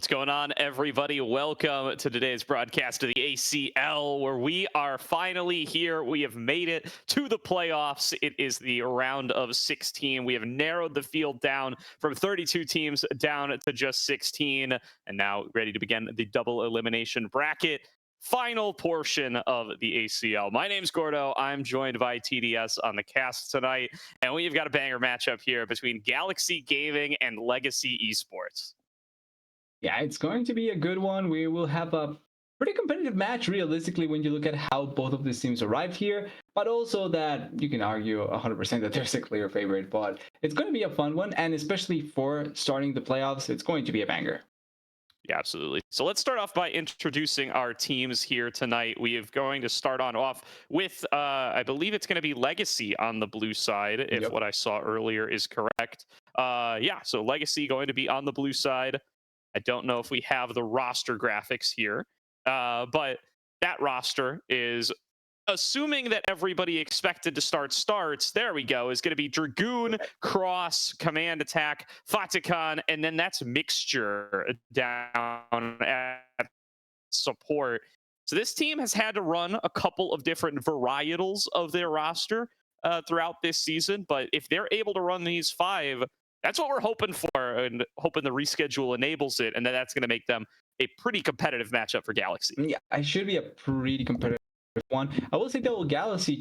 What's going on, everybody? Welcome to today's broadcast of the ACL, where we are finally here. We have made it to the playoffs. It is the round of 16. We have narrowed the field down from 32 teams down to just 16, and now ready to begin the double elimination bracket. Final portion of the ACL. My name's Gordo. I'm joined by TDS on the cast tonight, and we've got a banger matchup here between Galaxy Gaming and Legacy Esports. Yeah, it's going to be a good one. We will have a pretty competitive match, realistically, when you look at how both of these teams arrived here, but also that you can argue 100% that there's a clear favorite. But it's going to be a fun one, and especially for starting the playoffs, it's going to be a banger. Yeah, absolutely. So let's start off by introducing our teams here tonight. We are going to start on off with, I believe it's going to be Legacy on the blue side, if Yep. what I saw earlier is correct. Yeah, so Legacy going to be on the blue side. I don't know if we have the roster graphics here, but that roster is, assuming that everybody expected to start starts, there we go, is going to be Dragoon, Cross, Command Attack, Fatikan, and then that's Mixture down at support. So this team has had to run a couple of different varietals of their roster throughout this season, but if they're able to run these five, that's what we're hoping for, and hoping the reschedule enables it, and then that's going to make them a pretty competitive matchup for Galaxy. Yeah, it should be a pretty competitive one. I will say though, Galaxy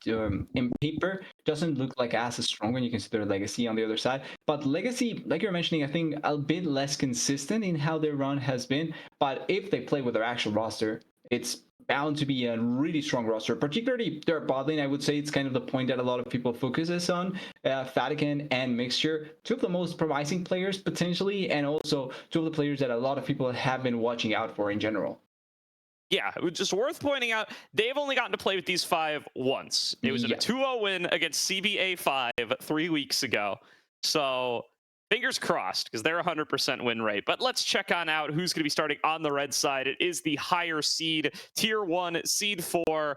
in paper doesn't look like as strong when you consider Legacy on the other side. But Legacy, like you're mentioning, I think a bit less consistent in how their run has been. But if they play with their actual roster, it's bound to be a really strong roster. Particularly their bot lane, I would say it's kind of the point that a lot of people focuses on. Fatikan and Mixture, two of the most promising players potentially, and also two of the players that a lot of people have been watching out for in general. Yeah, it was just worth pointing out, they've only gotten to play with these five once. It was in a 2-0 win against CBA 5 3 weeks ago. So fingers crossed, because they're 100% win rate. But let's check on out who's going to be starting on the red side. It is the higher seed, tier 1, seed 4,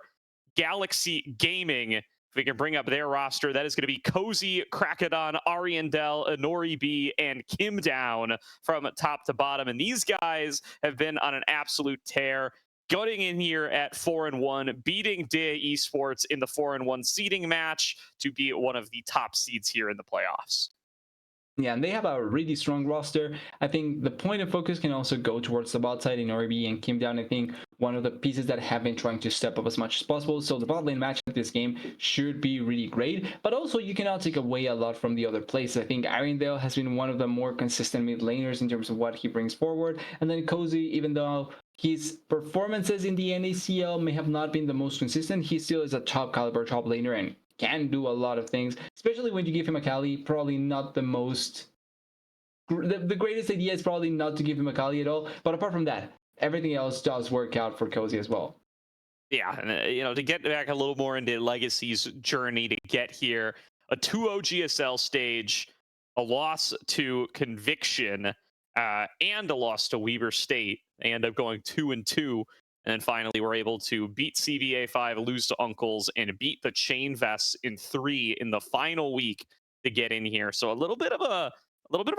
Galaxy Gaming. If we can bring up their roster, that is going to be Cozy, Krakadon, Ariandel, Inori B, and Kim Down from top to bottom. And these guys have been on an absolute tear, going in here at 4-1, beating DA Esports in the 4-1 seeding match to be one of the top seeds here in the playoffs. Yeah, and they have a really strong roster. I think the point of focus can also go towards the bot side in RB and Kim Down. I think one of the pieces that have been trying to step up as much as possible. So the bot lane match of this game should be really great. But also you cannot take away a lot from the other places. I think Ariandel has been one of the more consistent mid laners in terms of what he brings forward. And then Cozy, even though his performances in the NACL may have not been the most consistent, he still is a top caliber top laner and can do a lot of things, especially when you give him a Kali. Probably not the most, the greatest idea is probably not to give him a Kali at all. But apart from that, everything else does work out for Cozy as well. Yeah, and you know, to get back a little more into Legacy's journey to get here, a 2-0 GSL stage, a loss to Conviction, and a loss to Weber State. They end up going 2-2. And then finally, we're able to beat CBA 5, lose to Uncles, and beat the Chain Vests in 3 in the final week to get in here. So a little bit of a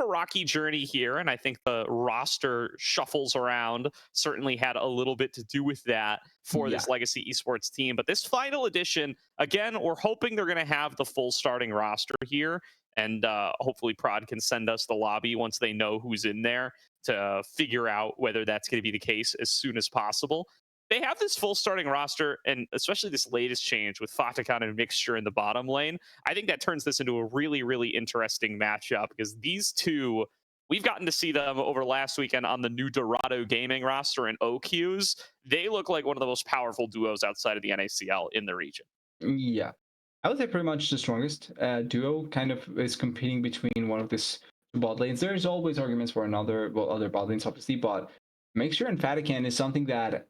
rocky journey here, and I think the roster shuffles around certainly had a little bit to do with that for this Legacy Esports team. But this final edition, again, we're hoping they're going to have the full starting roster here, and hopefully Prod can send us the lobby once they know who's in there to figure out whether that's going to be the case as soon as possible. They have this full starting roster, and especially this latest change with Fatikan and Mixture in the bottom lane. I think that turns this into a really, really interesting matchup, because these two, we've gotten to see them over last weekend on the new Dorado Gaming roster and OQs. They look like one of the most powerful duos outside of the NACL in the region. Yeah, I would say pretty much the strongest duo kind of is competing between one of these bot lanes. There's always arguments for other bot lanes, obviously, but Mixture and Fatikan is something that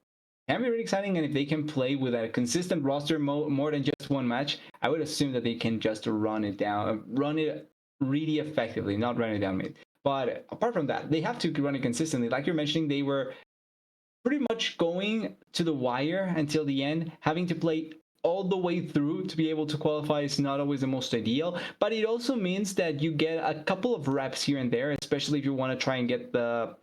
can be really exciting. And if they can play with a consistent roster more than just one match, I would assume that they can just run it down, run it really effectively, not run it down mid. But apart from that, they have to run it consistently. Like you're mentioning, they were pretty much going to the wire until the end, having to play all the way through to be able to qualify is not always the most ideal, but it also means that you get a couple of reps here and there, especially if you want to try and get the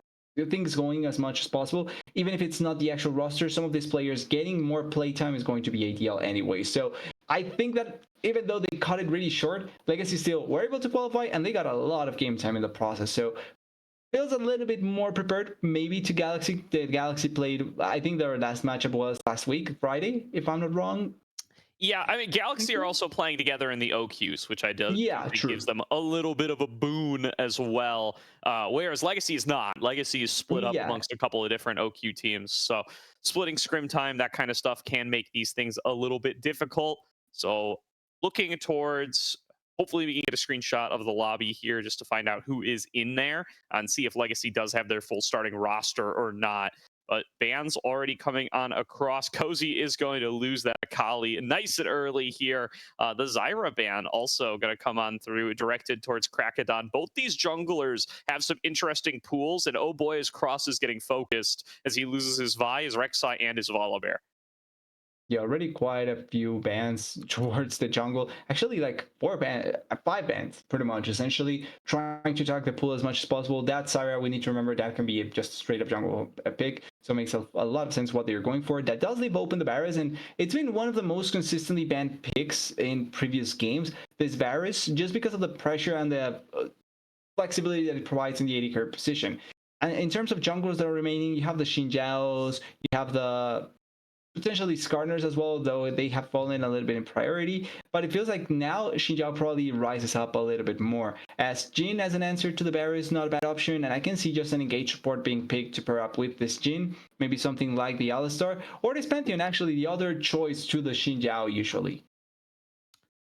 things going as much as possible. Even if it's not the actual roster, some of these players getting more playtime is going to be ideal anyway. So I think that even though they cut it really short, Legacy still were able to qualify, and they got a lot of game time in the process. So feels a little bit more prepared maybe to Galaxy. The Galaxy played, I think their last matchup was last week, Friday, if I'm not wrong. Yeah, I mean, Galaxy are also playing together in the OQs, which I do Yeah, think true. gives them a little bit of a boon as well. Whereas Legacy is not. Legacy is split up Yeah. amongst a couple of different OQ teams. So splitting scrim time, that kind of stuff can make these things a little bit difficult. So looking towards, hopefully we can get a screenshot of the lobby here just to find out who is in there and see if Legacy does have their full starting roster or not. But bans already coming on across. Cozy is going to lose that Akali nice and early here. The Zyra ban also going to come on through, directed towards Krakadon. Both these junglers have some interesting pools, and oh boy, his Cross is getting focused as he loses his Vi, his Rek'Sai, and his Volibear. Yeah, already quite a few bans towards the jungle. Actually, like 5 bans, pretty much, essentially trying to attack the pool as much as possible. That Zyra, we need to remember that can be just straight up jungle pick. So it makes a lot of sense what they're going for. That does leave open the Varus, and it's been one of the most consistently banned picks in previous games. This Varus, just because of the pressure and the flexibility that it provides in the AD carry position. And in terms of junglers that are remaining, you have the Xin Zhaos, you have the potentially Skarners as well, though they have fallen a little bit in priority. But it feels like now Xin Zhao probably rises up a little bit more. As Jhin as an answer to the Barrow is not a bad option, and I can see just an engage support being picked to pair up with this Jhin. Maybe something like the Alistar, or this Pantheon, actually the other choice to the Xin Zhao usually.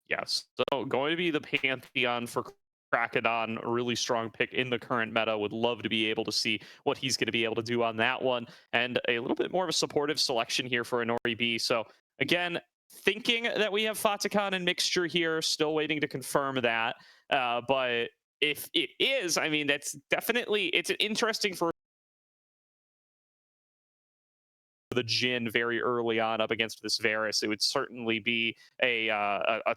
Yes, so going to be the Pantheon for Krakadon, a really strong pick in the current meta. Would love to be able to see what he's going to be able to do on that one. And a little bit more of a supportive selection here for Nori B. So again, thinking that we have Fatakan and Mixture here, still waiting to confirm that. But if it is, I mean, that's definitely, it's an interesting for the Jhin very early on up against this Varus. It would certainly be a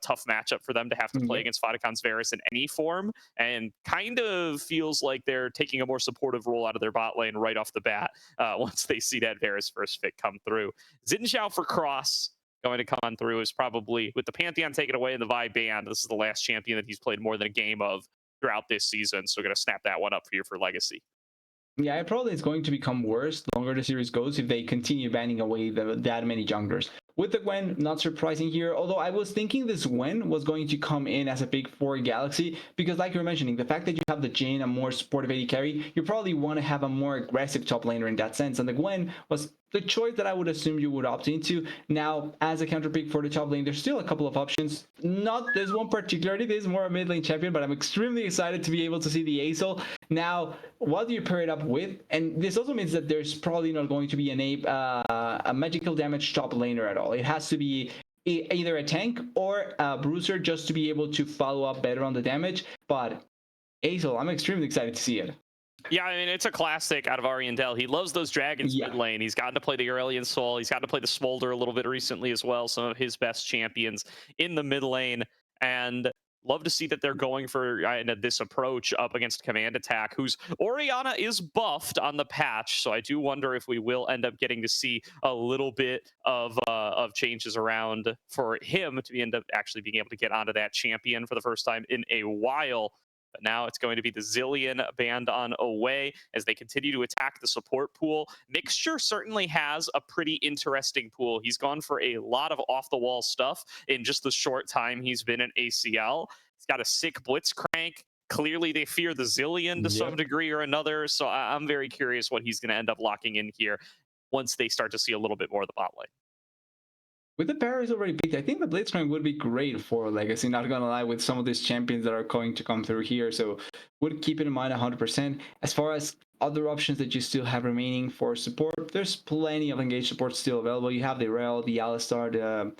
tough matchup for them to have to play against Fatakan's Varus in any form, and kind of feels like they're taking a more supportive role out of their bot lane right off the bat once they see that Varus first pick come through. Xin Zhao for Cross going to come on through is probably, with the Pantheon taken away and the Vi banned, this is the last champion that he's played more than a game of throughout this season, so going to snap that one up for you for Legacy. Yeah, it probably is going to become worse the longer the series goes if they continue banning away that many junglers. With the Gwen, not surprising here, although I was thinking this Gwen was going to come in as a pick for Galaxy, because like you were mentioning, the fact that you have the Jhin, a more supportive AD carry, you probably want to have a more aggressive top laner in that sense, and the Gwen was the choice that I would assume you would opt into. Now, as a counter pick for the top lane, there's still a couple of options. Not this one particularly, this is more a mid lane champion, but I'm extremely excited to be able to see the Aesol. Now, what do you pair it up with? And this also means that there's probably not going to be a magical damage top laner at all. It has to be either a tank or a bruiser just to be able to follow up better on the damage. But Aesol, I'm extremely excited to see it. Yeah, I mean, it's a classic out of Ariandel. He loves those dragons mid lane. He's gotten to play the Aurelion Soul. He's gotten to play the Smolder a little bit recently as well. Some of his best champions in the mid lane. And love to see that they're going for this approach up against Command Attack, whose Orianna is buffed on the patch. So I do wonder if we will end up getting to see a little bit of changes around for him to end up actually being able to get onto that champion for the first time in a while. But now it's going to be the Zilean banned on away as they continue to attack the support pool. Mixture certainly has a pretty interesting pool. He's gone for a lot of off-the-wall stuff in just the short time he's been in ACL. He's got a sick Blitzcrank. Clearly, they fear the Zilean to some degree or another. So I'm very curious what he's going to end up locking in here once they start to see a little bit more of the bot lane. With the Barrows already picked, I think the Blitzcrank would be great for Legacy, not gonna lie, with some of these champions that are going to come through here. So would keep it in mind 100%. As far as other options that you still have remaining for support, there's plenty of engaged support still available. You have the Rel, the Alistar, the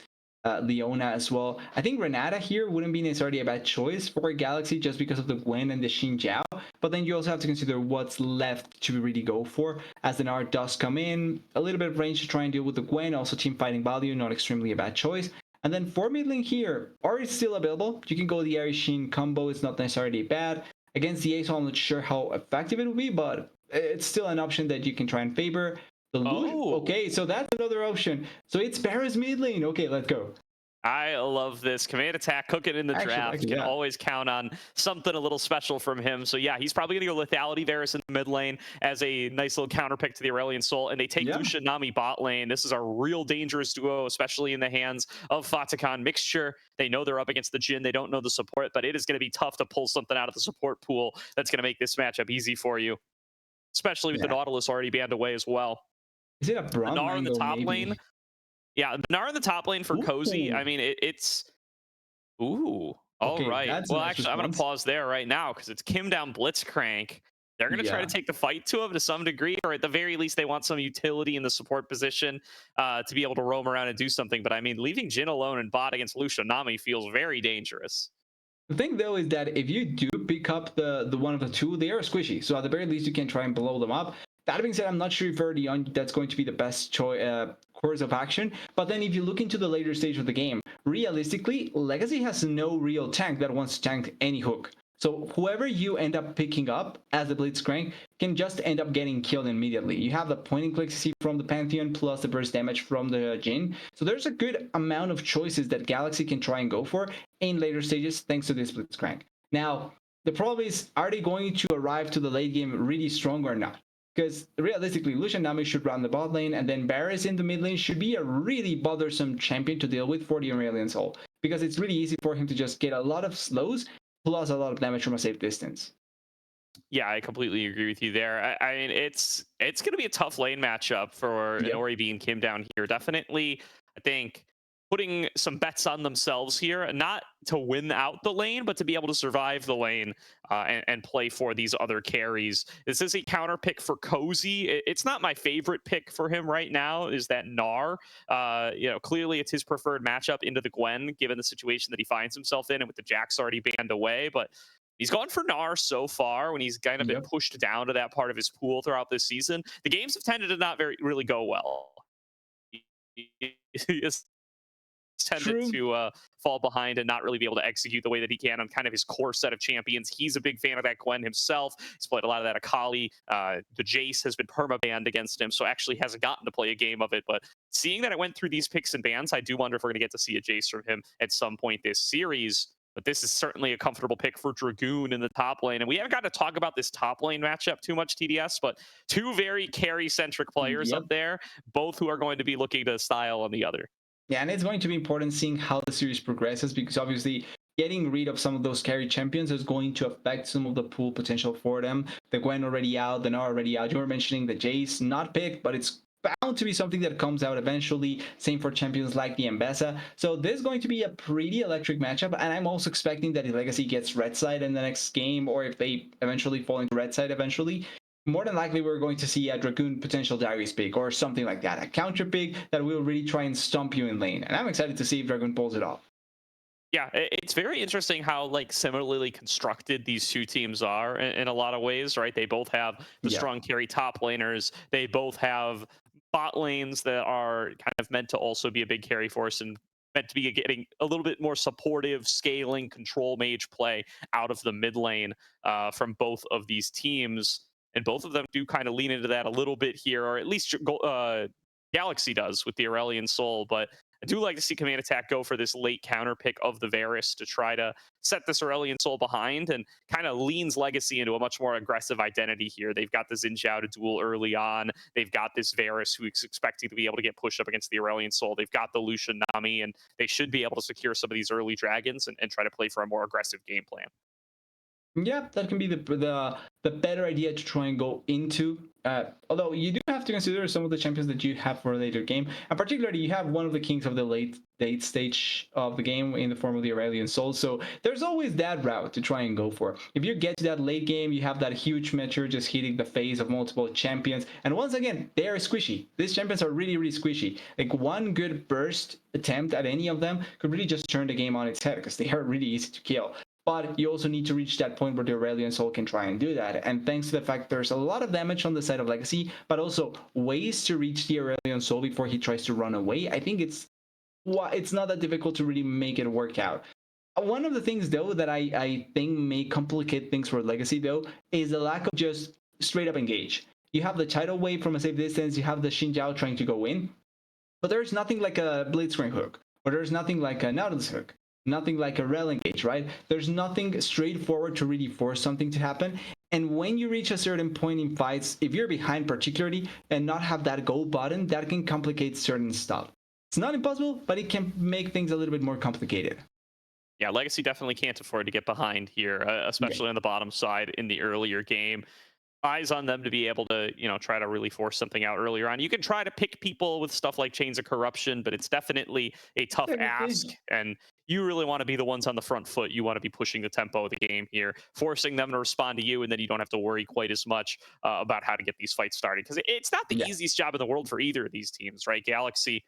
Leona as well. I think Renata here wouldn't be necessarily a bad choice for Galaxy just because of the Gwen and the Xin Zhao. But then you also have to consider what's left to really go for, as the Nard does come in. A little bit of range to try and deal with the Gwen, also team fighting value, not extremely a bad choice. And then for mid lane here, Ahri is still available. You can go the Ahri Shin combo, it's not necessarily bad. Against the Ace, I'm not sure how effective it will be, but it's still an option that you can try and favor. The Lucian, Oh, okay, so that's another option. So it's Paris mid lane. Okay, let's go. I love this. Command attack, cook it in the draft. Can Yeah. always count on something a little special from him. So yeah, he's probably going to go Lethality Varus in the mid lane as a nice little counter pick to the Aurelion Sol. And they take Yeah. Lucian Nami bot lane. This is a real dangerous duo, especially in the hands of Fatakan Mixture. They know they're up against the Jhin. They don't know the support, but it is going to be tough to pull something out of the support pool that's going to make this matchup easy for you, especially with the Yeah. Nautilus already banned away as well. Is it a Braum Gnar in the angle, top maybe? lane. Yeah, Gnar in the top lane for Cozy. Ooh. I mean, it's ooh. All Okay, right. that's a Well, nice actually, I'm going to response. pause there right now because it's Kim down Blitzcrank. They're going to try to Yeah. take the fight to him to some degree, or at the very least, they want some utility in the support position to be able to roam around and do something. But I mean, leaving Jhin alone and bot against Lucian Nami feels very dangerous. The thing though is that if you do pick up the one of the two, they are squishy. So at the very least, you can try and blow them up. That being said, I'm not sure if early on that's going to be the best course of action. But then if you look into the later stage of the game, realistically, Legacy has no real tank that wants to tank any hook. So whoever you end up picking up as the Blitzcrank can just end up getting killed immediately. You have the point and click CC from the Pantheon plus the burst damage from the Jhin. So there's a good amount of choices that Galaxy can try and go for in later stages thanks to this Blitzcrank. Now, the problem is, are they going to arrive to the late game really strong or not? Because realistically, Lucian Nami should run the bot lane, and then Varus in the mid lane should be a really bothersome champion to deal with for the Aurelion Sol. Because it's really easy for him to just get a lot of slows plus a lot of damage from a safe distance. Yeah, I completely agree with you there. I mean, it's going to be a tough lane matchup for an Ori being Kim down here. Definitely, I think putting some bets on themselves here, not to win out the lane, but to be able to survive the lane and play for these other carries. This is a counter pick for Cozy. It's not my favorite pick for him right now. Is that Gnar? Clearly it's his preferred matchup into the Gwen, given the situation that he finds himself in, and with the Jax already banned away, but. He's gone for Gnar so far when he's kind of been pushed down to that part of his pool throughout this season. The games have tended to not really go well. He has tended to fall behind and not really be able to execute the way that he can on kind of his core set of champions. He's a big fan of that Gwen himself. He's played a lot of that Akali. The Jace has been perma-banned against him, so actually hasn't gotten to play a game of it. But seeing that it went through these picks and bans, I do wonder if we're going to get to see a Jace from him at some point this series. But this is certainly a comfortable pick for Dragoon in the top lane. And we haven't got to talk about this top lane matchup too much, TDS, but two very carry-centric players up there, both who are going to be looking to style on the other. Yeah, and it's going to be important seeing how the series progresses, because obviously getting rid of some of those carry champions is going to affect some of the pool potential for them. The Gwen already out, the Gnar already out. You were mentioning the Jace, not picked, but it's bound to be something that comes out eventually. Same for champions like the Ambessa. So this is going to be a pretty electric matchup, and I'm also expecting that if Legacy gets red side in the next game, or if they eventually fall into red side eventually, more than likely we're going to see a Dragoon potential Darius pick or something like that, a counter pick that will really try and stomp you in lane. And I'm excited to see if Dragoon pulls it off. Yeah, it's very interesting how similarly constructed these two teams are in a lot of ways, right? They both have the strong carry top laners. They both have bot lanes that are kind of meant to also be a big carry force and meant to be getting a little bit more supportive, scaling, control mage play out of the mid lane from both of these teams. And both of them do kind of lean into that a little bit here, or at least Galaxy does with the Aurelion Sol. But I do like to see Command Attack go for this late counter pick of the Varus to try to set this Aurelion Sol behind and kind of leans Legacy into a much more aggressive identity here. They've got the Xin Zhao to duel early on. They've got this Varus who is expecting to be able to get pushed up against the Aurelion Sol. They've got the Lucian Nami, and they should be able to secure some of these early dragons and try to play for a more aggressive game plan. Yeah, that can be the better idea to try and go into. Although you do have to consider some of the champions that you have for a later game, and particularly you have one of the kings of the late stage of the game in the form of the Aurelion Sol. So there's always that route to try and go for. If you get to that late game, you have that huge meteor just hitting the face of multiple champions, and once again, they are squishy. These champions are really, really squishy. Like one good burst attempt at any of them could really just turn the game on its head because they are really easy to kill. But you also need to reach that point where the Aurelion Sol can try and do that. And thanks to the fact there's a lot of damage on the side of Legacy, but also ways to reach the Aurelion Sol before he tries to run away, I think it's not that difficult to really make it work out. One of the things though that I think may complicate things for Legacy though is the lack of just straight up engage. You have the tidal wave from a safe distance, you have the Xin Zhao trying to go in, but there's nothing like a blitzcrank hook, or there's nothing like a Nautilus hook, nothing like a rail engage, right? There's nothing straightforward to really force something to happen. And when you reach a certain point in fights, if you're behind particularly and not have that go button, that can complicate certain stuff. It's not impossible, but it can make things a little bit more complicated. Yeah, Legacy definitely can't afford to get behind here, Yeah, especially on the bottom side in the earlier game. Eyes on them to be able to, try to really force something out earlier on. You can try to pick people with stuff like Chains of Corruption, but it's definitely a tough ask. technically. And you really want to be the ones on the front foot. You want to be pushing the tempo of the game here, forcing them to respond to you, and then you don't have to worry quite as much about how to get these fights started. Because it's not the Yeah, easiest job in the world for either of these teams, right? Galaxy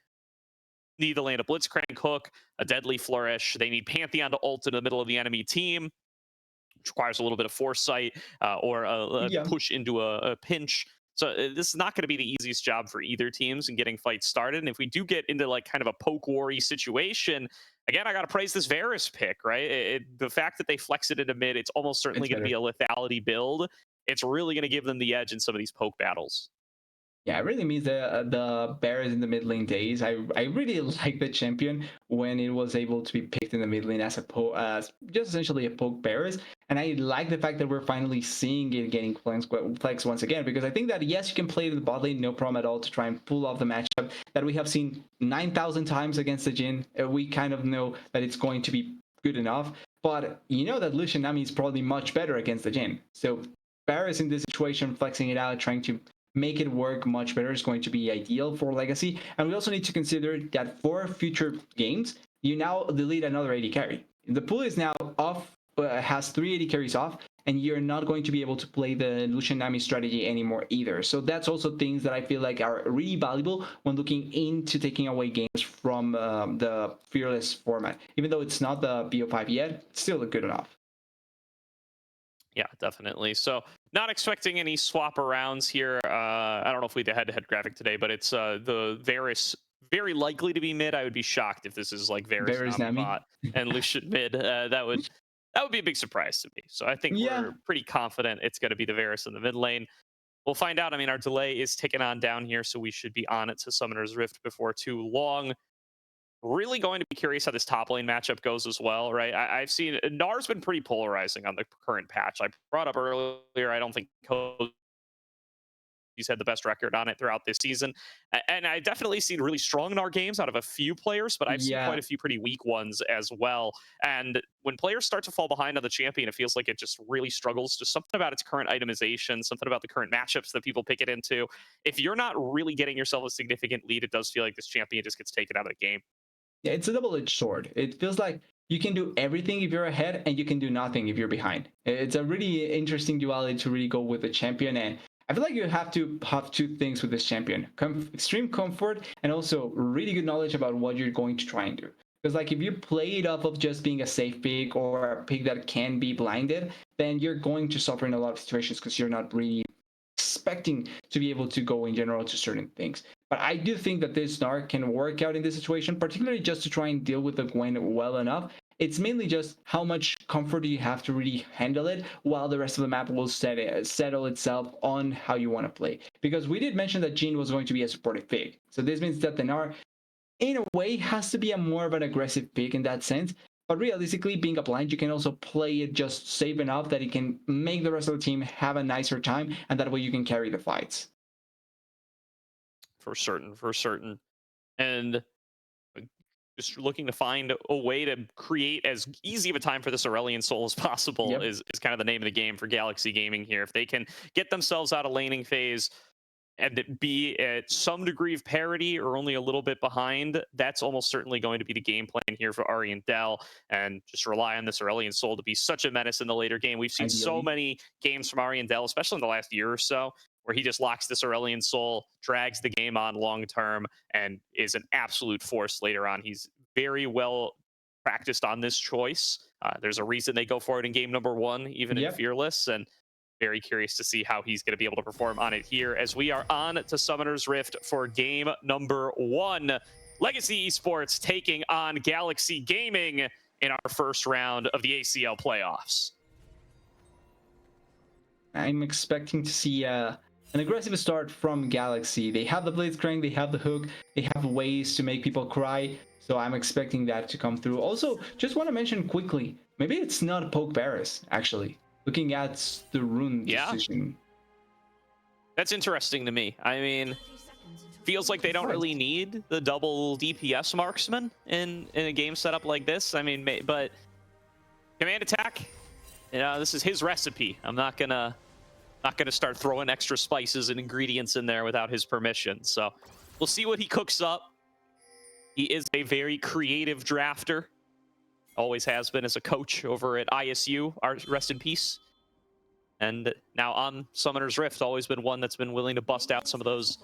need to land a Blitzcrank hook, a Deadly Flourish. They need Pantheon to ult in the middle of the enemy team, which requires a little bit of foresight or a yeah. push into a pinch. So this is not going to be the easiest job for either teams in getting fights started. And if we do get into like kind of a poke war-y situation, again, I got to praise this Varus pick, right? The fact that they flex it into mid, it's almost certainly It's going to be better. a lethality build. It's really going to give them the edge in some of these poke battles. Yeah, it really means the Bears in the mid lane days. I really like the champion when it was able to be picked in the mid lane as as just essentially a poke Bears, and I like the fact that we're finally seeing it getting flex once again, because I think that yes, you can play in the bot lane no problem at all to try and pull off the matchup that we have seen 9,000 times against the Jhin. We kind of know that it's going to be good enough, but you know that Lucian Nami is probably much better against the Jhin. So Barris in this situation, flexing it out, trying to make it work much better is going to be ideal for Legacy. And we also need to consider that for future games, you now delete another AD carry. The pool is now off, has 3 AD carries off, and you're not going to be able to play the Lucian Nami strategy anymore either. So that's also things that I feel like are really valuable when looking into taking away games from the Fearless format. Even though it's not the BO5 yet, it's still good enough. Yeah, definitely. So not expecting any swap arounds here. I don't know if we had head-to-head graphic today, but it's the Varus very likely to be mid. I would be shocked if this is like Varus There is Nami Nami. bot and Lucian mid. That would be a big surprise to me. So I think Yeah, we're pretty confident it's going to be the Varus in the mid lane. We'll find out. I mean, our delay is ticking on down here, so we should be on it to Summoner's Rift before too long. Really going to be curious how this top lane matchup goes as well, right? I've seen Nar's been pretty polarizing on the current patch. I brought up earlier, I don't think he's had the best record on it throughout this season. And I've definitely seen really strong Nar games out of a few players, but I've seen quite yeah. a few pretty weak ones as well. And when players start to fall behind on the champion, it feels like it just really struggles. Just something about its current itemization, something about the current matchups that people pick it into. If you're not really getting yourself a significant lead, it does feel like this champion just gets taken out of the game. Yeah, it's a double-edged sword. It feels like you can do everything if you're ahead, and you can do nothing if you're behind. It's a really interesting duality to really go with the champion, and I feel like you have to have two things with this champion: extreme comfort and also really good knowledge about what you're going to try and do. Because like if you play it off of just being a safe pick or a pick that can be blinded, then you're going to suffer in a lot of situations because you're not really expecting to be able to go in general to certain things. But I do think that this Snark can work out in this situation, particularly just to try and deal with the Gwen well enough. It's mainly just how much comfort do you have to really handle it, while the rest of the map will settle itself on how you want to play. Because we did mention that Jhin was going to be a supportive pick. So this means that the Gnar, in a way, has to be a more of an aggressive pick in that sense. But realistically, being a blind, you can also play it just safe enough that it can make the rest of the team have a nicer time, and that way you can carry the fights. For certain, for certain. And just looking to find a way to create as easy of a time for this Aurelion Soul as possible Yep. is kind of the name of the game for Galaxy Gaming here. If they can get themselves out of laning phase and be at some degree of parity or only a little bit behind, that's almost certainly going to be the game plan here for Ari and Dell, and just rely on this Aurelion Soul to be such a menace in the later game. We've seen so Ideally. many games from Ari and Dell, especially in the last year or so, where he just locks this Aurelion Soul, drags the game on long term, and is an absolute force later on. He's very well practiced on this choice. There's a reason they go for it in game number 1, even in Yep. Fearless, and very curious to see how he's going to be able to perform on it here as we are on to Summoner's Rift for game number 1. Legacy Esports taking on Galaxy Gaming. in our first round of the ACL playoffs. I'm expecting to see an aggressive start from Galaxy. They have the Blitzcrank, they have the hook, they have ways to make people cry. So I'm expecting that to come through. Also, just want to mention quickly, maybe it's not Poke Barris, actually. Looking at the rune decision. That's interesting to me. I mean, feels like they don't really need the double DPS marksman in a game setup like this. I mean, but command attack, you know, this is his recipe. I'm not gonna start throwing extra spices and ingredients in there without his permission. So we'll see what he cooks up. He is a very creative drafter. Always has been as a coach over at ISU. Rest in peace. And now on Summoner's Rift, always been one that's been willing to bust out some of those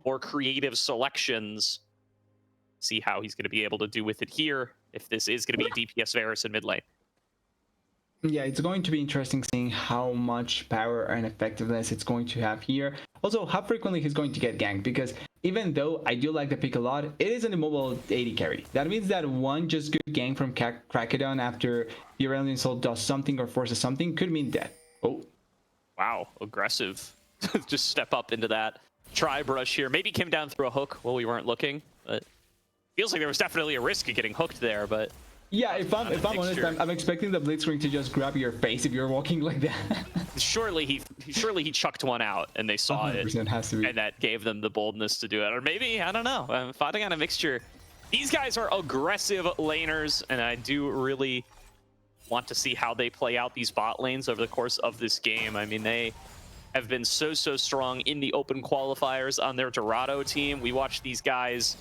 more creative selections. See how he's going to be able to do with it here, if this is going to be DPS Varus in mid lane. Yeah, it's going to be interesting seeing how much power and effectiveness it's going to have here. Also, how frequently he's going to get ganked, because even though I do like the pick a lot, it is an immobile 80 carry. That means that one just good gank from Krakedon after the Aurelion Insult does something or forces something could mean death. Oh. Wow, aggressive. Just step up into that tri-brush here. Maybe came down through a hook while we weren't looking, but feels like there was definitely a risk of getting hooked there, but... Yeah, if I'm honest, I'm expecting the Blitzcrank to just grab your face if you're walking like that. surely he chucked one out and they saw it, has to be. and that gave them the boldness to do it. Or maybe, I don't know, fighting on a mixture. These guys are aggressive laners, and I do really want to see how they play out these bot lanes over the course of this game. I mean, they have been so strong in the open qualifiers on their Dorado team. We watched these guys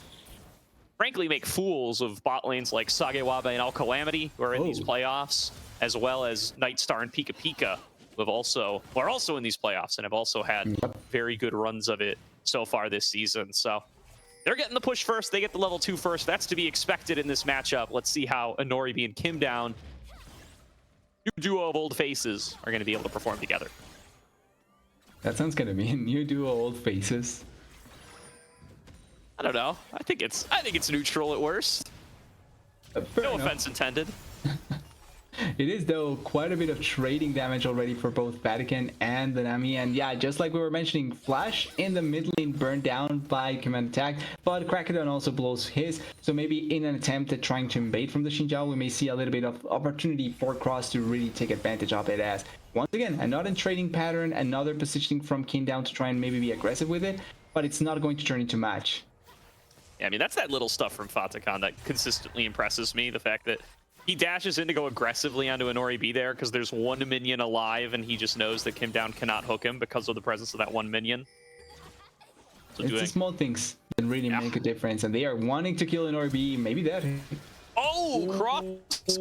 frankly make fools of bot lanes like Sagewabe and Alcalamity, who are in these playoffs, as well as Nightstar and Pika Pika, who are also in these playoffs and have also had very good runs of it so far this season. So they're getting the push first. They get the level 2 first. That's to be expected in this matchup. Let's see how Anoribi and Kim Down, new duo of old faces, are going to be able to perform together. That sounds gonna be a new duo old faces. I don't know. I think it's neutral at worst. No offense intended. It is, though, quite a bit of trading damage already for both Vatican and the Nami. And yeah, just like we were mentioning, Flash in the mid lane burned down by command attack, but Krakedon also blows his. So maybe in an attempt at trying to invade from the Xinjiao, we may see a little bit of opportunity for Cross to really take advantage of it, as once again, another trading pattern, another positioning from King Down to try and maybe be aggressive with it, but it's not going to turn into match. Yeah, I mean, that's that little stuff from Fatakan that consistently impresses me. The fact that he dashes in to go aggressively onto Anoribi there because there's one minion alive, and he just knows that Kim Down cannot hook him because of the presence of that one minion. So it's the small things that really make a difference, and they are wanting to kill Anoribi. Maybe that. Oh, Cross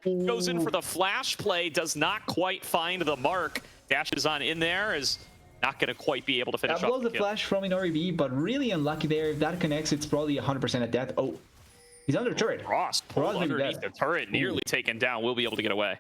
goes in for the flash play, does not quite find the mark. Dashes on in there, is not going to quite be able to finish off the flash from Anoribi, but really unlucky there. If that connects, it's probably 100% at death. Oh. He's under turret. Cross pulled underneath the turret, nearly taken down. Will be able to get away.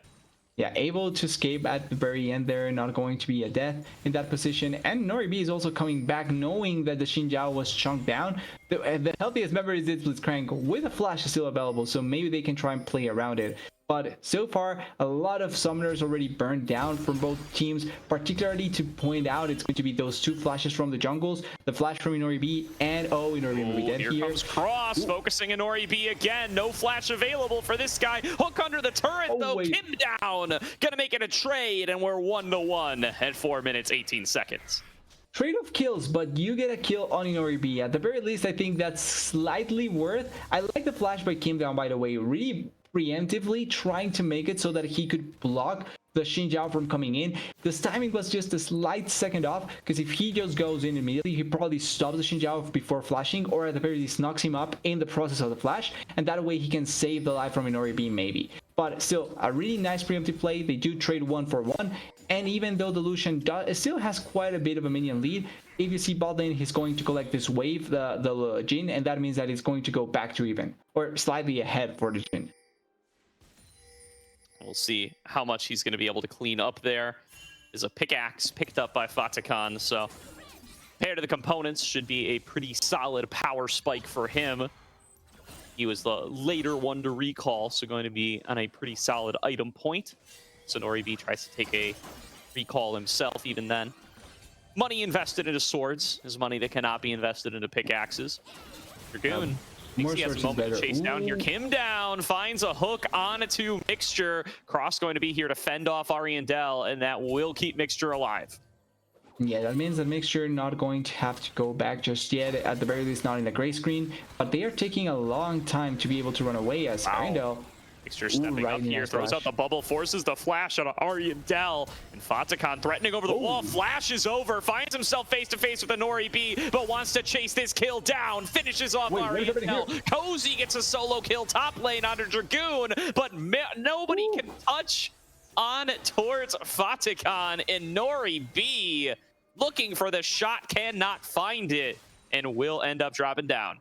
Yeah, able to escape at the very end there. Not going to be a death in that position. And Noribi is also coming back, knowing that the Xinjiao was chunked down. The healthiest member is Blitzcrank with a flash still available, so maybe they can try and play around it. But so far, a lot of summoners already burned down from both teams. Particularly to point out, it's going to be those two flashes from the jungles. The flash from Inori, and Inori will be dead here. Here comes Cross, focusing Inori again. No flash available for this guy. Hook under the turret, though. Kim Down. Gonna make it a trade, and we're 1-1 at 4 minutes, 18 seconds. Trade of kills, but you get a kill on Inori. At the very least, I think that's slightly worth. I like the flash by Kim Down, by the way. Really preemptively trying to make it so that he could block the Xinjiao from coming in. This timing was just a slight second off, because if he just goes in immediately, he probably stops the Xinjiao before flashing, or at the very least knocks him up in the process of the flash, and that way he can save the life from Inori maybe. But still, a really nice preemptive play. They do trade 1-for-1, and even though the Lucian still has quite a bit of a minion lead, if you see bot lane, he's going to collect this wave, the Jhin, and that means that it's going to go back to even, or slightly ahead for the Jhin. We'll see how much he's going to be able to clean up there. There's a pickaxe picked up by Fatakan, so compared to the components, should be a pretty solid power spike for him. He was the later one to recall, so going to be on a pretty solid item point. So Nori tries to take a recall himself even then. Money invested into swords is money that cannot be invested into pickaxes. Dragoon thinks he has a moment to chase down here. Kim down, finds a hook onto Mixture. Cross going to be here to fend off Ariandel, and that will keep Mixture alive. Yeah, that means that Mixture not going to have to go back just yet, at the very least not in the gray screen, but they are taking a long time to be able to run away as Ariandel. Mixture stepping up here, throws out the bubble, forces the flash on Ariandel, and Fatakan threatening over the wall, flashes over, finds himself face to face with a Nori B, but wants to chase this kill down, finishes off Ariandel. Cozy gets a solo kill top lane under Dragoon, but nobody can touch on towards Fatakan, and Nori B looking for the shot, cannot find it, and will end up dropping down.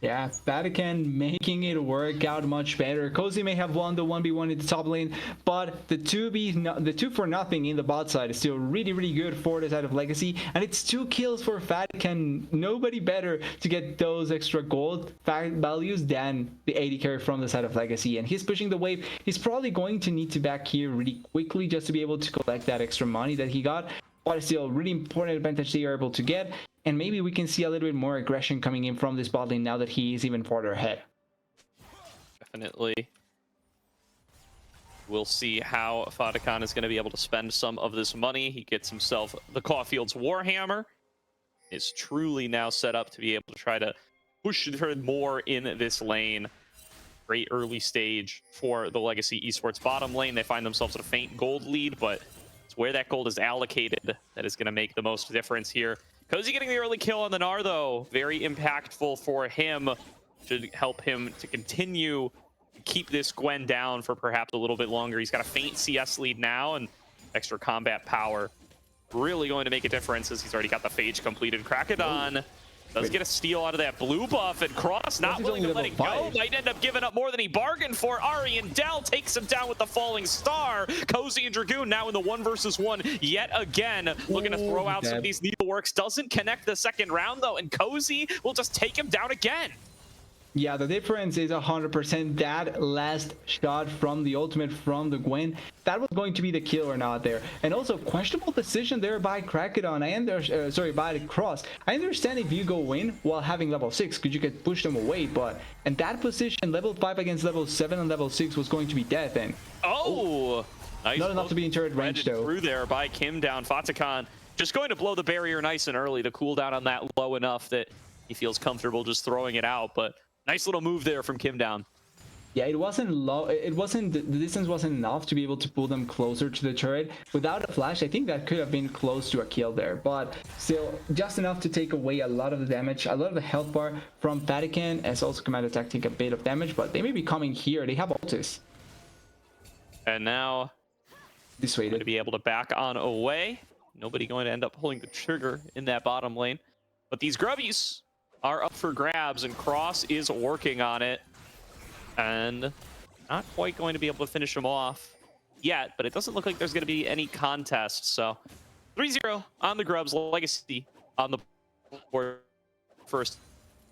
Yeah, Fatakan making it work out much better. Cozy may have won the 1v1 in the top lane, but the 2 for nothing in the bot side is still really, really good for the side of Legacy, and it's 2 kills for Fatakan. Nobody better to get those extra gold values than the AD carry from the side of Legacy, and he's pushing the wave. He's probably going to need to back here really quickly just to be able to collect that extra money that he got, but it's still a really important advantage they are able to get. And maybe we can see a little bit more aggression coming in from this bot lane now that he is even farther ahead. Definitely. We'll see how Fatakan is going to be able to spend some of this money. He gets himself the Caulfield's Warhammer. Is truly now set up to be able to try to push her more in this lane. Great early stage for the Legacy Esports bottom lane. They find themselves at a faint gold lead, but it's where that gold is allocated that is going to make the most difference here. Cozy getting the early kill on the Gnar, though, very impactful for him. Should help him to continue to keep this Gwen down for perhaps a little bit longer. He's got a faint CS lead now, and extra combat power really going to make a difference as he's already got the Phage completed. Krakadon does get a steal out of that blue buff, and Cross not willing to let it go. Might end up giving up more than he bargained for. Ariandel takes him down with the falling star. Cozy and Dragoon now in the 1 versus 1 yet again, looking to throw out some of these needleworks. Doesn't connect the second round though, and Cozy will just take him down again. Yeah, the difference is 100%. That last shot from the ultimate from the Gwen, that was going to be the kill or not there. And also, questionable decision there by Krakadon. By the Cross. I understand if you go in while having level 6, because you could push them away, but in that position, level 5 against level 7 and level 6 was going to be death. And nice. Not enough to be in turret range though. Through there by Kim down. Fatakan just going to blow the barrier nice and early. The cooldown on that low enough that he feels comfortable just throwing it out, but nice little move there from Kim down. Yeah, it wasn't low. The distance wasn't enough to be able to pull them closer to the turret. Without a flash, I think that could have been close to a kill there, but still just enough to take away a lot of the damage, a lot of the health bar from Fatakan, as also Command Attack take a bit of damage, but they may be coming here. They have ultis. And now dissuaded to be able to back on away. Nobody going to end up pulling the trigger in that bottom lane, but these grubbies are up for grabs, and Cross is working on it, and not quite going to be able to finish him off yet, but it doesn't look like there's going to be any contest. So 3-0 on the Grubs. Legacy on the board first,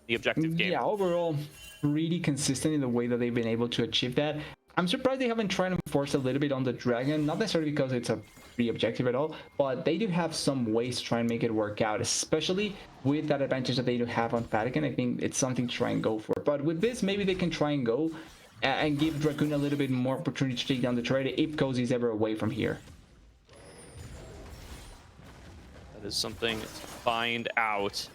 the objective game. Yeah, overall pretty consistent in the way that they've been able to achieve that. I'm surprised they haven't tried to force a little bit on the Dragon, not necessarily because it's a free objective at all, but they do have some ways to try and make it work out, especially with that advantage that they do have on Fatakan. I think it's something to try and go for. But with this, maybe they can try and go and give Dragoon a little bit more opportunity to take down the turret if Cozy is ever away from here. That is something to find out.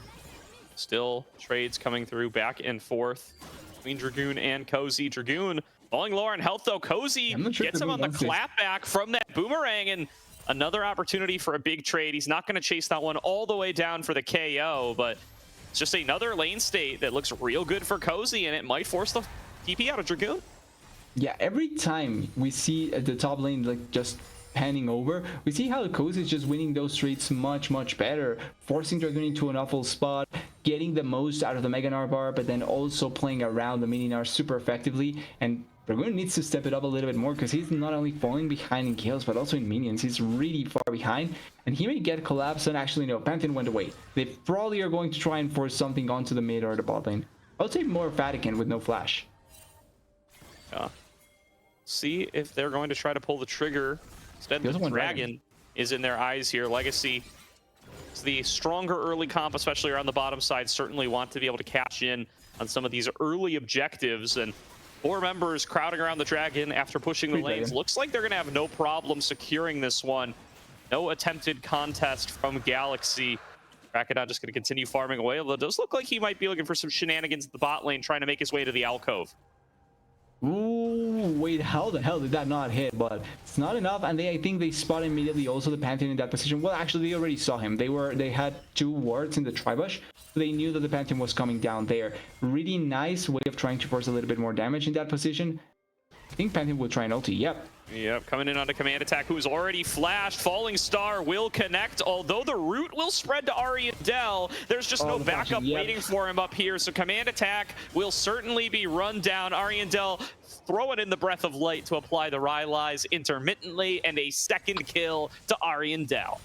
Still trades coming through back and forth between Dragoon and Cozy. Dragoon falling lower in health though. Cozy gets him on the clapback from that boomerang, and another opportunity for a big trade. He's not going to chase that one all the way down for the KO, but it's just another lane state that looks real good for Cozy, and it might force the TP out of Dragoon. Yeah, every time we see the top lane like just panning over, we see how Cozy is just winning those trades much better, forcing Dragoon into an awful spot, getting the most out of the Mega Gnar bar, but then also playing around the Mini Gnar super effectively. And Dragoon needs to step it up a little bit more, because he's not only falling behind in kills but also in minions. He's really far behind, and he may get collapsed. And actually no, Pantheon went away. They probably are going to try and force something onto the mid or the bot lane. I would say more Vatican with no flash. See if they're going to try to pull the trigger. Instead, the dragon is in their eyes here. Legacy is the stronger early comp, especially around the bottom side. Certainly want to be able to cash in on some of these early objectives. And 4 members crowding around the dragon after pushing the lanes. Looks like they're going to have no problem securing this one. No attempted contest from Galaxy. Crocodile just going to continue farming away, although it does look like he might be looking for some shenanigans at the bot lane, trying to make his way to the alcove. Ooh, wait, how the hell did that not hit? But it's not enough, and I think they spot immediately also the Pantheon in that position. Well, actually, they already saw him. They had 2 wards in the Tribush, so they knew that the Pantheon was coming down there. Really nice way of trying to force a little bit more damage in that position. I think Pantheon will try an ulti. Yep, coming in on a command attack, who's already flashed. Falling Star will connect, although the root will spread to Ariandel. There's just no backup waiting for him up here, so command attack will certainly be run down. Ariandel throwing in the Breath of Light to apply the Rylai's intermittently, and a second kill to Ariandel.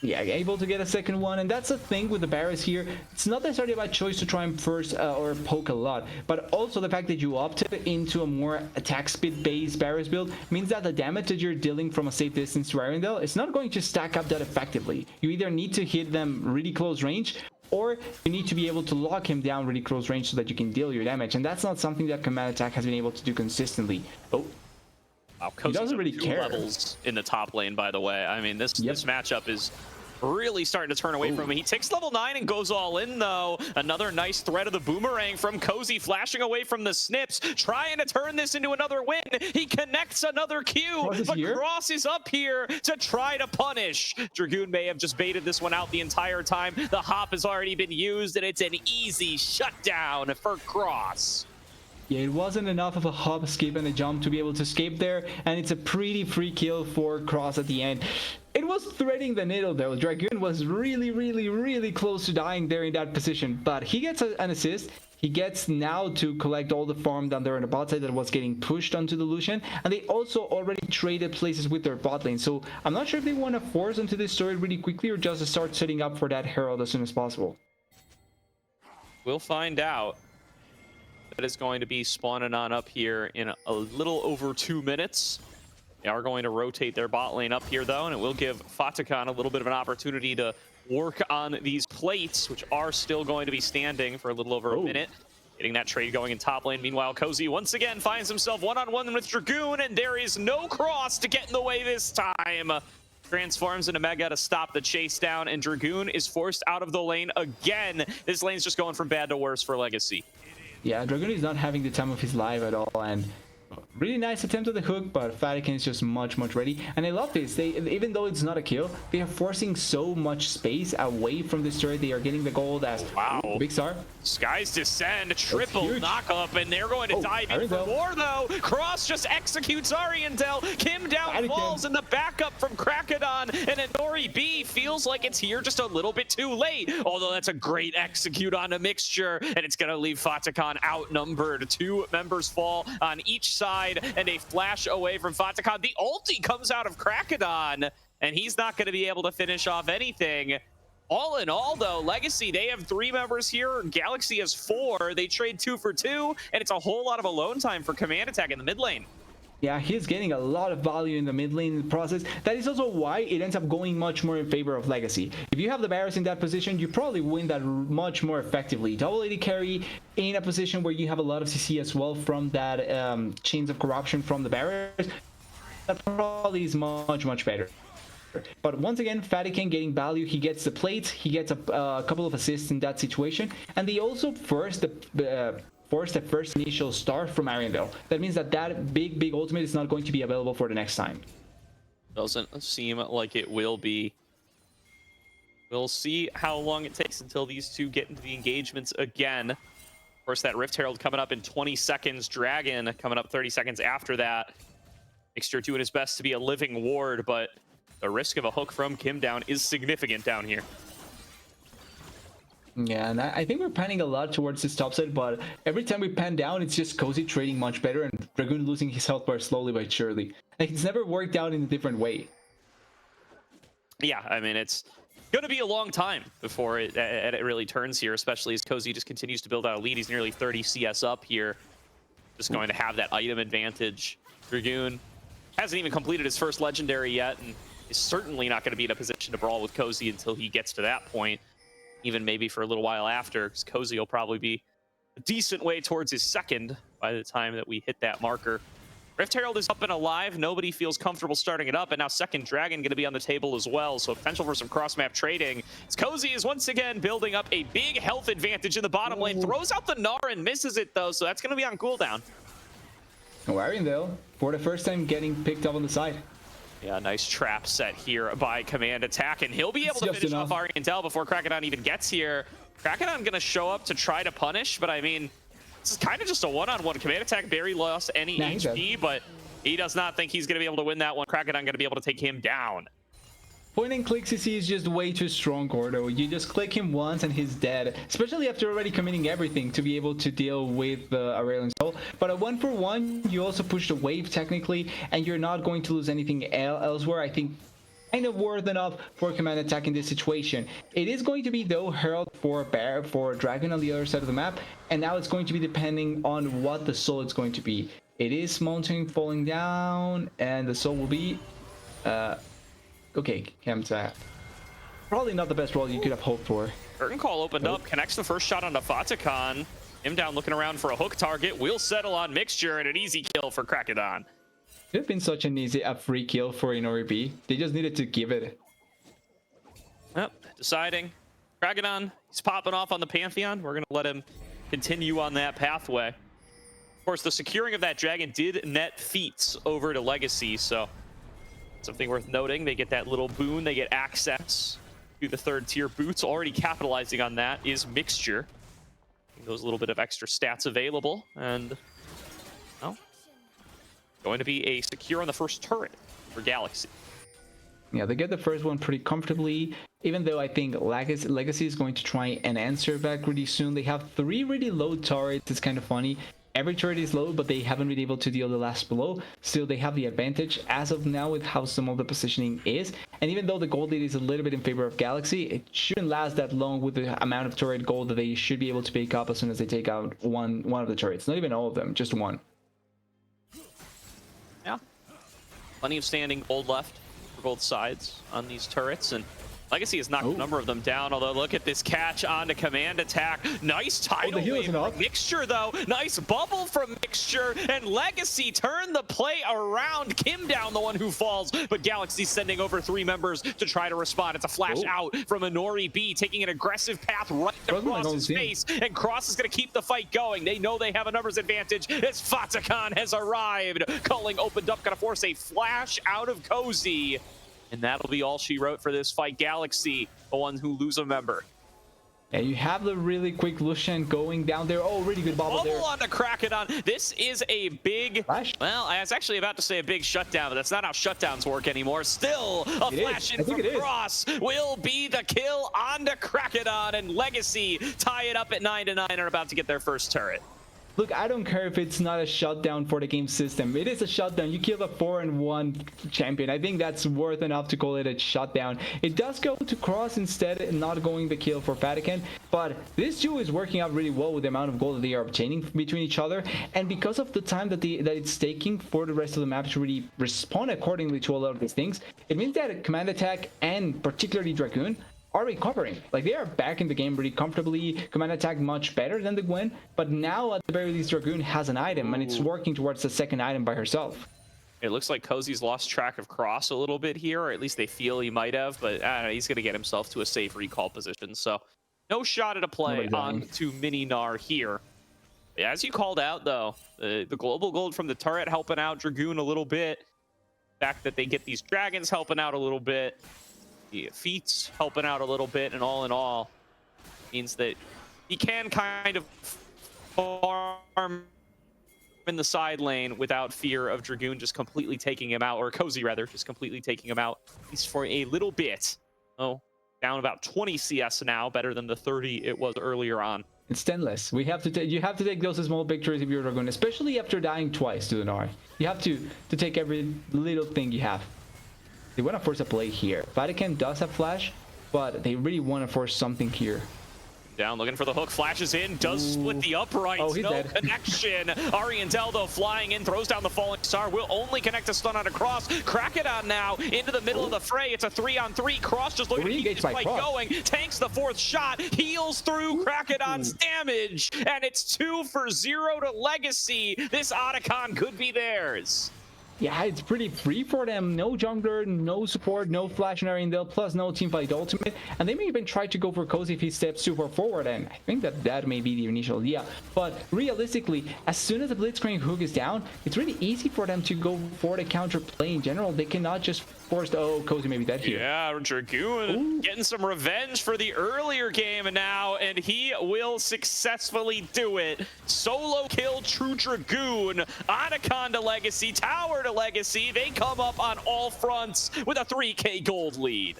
Yeah, able to get a second one, and that's the thing with the Barris here. It's not necessarily about choice to try and first or poke a lot, but also the fact that you opted into a more attack speed based Barris build means that the damage that you're dealing from a safe distance to Ariandel is not going to stack up that effectively. You either need to hit them really close range, or you need to be able to lock him down really close range so that you can deal your damage, and that's not something that command attack has been able to do consistently. Oh. Wow, he doesn't really care. Levels in the top lane, by the way. I mean, this matchup is really starting to turn away from him. He takes level 9 and goes all in, though. Another nice threat of the boomerang from Cozy, flashing away from the snips, trying to turn this into another win. He connects another Q, but Cross is up here to try to punish. Dragoon may have just baited this one out the entire time. The hop has already been used, and it's an easy shutdown for Cross. Yeah, it wasn't enough of a hop, skip, and a jump to be able to escape there, and it's a pretty free kill for Cross at the end. It was threading the needle, though. Dragoon was really close to dying there in that position, but he gets an assist. He gets now to collect all the farm down there on the bot side that was getting pushed onto the Lucian, and they also already traded places with their bot lane, so I'm not sure if they want to force into this story really quickly or just start setting up for that Herald as soon as possible. We'll find out. That is going to be spawning on up here in a little over 2 minutes. They are going to rotate their bot lane up here, though, and it will give Fatakan a little bit of an opportunity to work on these plates, which are still going to be standing for a little over a minute. Getting that trade going in top lane. Meanwhile, Cozy once again finds himself one-on-one with Dragoon, and there is no Cross to get in the way this time. Transforms into Mega to stop the chase down, and Dragoon is forced out of the lane again. This lane's just going from bad to worse for Legacy. Yeah, Dragoon is not having the time of his life at all, and really nice attempt at the hook, but Vatican is just much ready. And I love this. They, even though it's not a kill, they are forcing so much space away from this turret. They are getting the gold as big star. Skies Descend, triple knock up, and they're going to dive in for more, though. Cross just executes Ariandel. Kim down falls in the backup from Crocodile, and Anori B feels like it's here just a little bit too late. Although that's a great execute on a mixture, and it's going to leave Fatakan outnumbered. 2 members fall on each side, and a flash away from Fatakan. The ulti comes out of Crocodile, and he's not going to be able to finish off anything. All in all, though, Legacy, they have 3 members here. Galaxy has 4. They trade 2 for 2, and it's a whole lot of alone time for command attack in the mid lane. Yeah, he's getting a lot of value in the mid lane process. That is also why it ends up going much more in favor of Legacy. If you have the Barris in that position, you probably win that much more effectively. Double AD carry in a position where you have a lot of CC as well from that chains of corruption from the Barris, that probably is much better. But once again, Vatican getting value. He gets the plates, he gets a couple of assists in that situation, and they also force the first initial star from Ariandel. That means that big ultimate is not going to be available for the next time. Doesn't seem like it will be. We'll see how long it takes until these two get into the engagements again. Of course, that Rift Herald coming up in 20 seconds. Dragon coming up 30 seconds after that. Mixture doing his best to be a living ward, but the risk of a hook from Kim down is significant down here. Yeah, and I think we're panning a lot towards this top side, but every time we pan down, it's just Cozy trading much better and Dragoon losing his health bar slowly but surely. Like, it's never worked out in a different way. Yeah, I mean, it's going to be a long time before it really turns here, especially as Cozy just continues to build out a lead. He's nearly 30 CS up here. Just going to have that item advantage. Dragoon hasn't even completed his first legendary yet, and is certainly not going to be in a position to brawl with Cozy until he gets to that point, even maybe for a little while after, because Cozy will probably be a decent way towards his second by the time that we hit that marker. Rift Herald is up and alive. Nobody feels comfortable starting it up, and now second Dragon going to be on the table as well, so potential for some cross-map trading. As Cozy is once again building up a big health advantage in the bottom lane. Throws out the Gnar and misses it, though, so that's going to be on cooldown. Warren, though, for the first time getting picked up on the side. Yeah, nice trap set here by Command Attack, and he'll be able to finish off Ariantel before Krakodon even gets here. Krakodon going to show up to try to punish, but I mean, this is kind of just a one-on-one. Command Attack barely lost any HP, but he does not think he's going to be able to win that one. Krakodon going to be able to take him down. Point and click CC is just way too strong, Gordo. You just click him once and he's dead, especially after already committing everything to be able to deal with the Aurelion Soul. But a 1-for-1, you also push the wave technically, and you're not going to lose anything elsewhere. I think kind of worth enough for Command Attack in this situation. It is going to be, though, Herald for Dragon on the other side of the map, and now it's going to be depending on what the soul is going to be. It is Mountain falling down, and the soul will be okay, Kamsa. Probably not the best role you could have hoped for. Curtain Call opened up, connects the first shot onto Fatakan. Him down looking around for a hook target. Will settle on Mixture, and an easy kill for Krakodon. It would have been such a free kill for Inori. They just needed to give it. Yep, deciding. Krakodon, he's popping off on the Pantheon. We're going to let him continue on that pathway. Of course, the securing of that dragon did net feats over to Legacy, so something worth noting. They get that little boon. They get access to the third tier boots. Already capitalizing on that is Mixture. Those little bit of extra stats available, and well, going to be a secure on the first turret for Galaxy. Yeah, they get the first one pretty comfortably, even though I think Legacy is going to try and answer back really soon. They have 3 really low turrets. It's kind of funny. Every turret is low, but they haven't been able to deal the last blow. Still, they have the advantage as of now with how some of the positioning is. And even though the gold lead is a little bit in favor of Galaxy, it shouldn't last that long with the amount of turret gold that they should be able to pick up as soon as they take out one of the turrets. Not even all of them, just one. Yeah, plenty of standing gold left for both sides on these turrets, and Legacy has knocked a number of them down, although look at this catch onto Command Attack. Nice tidal wave from Mixture, though. Nice bubble from Mixture, and Legacy turned the play around. Kim down, the one who falls, but Galaxy sending over 3 members to try to respond. It's a flash out from Inori B, taking an aggressive path right across his face, and Cross is going to keep the fight going. They know they have a numbers advantage as Fatakan has arrived. Culling opened up, going to force a flash out of Cozy. And that'll be all she wrote for this fight. Galaxy, the ones who lose a member. And you have the really quick Lucian going down there. Oh, really good bubble there. On to Krakodon. This is a big flash. Well, I was actually about to say a big shutdown, but that's not how shutdowns work anymore. Still, a flash in from Cross will be the kill onto Krakodon, and Legacy tie it up at 9-9 and are about to get their first turret. Look, I don't care if it's not a shutdown for the game system. It is a shutdown. You kill a 4-1 champion. I think that's worth enough to call it a shutdown. It does go to Cross instead, and not going the kill for Fatakan. But this duo is working out really well with the amount of gold that they are obtaining between each other. And because of the time that it's taking for the rest of the map to really respond accordingly to a lot of these things, it means that Command Attack and particularly Dragoon are recovering. Like, they are back in the game pretty comfortably. Command Attack much better than the Gwen, but now at the very least Dragoon has an item, and it's working towards the second item by herself. It looks like Cozy's lost track of Cross a little bit here, or at least they feel he might have, but I don't know, he's going to get himself to a safe recall position, so no shot at a play on to Mini Gnar here. As you called out, though, the global gold from the turret helping out Dragoon a little bit. The fact that they get these dragons helping out a little bit. The feats helping out a little bit, and all in all means that he can kind of farm in the side lane without fear of Dragoon just completely taking him out, or Cozy rather, just completely taking him out, at least for a little bit. Oh, down about 20 CS now, better than the 30 it was earlier on. It's 10 less. You have to take those small victories if you're Dragoon, especially after dying twice to the Gnar. You have to take every little thing you have. They want to force a play here. Fatakan does have flash, but they really want to force something here. Down, looking for the hook, flashes in, does split the uprights, Oh, he's no dead. connection. Ariandel, though, flying in, throws down the falling star, will only connect a stun on a cross. Krakedon now into the middle of the fray. It's a 3-on-3. Cross just looking to keep this fight going. Tanks the fourth shot, heals through Krakedon's damage, and it's 2-for-0 to Legacy. This Otacon could be theirs. Yeah, it's pretty free for them. No jungler, no support, no flash and Ariandel, plus no teamfight ultimate. And they may even try to go for Cozy if he steps super forward, and I think that may be the initial idea. But realistically, as soon as the Blitzcrank hook is down, it's really easy for them to go for the counter play in general. They cannot just force the, oh, Cozy may be dead here. Yeah, Dragoon getting some revenge for the earlier game now, and he will successfully do it. Solo kill True Dragoon, Otacon to Legacy, Tower to Legacy. They come up on all fronts with a 3K gold lead.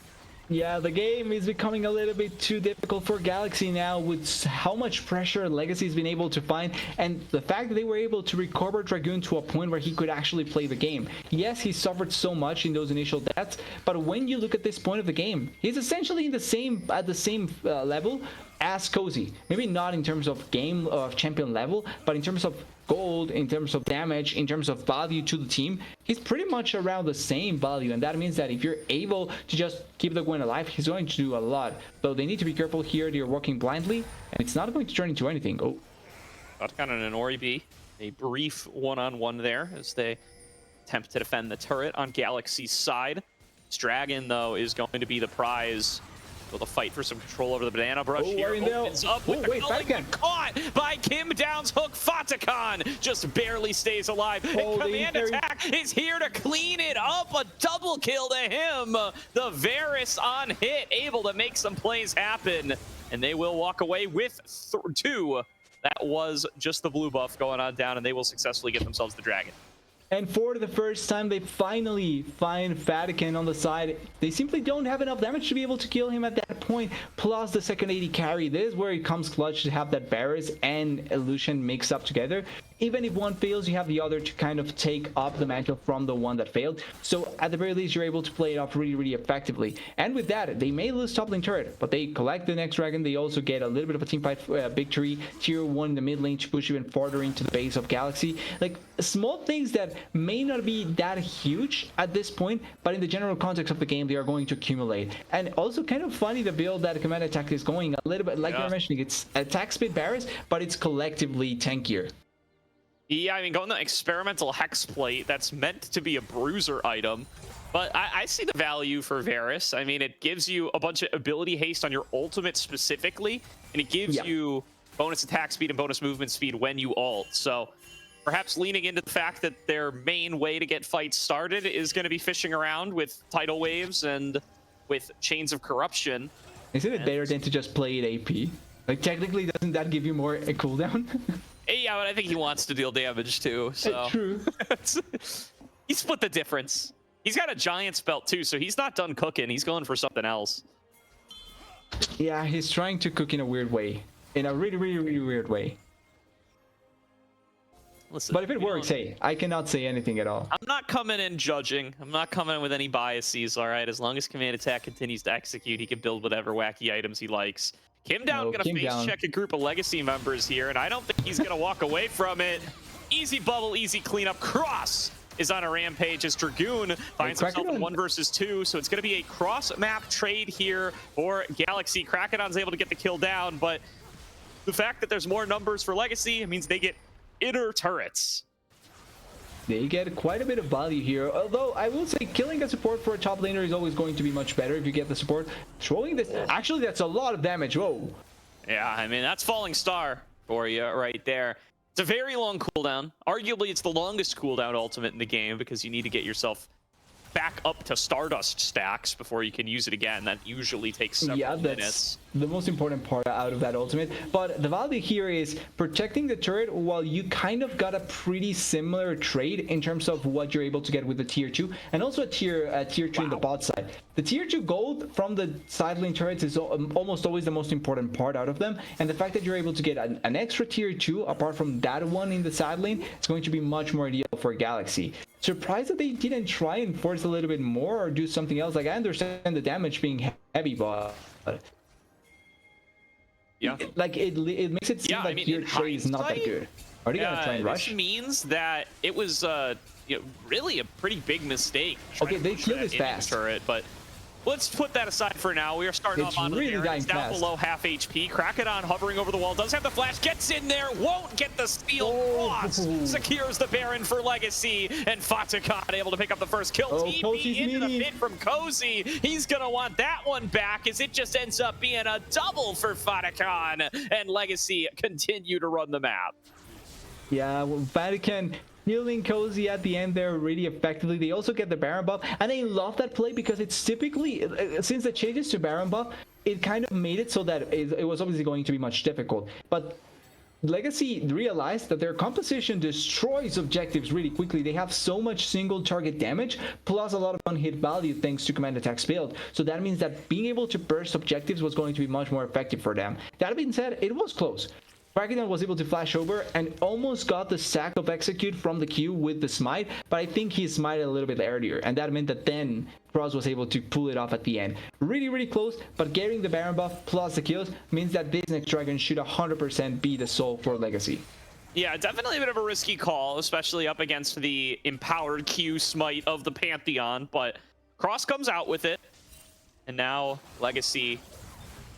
Yeah, the game is becoming a little bit too difficult for Galaxy now with how much pressure Legacy's been able to find, and the fact that they were able to recover Dragoon to a point where he could actually play the game. Yes, he suffered so much in those initial deaths, but when you look at this point of the game, he's essentially in the same level as Cozy. Maybe not in terms of game of champion level, but in terms of gold, in terms of damage, in terms of value to the team, he's pretty much around the same value, and that means that if you're able to just keep the Gwen alive, he's going to do a lot. So they need to be careful here. They're working blindly, and it's not going to turn into anything. Oh, Otacon and an Oribe, a brief one-on-one there as they attempt to defend the turret on Galaxy's side. This Dragon, though, is going to be the prize. Will the fight for some control over the banana brush here opens up with the culling, caught by Kim Down's hook. Fatacon just barely stays alive. And Command Attack is here to clean it up. A double kill to him. The Varus on hit, able to make some plays happen. And they will walk away with 2. That was just the blue buff going on down, and they will successfully get themselves the Dragon. And for the first time, they finally find Fatican on the side. They simply don't have enough damage to be able to kill him at that point. Plus the second AD carry. This is where it comes clutch to have that Varus and Illusion mixed up together. Even if one fails, you have the other to kind of take up the mantle from the one that failed. So at the very least, you're able to play it off really, really effectively. And with that, they may lose top lane turret, but they collect the next dragon. They also get a little bit of a team fight victory. Tier 1 in the mid lane to push even farther into the base of Galaxy. Like small things that may not be that huge at this point, but in the general context of the game, they are going to accumulate. And also kind of funny the build that Command Attack is going a little bit, like you were mentioning, it's attack speed Varus, but it's collectively tankier. Yeah, I mean, going the experimental hex plate, that's meant to be a bruiser item. But I see the value for Varus. I mean, it gives you a bunch of ability haste on your ultimate specifically, and it gives you bonus attack speed and bonus movement speed when you ult. So perhaps leaning into the fact that their main way to get fights started is going to be fishing around with tidal waves and with chains of corruption. Isn't it better than to just play it AP? Like, technically, doesn't that give you more a cooldown? Yeah, but I think he wants to deal damage too, so. True. He split the difference. He's got a Giant's belt too, so he's not done cooking. He's going for something else. Yeah, he's trying to cook in a weird way. In a really, really, really weird way. Listen, but if it works, hey, I cannot say anything at all. I'm not coming in judging. I'm not coming in with any biases, all right? As long as Command Attack continues to execute, he can build whatever wacky items he likes. Kim Down gonna face check a group of Legacy members here, and I don't think he's gonna walk away from it. Easy bubble, easy cleanup. Cross is on a rampage as Dragoon finds himself in 1 versus 2, so it's gonna be a cross map trade here for Galaxy. Krakedon's able to get the kill down, but the fact that there's more numbers for Legacy means they get inner turrets. They get quite a bit of value here, although I will say killing a support for a top laner is always going to be much better if you get the support. Throwing this, actually that's a lot of damage. Whoa. Yeah, I mean, that's Falling Star for you right there. It's a very long cooldown. Arguably, it's the longest cooldown ultimate in the game because you need to get yourself back up to Stardust stacks before you can use it again. That usually takes several minutes. The most important part out of that ultimate. But the value here is protecting the turret while you kind of got a pretty similar trade in terms of what you're able to get with the tier 2 and also a tier 2 in the bot side. The tier 2 gold from the side lane turrets is almost always the most important part out of them, and the fact that you're able to get an extra tier 2 apart from that one in the side lane is going to be much more ideal for Galaxy. Surprised that they didn't try and force a little bit more or do something else. Like, I understand the damage being heavy, but yeah, it makes it seem yeah. like I mean, your in trade is not that hindsight, good. Are they gonna try and rush? this means that it was really a pretty big mistake. Okay, trying to they push kill that this into fast. turret, but let's put that aside for now. We are starting It's off on really the dying It's down fast. below half HP. Krakodon hovering over the wall, does have the flash, gets in there, won't get the steal. Cross secures the Baron for Legacy, and Fatakan able to pick up the first kill. TP Cozy's into the meaty. mid from Cozy. He's gonna want that one back, as it just ends up being a double for Fatakan, and Legacy continue to run the map. Yeah, well, Vatican healing Cozy at the end there really effectively. They also get the Baron buff, and I love that play because it's typically, since the changes to Baron buff, it kind of made it so that it was obviously going to be much difficult. But Legacy realized that their composition destroys objectives really quickly. They have so much single target damage, plus a lot of one-hit value thanks to command attack's build. So that means that being able to burst objectives was going to be much more effective for them. That being said, it was close. Krakodon was able to flash over and almost got the sack of execute from the queue with the smite, but I think he smited a little bit earlier, and that meant that then Cross was able to pull it off at the end. Really, really close, but getting the Baron buff plus the kills means that this next dragon should 100% be the soul for Legacy. Yeah, definitely a bit of a risky call, especially up against the empowered Q smite of the Pantheon, but Cross comes out with it, and now Legacy,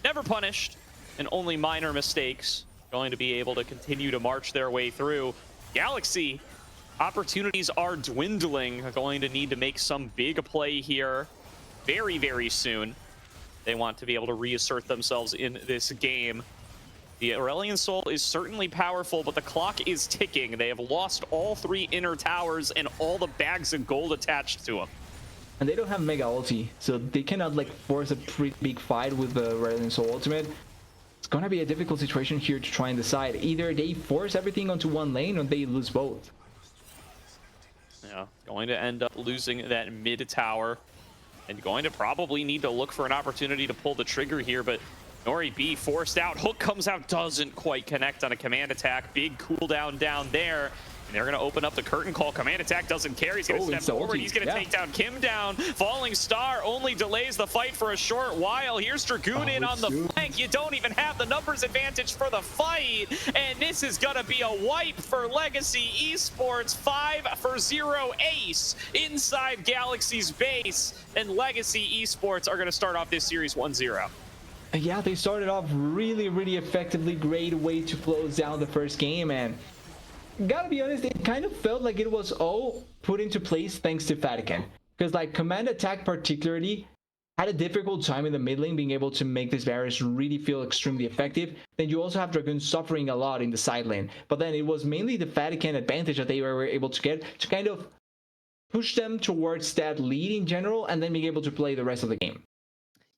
never punished, and only minor mistakes, going to be able to continue to march their way through. Galaxy, opportunities are dwindling, going to need to make some big play here very, very soon. They want to be able to reassert themselves in this game. The Aurelion Soul is certainly powerful, but the clock is ticking. They have lost all 3 inner towers and all the bags of gold attached to them. And they don't have Mega Ulti, so they cannot like force a pretty big fight with the Aurelion Soul ultimate. It's gonna be a difficult situation here to try and decide. Either they force everything onto one lane or they lose both. Yeah, going to end up losing that mid tower and going to probably need to look for an opportunity to pull the trigger here, but Nori B forced out. Hook comes out, doesn't quite connect on a command attack. Big cooldown down there. And they're going to open up the curtain call. Command attack doesn't care. He's going to step forward. He's going to take down Kim down. Falling Star only delays the fight for a short while. Here's Dragoon in on the flank. You don't even have the numbers advantage for the fight. And this is going to be a wipe for Legacy Esports. 5-for-0 ace inside Galaxy's base. And Legacy Esports are going to start off this series 1-0. Yeah, they started off really, really effectively. Great way to close down the first game, and gotta be honest, it kind of felt like it was all put into place thanks to Fatican, because like command attack particularly had a difficult time in the mid lane being able to make this Varus really feel extremely effective. Then you also have Dragoon suffering a lot in the side lane, but then it was mainly the Fatican advantage that they were able to get to kind of push them towards that lead in general, and then being able to play the rest of the game.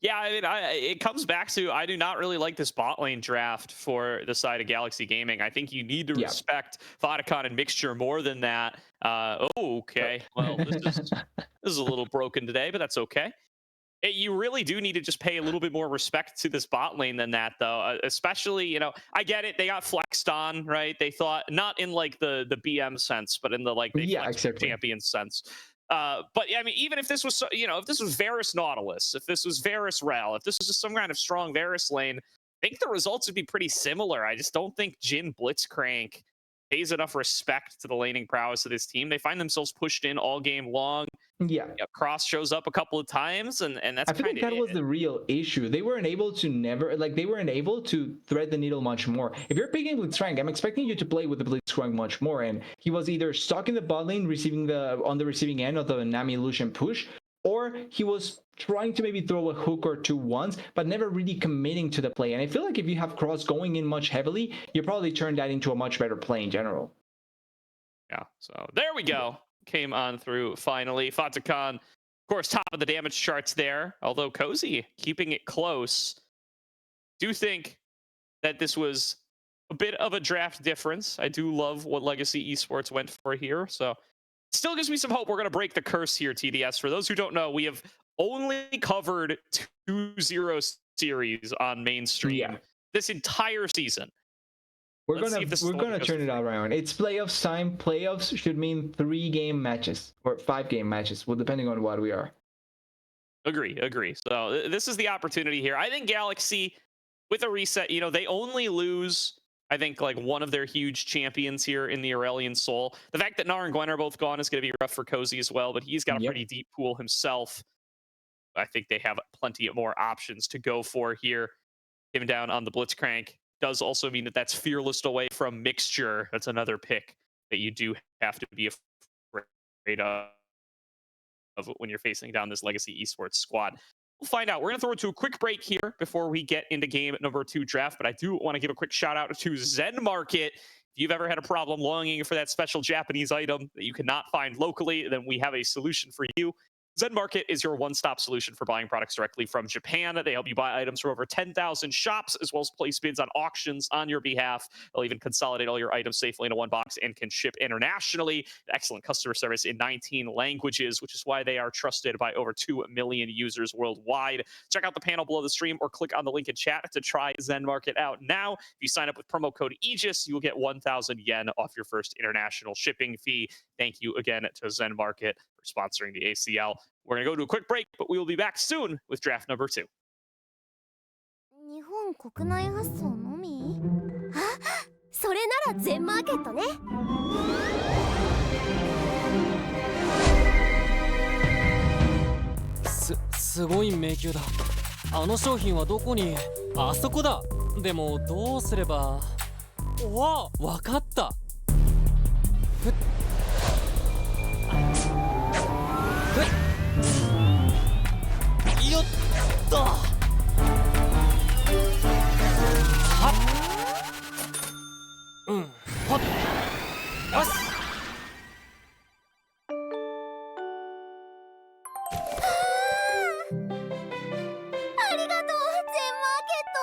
Yeah, I mean, it comes back to I do not really like this bot lane draft for the side of Galaxy Gaming. I think you need to respect Fatakan and Mixture more than that. Okay, well, this is a little broken today, but that's okay. You really do need to just pay a little bit more respect to this bot lane than that, though. Especially, you know, I get it. They got flexed on, right? They thought not in like the BM sense, but in the like they flexed champion sense. But yeah, I mean, even if this was, you know, if this was Varus Nautilus, if this was Varus Rel, if this was just some kind of strong Varus lane, I think the results would be pretty similar. I just don't think Jin Blitzcrank pays enough respect to the laning prowess of this team. They find themselves pushed in all game long. Yeah, Cross shows up a couple of times, and that's I feel like that was the real issue. They weren't able to thread the needle much more. If you're picking Blitzcrank, I'm expecting you to play with the Blitzcrank much more, and he was either stuck in the bot lane on the receiving end of the Nami Lucian push, or he was trying to maybe throw a hook or two once, but never really committing to the play. And I feel like if you have Cross going in much heavily, you probably turn that into a much better play in general. Yeah, so there we go. Came on through finally. Fatakan, of course, top of the damage charts there, although Cozy keeping it close. Do think that this was a bit of a draft difference. I do love what Legacy Esports went for here, so still gives me some hope. We're going to break the curse here, TDS. For those who don't know, we have only covered 2-0 series on mainstream this entire season. We're Let's see gonna if this we're gonna turn it around. It's playoffs time. Playoffs should mean 3-game matches or 5-game matches. Well, depending on what we are. Agree. So this is the opportunity here. I think Galaxy with a reset, they only lose, I think, like one of their huge champions here in the Aurelion Soul. The fact that Gnar and Gwen are both gone is going to be rough for Cozy as well, but he's got a pretty deep pool himself. I think they have plenty of more options to go for here. Him down on the Blitzcrank does also mean that that's Fearless away from Mixture. That's another pick that you do have to be afraid of when you're facing down this Legacy Esports squad. We'll find out. We're going to throw it to a quick break here before we get into game number 2 draft, but I do want to give a quick shout out to Zen Market. If you've ever had a problem longing for that special Japanese item that you cannot find locally, then we have a solution for you. Zen Market is your one-stop solution for buying products directly from Japan. They help you buy items from over 10,000 shops, as well as place bids on auctions on your behalf. They'll even consolidate all your items safely into one box and can ship internationally. Excellent customer service in 19 languages, which is why they are trusted by over 2 million users worldwide. Check out the panel below the stream or click on the link in chat to try Zen Market out now. If you sign up with promo code Aegis, you will get 1,000 yen off your first international shipping fee. Thank you again to Zen Market for sponsoring the ACL. We're going to go to a quick break, but we will be back soon with draft number 2. 日本国内発送のみ？あ、それなら全マーケットね。すごい迷宮だ。あの商品はどこに？あそこだ。でもどうすれば？わかった。よっと。はっ。はっ。よし。ありがとう、全マーケット。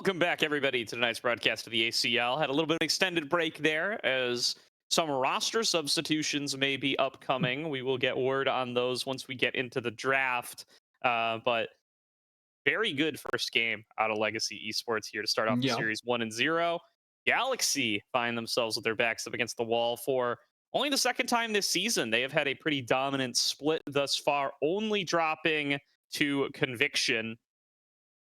Welcome back, everybody, to tonight's broadcast of the ACL. Had a little bit of extended break there as some roster substitutions may be upcoming. We will get word on those once we get into the draft. But very good first game out of Legacy Esports here to start off the Yeah. series 1-0. Galaxy find themselves with their backs up against the wall for only the second time this season. They have had a pretty dominant split thus far, only dropping to Conviction,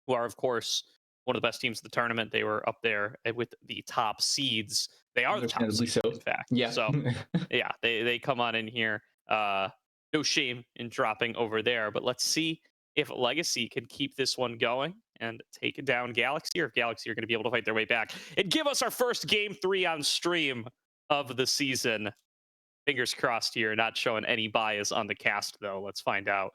who are, of course, one of the best teams of the tournament. They were up there with the top seeds. They are the top Understandably seeds, so. in fact. Yeah. So, yeah, they come on in here. No shame in dropping over there. But let's see if Legacy can keep this one going and take down Galaxy, or if Galaxy are going to be able to fight their way back and give us our first Game 3 on stream of the season. Fingers crossed here, not showing any bias on the cast, though. Let's find out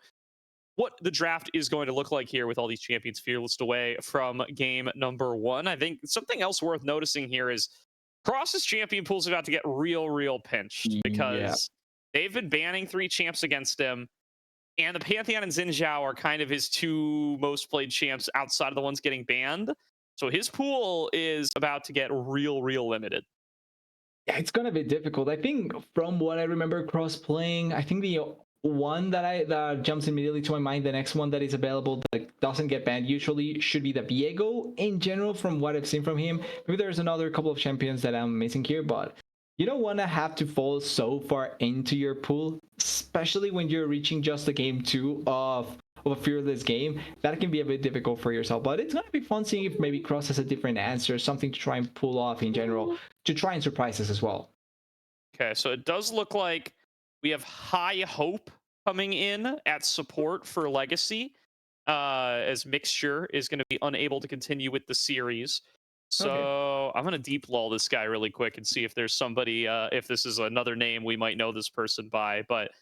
what the draft is going to look like here with all these champions fearless away from game number 1. I think something else worth noticing here is Cross's champion pool's about to get real pinched because they've been banning 3 champs against him, and the Pantheon and Xin Zhao are kind of his 2 most played champs outside of the ones getting banned. So his pool is about to get real limited. Yeah, it's gonna be difficult. I think from what I remember Cross playing, I think the one that jumps immediately to my mind, the next one that is available that doesn't get banned usually should be the Viego in general from what I've seen from him. Maybe there's another couple of champions that I'm missing here, but you don't want to have to fall so far into your pool, especially when you're reaching just the game 2 of a fearless game. That can be a bit difficult for yourself, but it's going to be fun seeing if maybe Cross has a different answer, something to try and pull off in general, to try and surprise us as well. Okay, so it does look like we have high hope coming in at support for Legacy, as Mixture is going to be unable to continue with the series. So I'm going to deep lull this guy really quick and see if there's somebody, if this is another name we might know this person by. But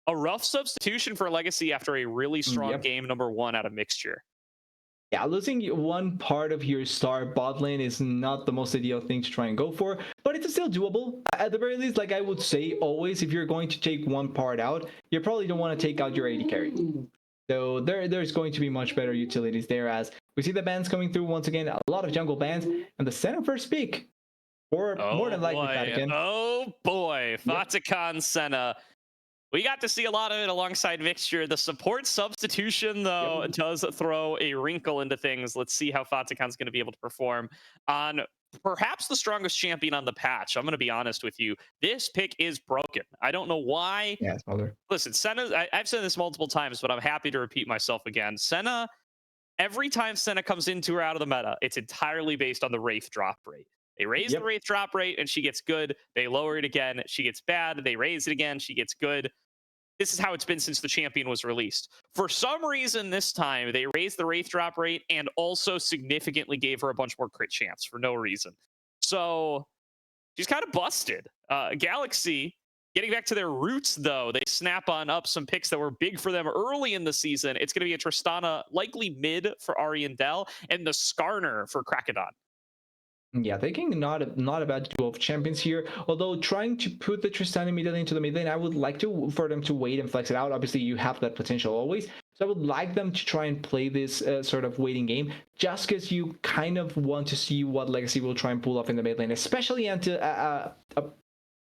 a rough substitution for Legacy after a really strong game number 1 out of Mixture. Yeah, losing one part of your star bot lane is not the most ideal thing to try and go for, but it's still doable. At the very least, like I would say always, if you're going to take one part out, you probably don't want to take out your AD carry. So there's going to be much better utilities there, as we see the bans coming through once again, a lot of jungle bans, and the center first pick, or more than likely Vatican. Oh boy, Vatican Senna. We got to see a lot of it alongside Mixture. The support substitution, though, does throw a wrinkle into things. Let's see how Vatican's going to be able to perform on perhaps the strongest champion on the patch. I'm going to be honest with you. This pick is broken. I don't know why. Yeah, it's older. Listen, Senna, I've said this multiple times, but I'm happy to repeat myself again. Senna, every time Senna comes into or out of the meta, it's entirely based on the Wraith drop rate. They raise the Wraith drop rate, and she gets good. They lower it again, she gets bad. They raise it again, she gets good. This is how it's been since the champion was released. For some reason this time, they raised the Wraith drop rate and also significantly gave her a bunch more crit chance for no reason. So she's kind of busted. Galaxy, getting back to their roots, though, they snap on up some picks that were big for them early in the season. It's going to be a Tristana, likely mid for Ariandel, and the Skarner for Krakodon. Yeah, taking not a bad duo of champions here. Although trying to put the Tristana immediately into the mid lane, I would like for them to wait and flex it out. Obviously, you have that potential always. So I would like them to try and play this sort of waiting game, just because you kind of want to see what Legacy will try and pull off in the mid lane, especially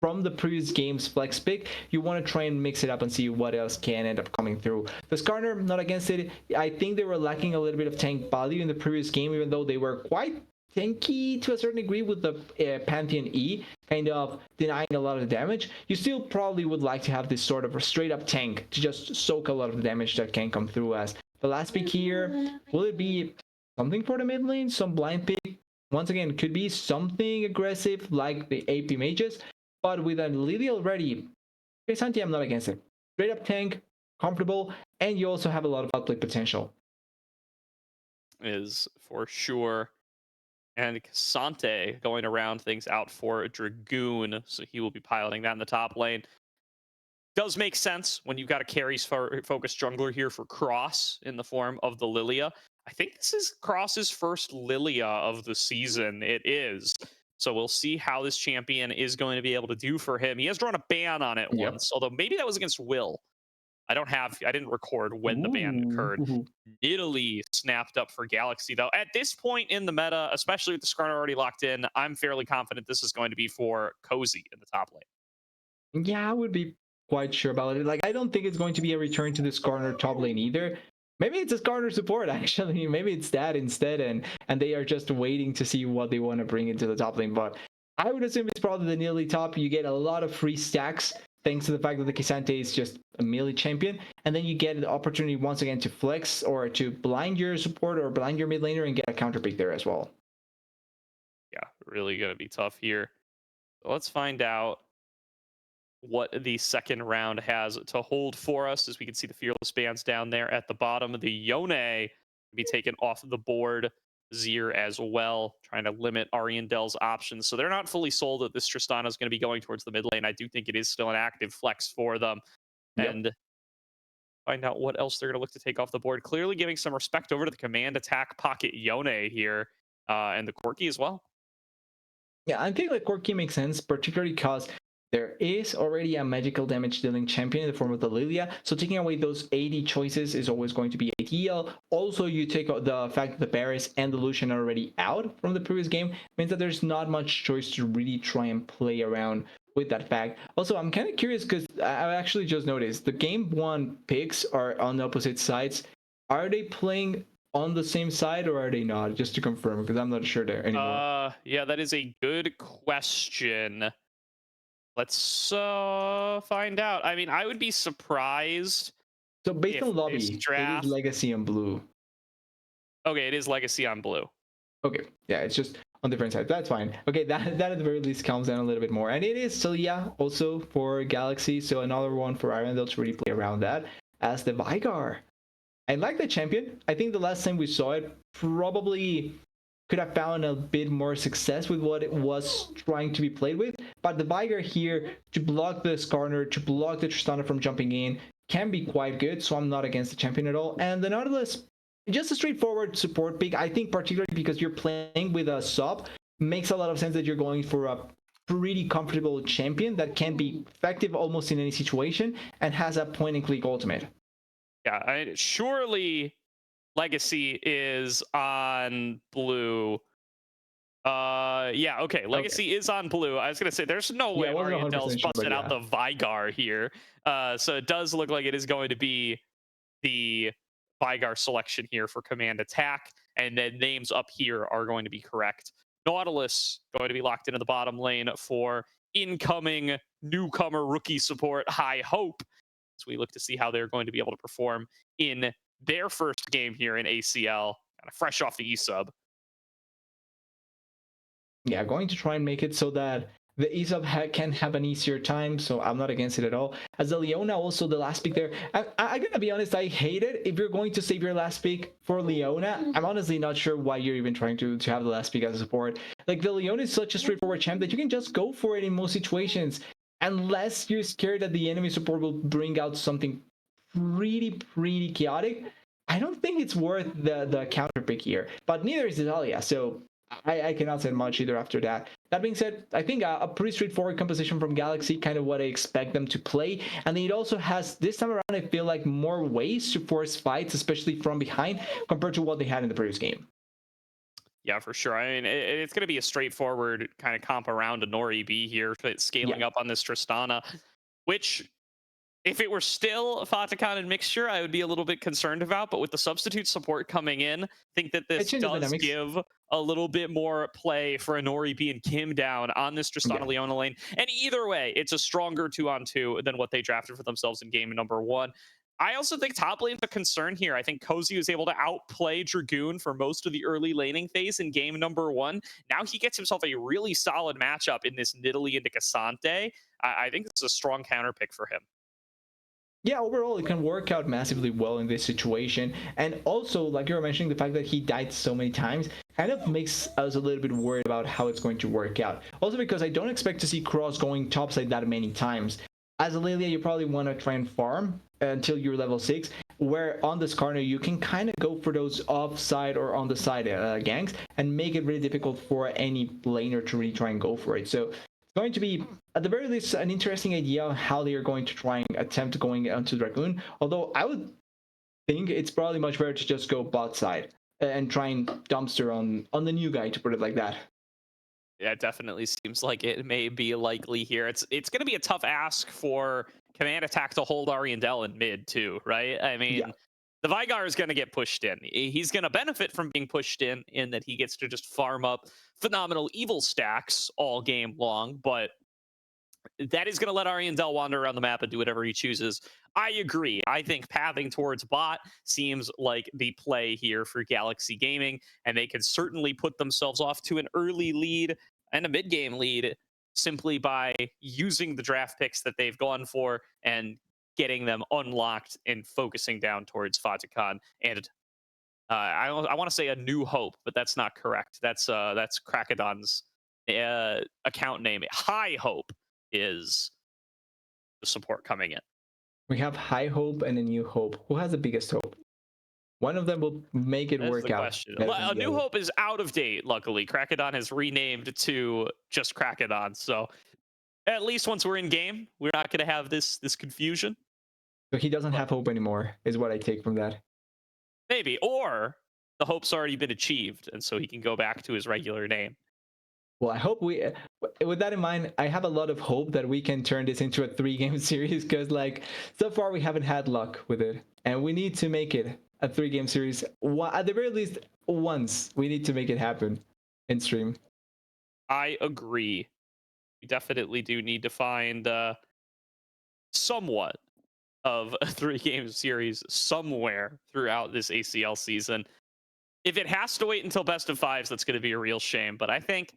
from the previous game's flex pick. You want to try and mix it up and see what else can end up coming through. The Skarner, not against it. I think they were lacking a little bit of tank value in the previous game, even though they were quite tanky to a certain degree with the Pantheon E, kind of denying a lot of the damage. You still probably would like to have this sort of a straight up tank to just soak a lot of the damage that can come through. As the last pick here, will it be something for the mid lane? Some blind pick? Once again, could be something aggressive like the AP mages, but with a Lily already, Santi, I'm not against it. Straight up tank, comfortable, and you also have a lot of outplay potential. Is for sure. And Casante going to round things out for a Dragoon, so he will be piloting that in the top lane. Does make sense when you've got a carries focused jungler here for Cross in the form of the Lilia. I think this is Cross's first Lilia of the season. It is. So we'll see how this champion is going to be able to do for him. He has drawn a ban on it once, although maybe that was against Will. I didn't record when the ban occurred. Italy snapped up for Galaxy, though. At this point in the meta, especially with the Skarner already locked in, I'm fairly confident this is going to be for Cozy in the top lane. Yeah, I would be quite sure about it. Like, I don't think it's going to be a return to the Skarner top lane either. Maybe it's a Skarner support, actually. Maybe it's that instead, and they are just waiting to see what they want to bring into the top lane. But I would assume it's probably the Nearly top. You get a lot of free stacks thanks to the fact that the K'Sante is just a melee champion, and then you get the opportunity once again to flex or to blind your support or blind your mid laner and get a counter pick there as well. Yeah, really going to be tough here. So let's find out what the second round has to hold for us. As we can see the Fearless bands down there at the bottom. The Yone be taken off the board. Zir as well, trying to limit Ariandel's options. So they're not fully sold that this Tristana is going to be going towards the mid lane. I do think it is still an active flex for them. Yep. And find out what else they're going to look to take off the board. Clearly giving some respect over to the command attack pocket Yone here, and the Corki as well. Yeah, I think that Corki makes sense, particularly because there is already a magical damage dealing champion in the form of the Lilia, so taking away those 80 choices is always going to be ideal. Also, you take the fact that the Barris and the Lucian are already out from the previous game, means that there's not much choice to really try and play around with that fact. Also, I'm kind of curious because I actually just noticed the game one picks are on the opposite sides. Are they playing on the same side or are they not? Just to confirm, because I'm not sure there anymore. Yeah, that is a good question. Let's find out. I mean, I would be surprised. So based on lobby, draft... it is Legacy on blue. Okay, it is Legacy on blue. Okay, yeah, it's just on different sides. That's fine. Okay, that at the very least calms down a little bit more. And it is Celia also for Galaxy, so another one for Arendelle to really play around that as the Vigar. I like the champion. I think the last time we saw it probably could have found a bit more success with what it was trying to be played with. But the Vigar here, to block the Skarner, to block the Tristana from jumping in, can be quite good, so I'm not against the champion at all. And the Nautilus, just a straightforward support pick. I think particularly because you're playing with a sub, makes a lot of sense that you're going for a pretty comfortable champion that can be effective almost in any situation and has a point-and-click ultimate. Yeah, surely Legacy is on blue. Yeah, okay. Legacy is on blue. I was gonna say there's no way Ariandel's busted out the Vigar here. So it does look like it is going to be the Vigar selection here for command attack, and then names up here are going to be correct. Nautilus going to be locked into the bottom lane for incoming newcomer rookie support High Hope, as we look to see how they're going to be able to perform in their first game here in ACL, kind of fresh off the E-sub. Yeah, going to try and make it so that the E-sub can have an easier time, so I'm not against it at all. As the Leona, also the last pick there, I'm gonna be honest, I hate it. If you're going to save your last pick for Leona, I'm honestly not sure why you're even trying to have the last pick as a support. Like, the Leona is such a straightforward champ that you can just go for it in most situations, unless you're scared that the enemy support will bring out something pretty chaotic. I don't think it's worth the counter pick here, but neither is Italia, so I cannot say much either after that. That being said, I think a pretty straightforward composition from Galaxy, kind of what I expect them to play. And then it also has, this time around, I feel like more ways to force fights, especially from behind, compared to what they had in the previous game. Yeah, for sure. I mean, it's going to be a straightforward kind of comp around a Nori B here, scaling up on this Tristana, which, if it were still Fatakan and Mixture, I would be a little bit concerned about. But with the substitute support coming in, I think that this does give a little bit more play for Nori B and Kim down on this Tristana Leona lane. And either way, it's a stronger 2-on-2 than what they drafted for themselves in game number 1. I also think top lane's a concern here. I think Cozy was able to outplay Dragoon for most of the early laning phase in game number 1. Now he gets himself a really solid matchup in this Nidalee into K'Sante. I think it's a strong counter pick for him. Yeah, overall, it can work out massively well in this situation. And also, like you were mentioning, the fact that he died so many times kind of makes us a little bit worried about how it's going to work out. Also, because I don't expect to see Cross going topside that many times. As a Lilia, you probably want to try and farm until you're level 6, where on this corner, you can kind of go for those offside or on the side ganks and make it really difficult for any laner to really try and go for it. So going to be, at the very least, an interesting idea of how they are going to try and attempt going onto Dragoon. Although I would think it's probably much better to just go bot side and try and dumpster on the new guy, to put it like that. Yeah, it definitely seems like it may be likely here. It's going to be a tough ask for Command Attack to hold Ariandel in mid too, right? I mean, Yeah. the Vigar is going to get pushed in. He's going to benefit from being pushed in that he gets to just farm up phenomenal evil stacks all game long, but that is going to let Ariandel wander around the map and do whatever he chooses. I agree. I think pathing towards bot seems like the play here for Galaxy Gaming, and they can certainly put themselves off to an early lead and a mid-game lead simply by using the draft picks that they've gone for and getting them unlocked and focusing down towards Fatikan. And I want to say a New Hope, but that's not correct. That's Krakadon's account name. High Hope is the support coming in. We have High Hope and a New Hope. Who has the biggest hope? One of them will make it That's work the out. question. A New Hope is out of date, luckily. Krakadon has renamed to just Krakadon. So at least once we're in game, we're not going to have this confusion. So he doesn't have hope anymore, is what I take from that. Maybe. Or the hope's already been achieved, and so he can go back to his regular name. Well, I hope with that in mind, I have a lot of hope that we can turn this into a 3-game series, because like so far we haven't had luck with it, and we need to make it a 3-game series. At the very least, once we need to make it happen in stream. I agree. We definitely do need to find somewhat of a 3-game series somewhere throughout this ACL season. If it has to wait until best of fives, that's going to be a real shame. But I think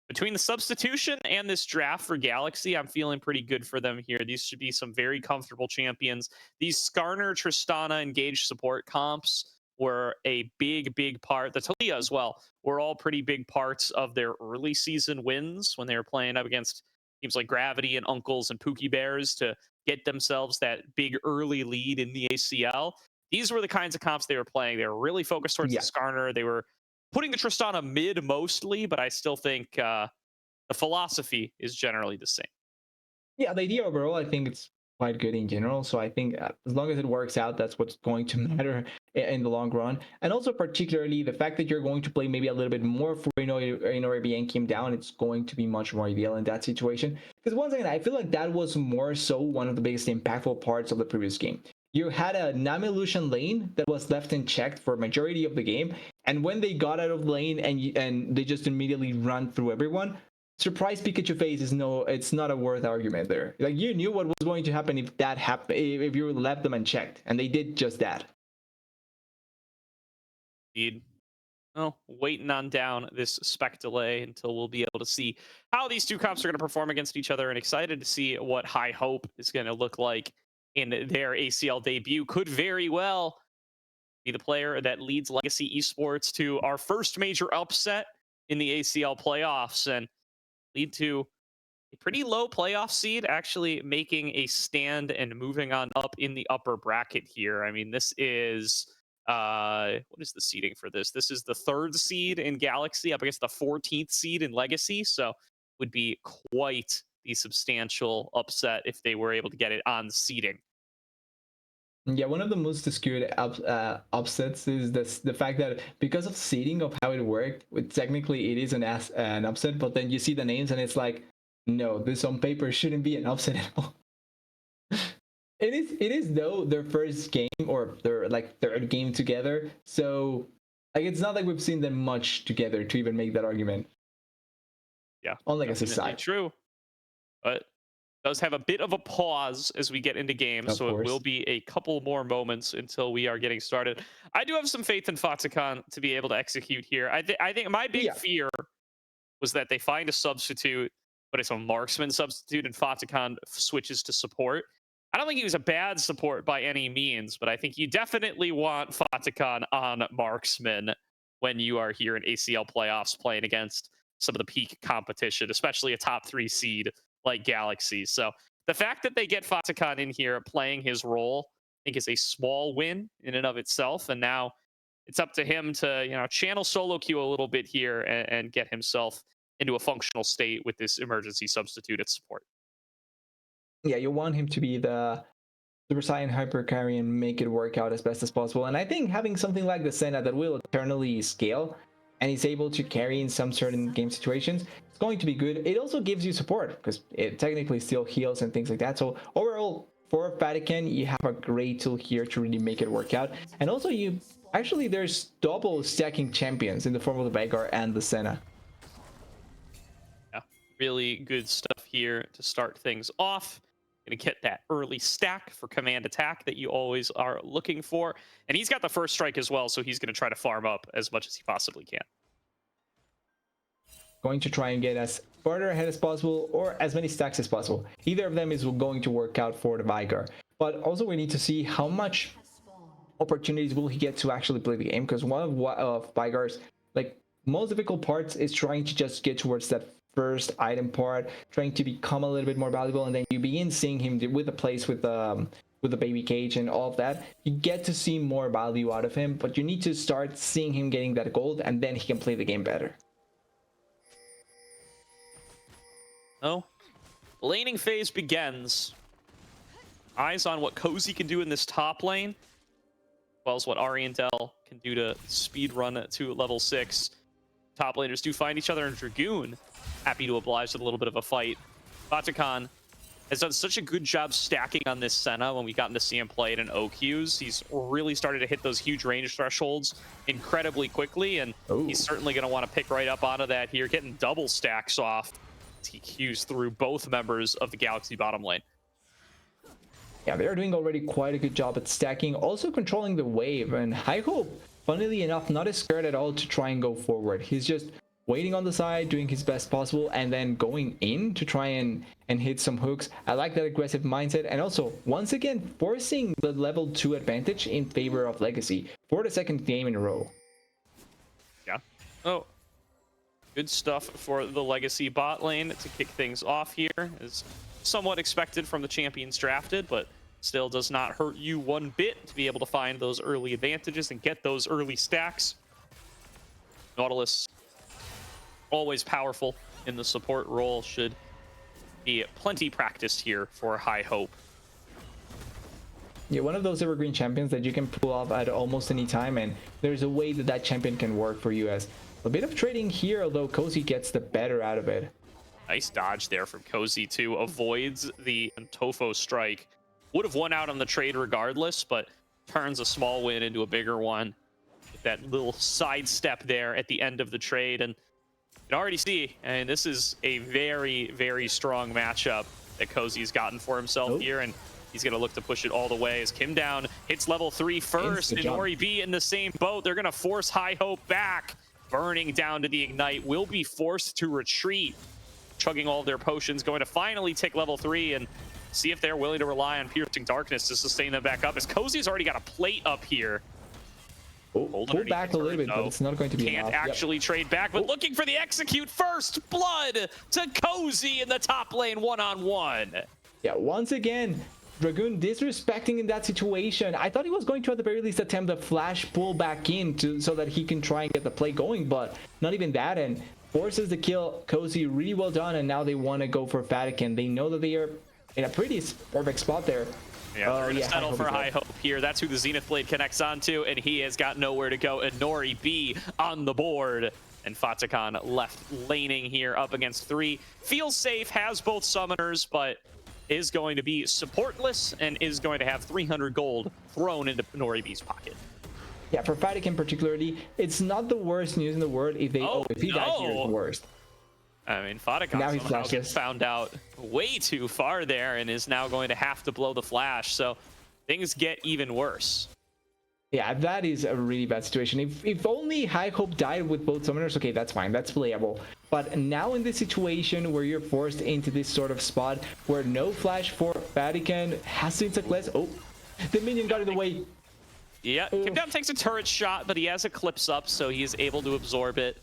between the substitution and this draft for Galaxy, I'm feeling pretty good for them here. These should be some very comfortable champions. These Skarner, Tristana, engaged support comps were a big part. The Talia as well were all pretty big parts of their early season wins when they were playing up against teams like Gravity and Uncles and Pookie Bears to get themselves that big early lead in the ACL. These were the kinds of comps they were playing. They were really focused towards the Skarner. They were putting the Tristana mid mostly, but I still think the philosophy is generally the same. Yeah, the idea overall, I think it's quite good in general. So I think as long as it works out, that's what's going to matter in the long run. And also particularly the fact that you're going to play maybe a little bit more for and came down, it's going to be much more ideal in that situation. Because once again, I feel like that was more so one of the biggest impactful parts of the previous game. You had a Nami-Lucian lane that was left unchecked for majority of the game, and when they got out of lane and they just immediately run through everyone, surprise Pikachu phase is it's not a worth argument there. Like you knew what was going to happen if that happened, if you left them unchecked, and they did just that. Indeed. Well, waiting on down this spec delay until we'll be able to see how these two comps are going to perform against each other, and excited to see what High Hope is going to look like in their ACL debut. Could very well be the player that leads Legacy Esports to our first major upset in the ACL playoffs and lead to a pretty low playoff seed actually making a stand and moving on up in the upper bracket here. I mean, this is what is the seeding for this? This is the 3rd seed in Galaxy up against the 14th seed in Legacy, so would be quite the substantial upset if they were able to get it on seeding. Yeah, one of the most skewed upsets is the fact that because of seeding of how it worked, technically it is an upset, but then you see the names and it's like, no, this on paper shouldn't be an upset at all. It is though their first game or their like 3rd game together, so like it's not like we've seen them much together to even make that argument. Yeah, on Legacy side. True, but does have a bit of a pause as we get into games, so it will be a couple more moments until we are getting started. I do have some faith in Fatikan to be able to execute here. I think my big fear was that they find a substitute, but it's a marksman substitute, and Fatikan switches to support. I don't think he was a bad support by any means, but I think you definitely want Fatikan on marksman when you are here in ACL playoffs playing against some of the peak competition, especially a top 3 seed like Galaxy. So the fact that they get Fatikan in here playing his role, I think is a small win in and of itself. And now it's up to him to, channel solo queue a little bit here and get himself into a functional state with this emergency substitute at support. Yeah, you want him to be the Super Saiyan Hyper Carry and make it work out as best as possible. And I think having something like the Senna that will eternally scale and is able to carry in some certain game situations, it's going to be good. It also gives you support because it technically still heals and things like that. So overall, for Vatican, you have a great tool here to really make it work out. And also there's double stacking champions in the form of the Veigar and the Senna. Yeah, really good stuff here to start things off. Gonna get that early stack for command attack that you always are looking for. And he's got the first strike as well, so he's gonna try to farm up as much as he possibly can. Going to try and get as further ahead as possible or as many stacks as possible. Either of them is going to work out for the Veigar. But also we need to see how much opportunities will he get to actually play the game, because one of Veigar's most difficult parts is trying to just get towards that first item part, trying to become a little bit more valuable, and then you begin seeing him with the plays with the baby cage and all of that. You get to see more value out of him, but you need to start seeing him getting that gold, and then he can play the game better. Oh, laning phase begins. Eyes on what Cozy can do in this top lane, as well as what Oriental can do to speed run to level 6. Top laners do find each other in Dragoon. Happy to oblige with a little bit of a fight. Vatican has done such a good job stacking on this Senna when we gotten to see him play it in OQs. He's really started to hit those huge range thresholds incredibly quickly, and he's certainly going to want to pick right up onto that here, getting double stacks off. He Qs through both members of the Galaxy bottom lane. Yeah, they're doing already quite a good job at stacking, also controlling the wave, and I hope, funnily enough, not as scared at all to try and go forward. He's just waiting on the side, doing his best possible, and then going in to try and hit some hooks. I like that aggressive mindset, and also, once again, forcing the level 2 advantage in favor of Legacy for the second game in a row. Yeah. Oh, good stuff for the Legacy bot lane to kick things off here. Is somewhat expected from the champions drafted, but still does not hurt you one bit to be able to find those early advantages and get those early stacks. Nautilus, always powerful in the support role, should be plenty practiced here for High Hope. Yeah, one of those evergreen champions that you can pull off at almost any time, and there's a way that that champion can work for you. As a bit of trading here, although Cozy gets the better out of it. Nice dodge there from Cozy too. Avoids the Tofo strike. Would have won out on the trade regardless, but turns a small win into a bigger one with that little sidestep there at the end of the trade. And you can already see, and this is a very, very strong matchup that Cozy's gotten for himself here, and he's going to look to push it all the way as Kim Down hits level 3 first, and Nori B in the same boat. They're going to force High Hope back. Burning down to the Ignite, will be forced to retreat, chugging all of their potions, going to finally take level 3 and see if they're willing to rely on Piercing Darkness to sustain them back up, as Cozy's already got a plate up here. Pull back a little bit, but it's not going to be enough. Can't actually trade back, but looking for the execute first blood to Cozy in the top lane one-on-one. Yeah, once again, Dragoon disrespecting in that situation. I thought he was going to at the very least attempt a flash pull back in so that he can try and get the play going, but not even that, and forces the kill. Cozy, really well done, and now they want to go for Vatican. They know that they are in a pretty perfect spot there. Yeah, they're gonna settle for High Hope here. That's who the Zenith Blade connects onto, and he has got nowhere to go. And Nori B on the board, and Vatican left laning here up against 3. Feels safe, has both summoners, but is going to be supportless and is going to have 300 gold thrown into Nori B's pocket. Yeah, for Vatican particularly, it's not the worst news in the world if they if he dies here, it's the worst. I mean, Vatican somehow gets found out way too far there and is now going to have to blow the flash, so things get even worse. Yeah, that is a really bad situation. If only High Hope died with both summoners, okay, that's fine, that's playable. But now in this situation where you're forced into this sort of spot where no flash for Vatican has to insect less. Oh, the minion got in the way. Yeah, Kim Down takes a turret shot, but he has Eclipse up, so he is able to absorb it.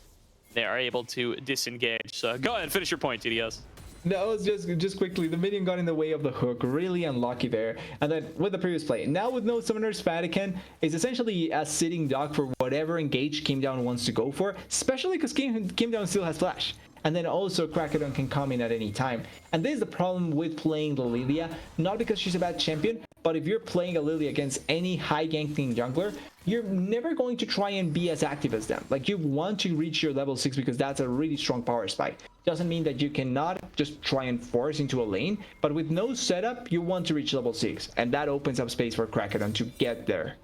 They are able to disengage. So go ahead and finish your point, TDS. No, it's just quickly. The minion got in the way of the hook. Really unlucky there. And then with the previous play. Now with no summoners, Vatican is essentially a sitting duck for whatever engage Kim Down wants to go for. Especially because Kim Down still has flash. and then also Krakodon can come in at any time. And this is the problem with playing the Lilia, not because she's a bad champion, but if you're playing a Lilia against any high ganking jungler, you're never going to try and be as active as them. Like, you want to reach your level 6 because that's a really strong power spike. Doesn't mean that you cannot just try and force into a lane, but with no setup, you want to reach level 6, and that opens up space for Krakodon to get there.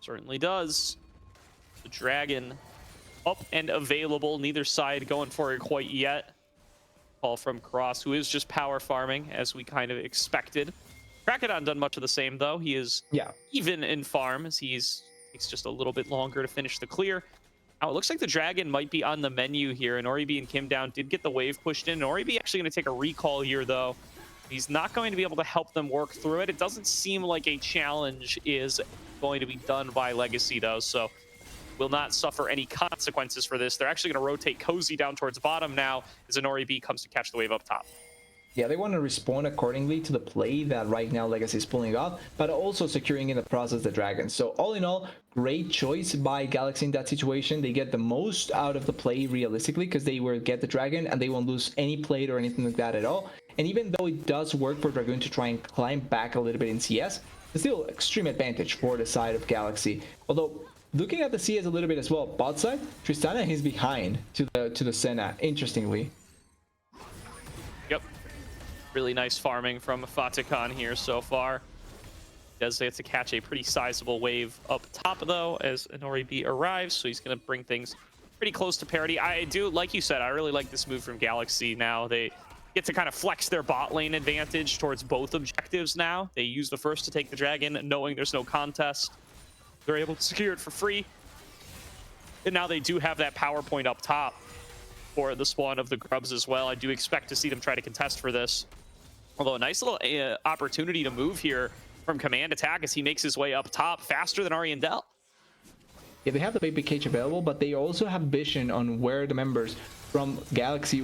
Certainly does. The dragon up and available. Neither side going for it quite yet. Call from Cross, who is just power farming, as we kind of expected. Krakodon done much of the same, though. He is even in farm, as takes just a little bit longer to finish the clear. Now, it looks like the dragon might be on the menu here, and Oribe and Kim Down did get the wave pushed in. Oribe actually going to take a recall here, though. He's not going to be able to help them work through it. It doesn't seem like a challenge is going to be done by Legacy, though, so will not suffer any consequences for this. They're actually going to rotate Cozy down towards bottom now as Anori B comes to catch the wave up top. Yeah, they want to respond accordingly to the play that right now Legacy is pulling off, but also securing in the process the dragon. So all in all, great choice by Galaxy in that situation. They get the most out of the play realistically because they will get the dragon and they won't lose any plate or anything like that at all. And even though it does work for Dragoon to try and climb back a little bit in CS, it's still extreme advantage for the side of Galaxy. Although, looking at the CS a little bit as well, bot side, Tristana is behind to the Senna, interestingly. Yep. Really nice farming from Fatikon here so far. Does have to catch a pretty sizable wave up top, though, as Anori B arrives, so he's going to bring things pretty close to parity. I do, like you said, I really like this move from Galaxy now. They get to kind of flex their bot lane advantage towards both objectives now. They use the first to take the dragon, knowing there's no contest. They're able to secure it for free. And now they do have that power point up top for the spawn of the grubs as well. I do expect to see them try to contest for this. Although a nice little opportunity to move here from Command Attack as he makes his way up top faster than Ariandel. Yeah, they have the baby cage available, but they also have vision on where the members from Galaxy...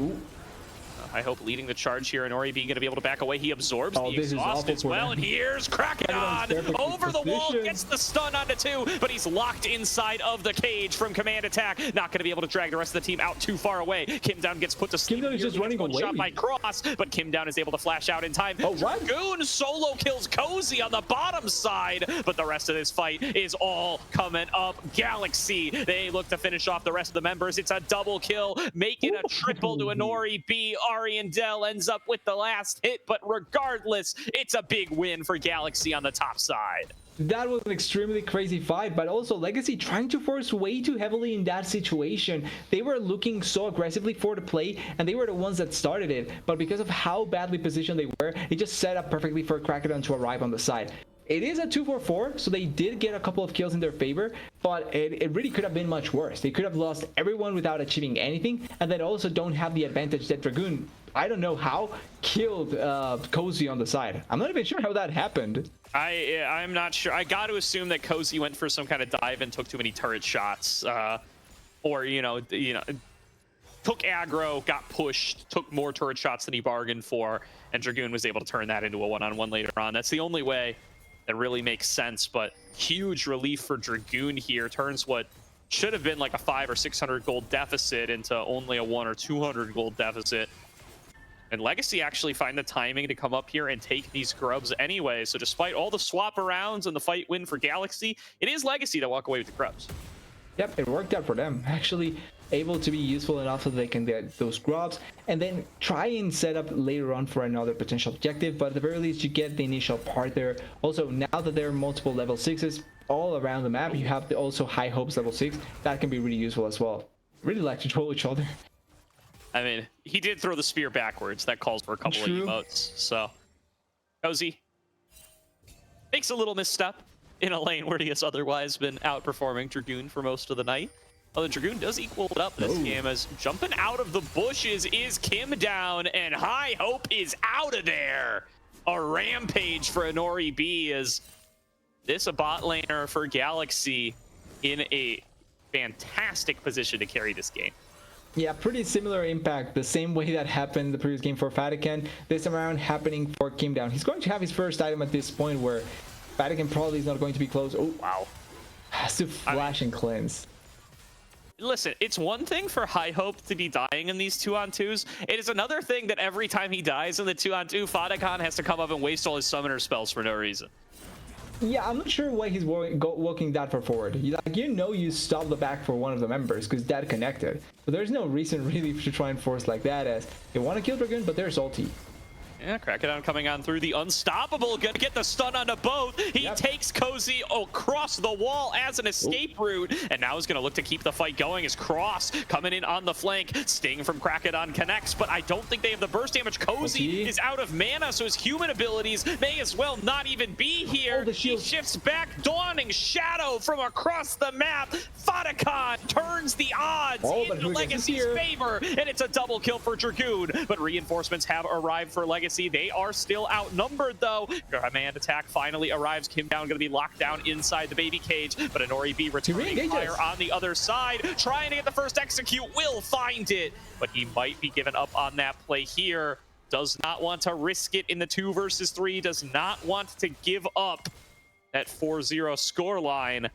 I hope leading the charge here, and Oribe going to be able to back away. He absorbs the exhaust as well, and here's Krakodon over the wall, gets the stun onto 2, but he's locked inside of the cage from Command Attack. Not going to be able to drag the rest of the team out too far away. Kim Down gets put to sleep. Kim Down is just running away. Shot by Cross, but Kim Down is able to flash out in time. Dragoon solo kills Cozy on the bottom side, but the rest of this fight is all coming up. Galaxy, they look to finish off the rest of the members. It's a double kill, making a triple to Anori B. Ariandel ends up with the last hit, but regardless, it's a big win for Galaxy on the top side. That was an extremely crazy fight, but also Legacy trying to force way too heavily in that situation. They were looking so aggressively for the play, and they were the ones that started it, but because of how badly positioned they were, it just set up perfectly for Krakodon to arrive on the side. It is a 2-4-4, so they did get a couple of kills in their favor, but it really could have been much worse. They could have lost everyone without achieving anything, and then also don't have the advantage that Dragoon, I don't know how, killed Cozy on the side. I'm not even sure how that happened. I'm not sure. I got to assume that Cozy went for some kind of dive and took too many turret shots, or took aggro, got pushed, took more turret shots than he bargained for, and Dragoon was able to turn that into a one-on-one later on. That's the only way that really makes sense, but huge relief for Dragoon here. Turns what should have been like a 500 or 600 gold deficit into only a 100 or 200 gold deficit. And Legacy actually find the timing to come up here and take these grubs anyway. So despite all the swap arounds and the fight win for Galaxy, it is Legacy to walk away with the grubs. Yep, it worked out for them. Actually able to be useful enough so they can get those grubs and then try and set up later on for another potential objective, but at the very least you get the initial part there. Also, now that there are multiple level 6s all around the map, you have also high hopes level 6 that can be really useful as well. Really like to troll each other. I mean, he did throw the spear backwards. That calls for a couple of emotes. So Cozy makes a little misstep in a lane where he has otherwise been outperforming Dragoon for most of the night. Although Dragoon does equal it up this game, as jumping out of the bushes is Kim Down, and High Hope is out of there. A rampage for Anori B. Is this a bot laner for Galaxy in a fantastic position to carry this game? Yeah, pretty similar impact. The same way that happened the previous game for Fatikon, this time around happening for Kim Down. He's going to have his first item at this point where Fatikon probably is not going to be close. Oh, wow. Has to flash and cleanse. Listen, it's one thing for High Hope to be dying in these 2-on-2s. It is another thing that every time he dies in the 2-on-2, Fadakan has to come up and waste all his summoner spells for no reason. Yeah, I'm not sure why he's walking that far forward. You stop the back for one of the members because that connected. But there's no reason really to try and force like that, as they want to kill Dragoon, but there's ulti. Yeah, Crackedon coming on through the unstoppable, gonna get the stun onto both. He takes Cozy across the wall as an escape route, and now is gonna look to keep the fight going as Cross coming in on the flank. Sting from Crackedon connects, but I don't think they have the burst damage. Cozy is out of mana, so his human abilities may as well not even be here. He shifts back, Dawning Shadow from across the map. Fadakan turns the odds into Legacy's favor, and it's a double kill for Dragoon, but reinforcements have arrived for Legacy. They are still outnumbered though. Command attack finally arrives. Kim Down going to be locked down inside the baby cage, but Anori B returning fire on the other side, trying to get the first execute, will find it, but he might be given up on that play here. Does not want to risk it in the 2 versus 3, does not want to give up that 4-0 scoreline,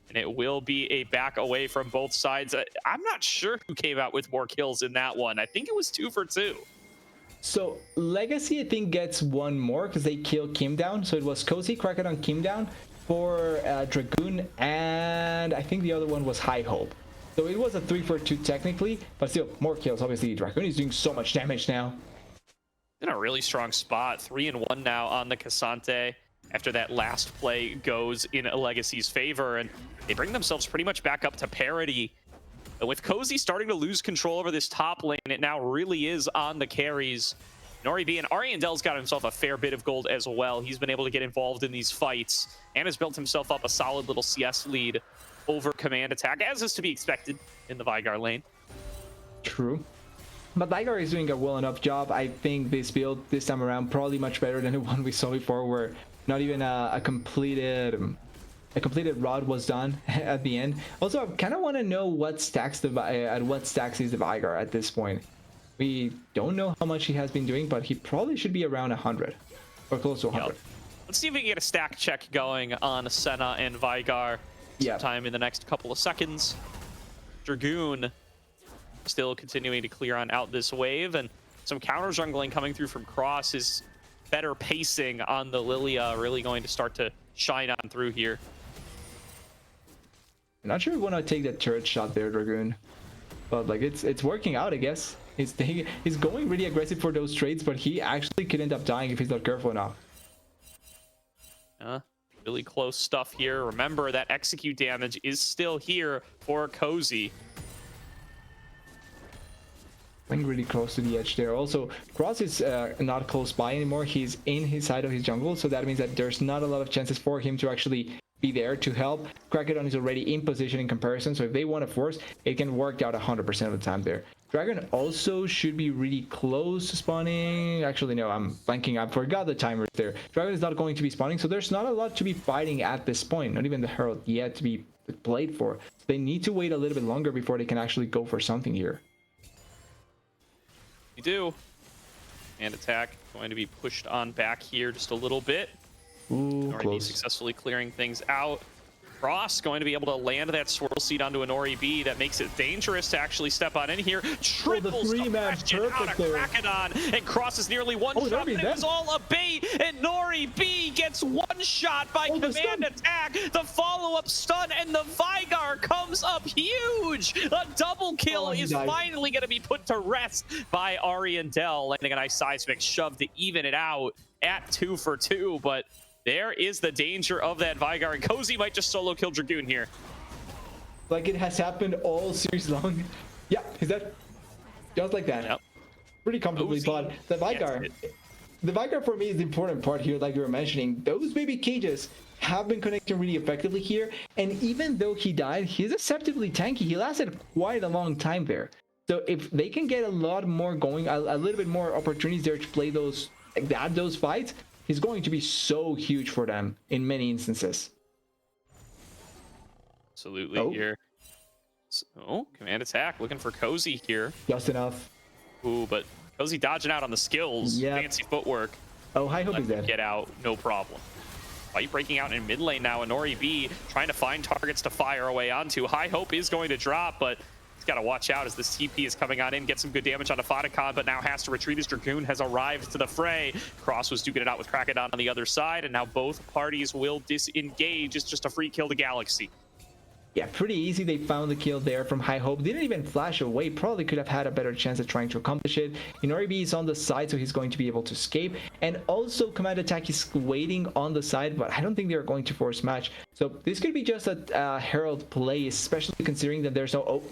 and it will be a back away from both sides. I'm not sure who came out with more kills in that one. I think it was 2 for 2. So Legacy, I think, gets one more because they kill Kim Down. So it was Cozy, Crackedon, Kim Down for Dragoon, and I think the other one was High Hope. So it was a 3 for 2 technically, but still more kills. Obviously, Dragoon is doing so much damage now. In a really strong spot, 3-1 now on the Cassante after that last play goes in Legacy's favor, and they bring themselves pretty much back up to parity. With Cozy starting to lose control over this top lane, it now really is on the carries. Nori B and Ariandel's got himself a fair bit of gold as well. He's been able to get involved in these fights and has built himself up a solid little CS lead over command attack, as is to be expected in the Veigar lane. True. But Veigar is doing a well enough job. I think this build this time around probably much better than the one we saw before, where not even a completed rod was done at the end. Also, I kind of want to know what stacks at what stacks is the Veigar at this point. We don't know how much he has been doing, but he probably should be around 100 or close to 100. Yep. Let's see if we can get a stack check going on Senna and Veigar sometime in the next couple of seconds. Dragoon still continuing to clear on out this wave, and some counter jungling coming through from Cross. Is better pacing on the Lilia really going to start to shine on through here. I'm not sure we want to take that turret shot there, Dragoon, but like it's working out, I guess. He's going really aggressive for those trades, but he actually could end up dying if he's not careful enough. Really close stuff here. Remember that execute damage is still here for Cozy. Going really close to the edge there. Also, Cross is not close by anymore. He's in his side of his jungle, so that means that there's not a lot of chances for him to actually be there to help. Crackedon is already in position in comparison, so if they want to force, it can work out 100% of the time there. Dragon also should be really close to spawning. Actually, no, I'm blanking. I forgot the timers there. Dragon is not going to be spawning, so there's not a lot to be fighting at this point. Not even the Herald yet to be played for. They need to wait a little bit longer before they can actually go for something here. We do. And attack going to be pushed on back here just a little bit. Ooh, Nori close. successfully clearing things out. Cross going to be able to land that swirl seed onto an Ori B. That makes it dangerous to actually step on in here. Triples the question out of Crackedon, and Cross is nearly one shot, but it was all a bait, and Nori B gets one shot by command attack. The follow-up stun, and the Veigar comes up huge. A double kill is finally going to be put to rest by Ariandel, landing a nice seismic shove to even it out at 2 for 2, but there is the danger of that Veigar, and Cozy might just solo kill Dragoon here. Like it has happened all series long. Yeah, is that just like that? Yep. Pretty comfortably, but the Veigar, the Veigar for me is the important part here, like you were mentioning. Those baby cages have been connecting really effectively here, and even though he died, he's deceptively tanky. He lasted quite a long time there. So if they can get a lot more going, a little bit more opportunities there to play those fights, he's going to be so huge for them in many instances. Absolutely here. So, command attack looking for Cozy here. Just enough. Ooh, but Cozy dodging out on the skills. Fancy footwork. Oh, High Hope is dead. Get out, no problem. Fight breaking out in mid lane now, and Nori B trying to find targets to fire away onto. High Hope is going to drop, but got to watch out as this TP is coming on in, get some good damage on Fatakan, but now has to retreat. His Dragoon has arrived to the fray. Cross was duking it out with Krakodon on the other side, and now both parties will disengage. It's just a free kill to Galaxy. Yeah, pretty easy. They found the kill there from High Hope. Didn't even flash away. Probably could have had a better chance at trying to accomplish it. Inori is on the side, so he's going to be able to escape. And also, Command Attack is waiting on the side, but I don't think they're going to force match. So this could be just a Herald play, especially considering that there's no... Oh,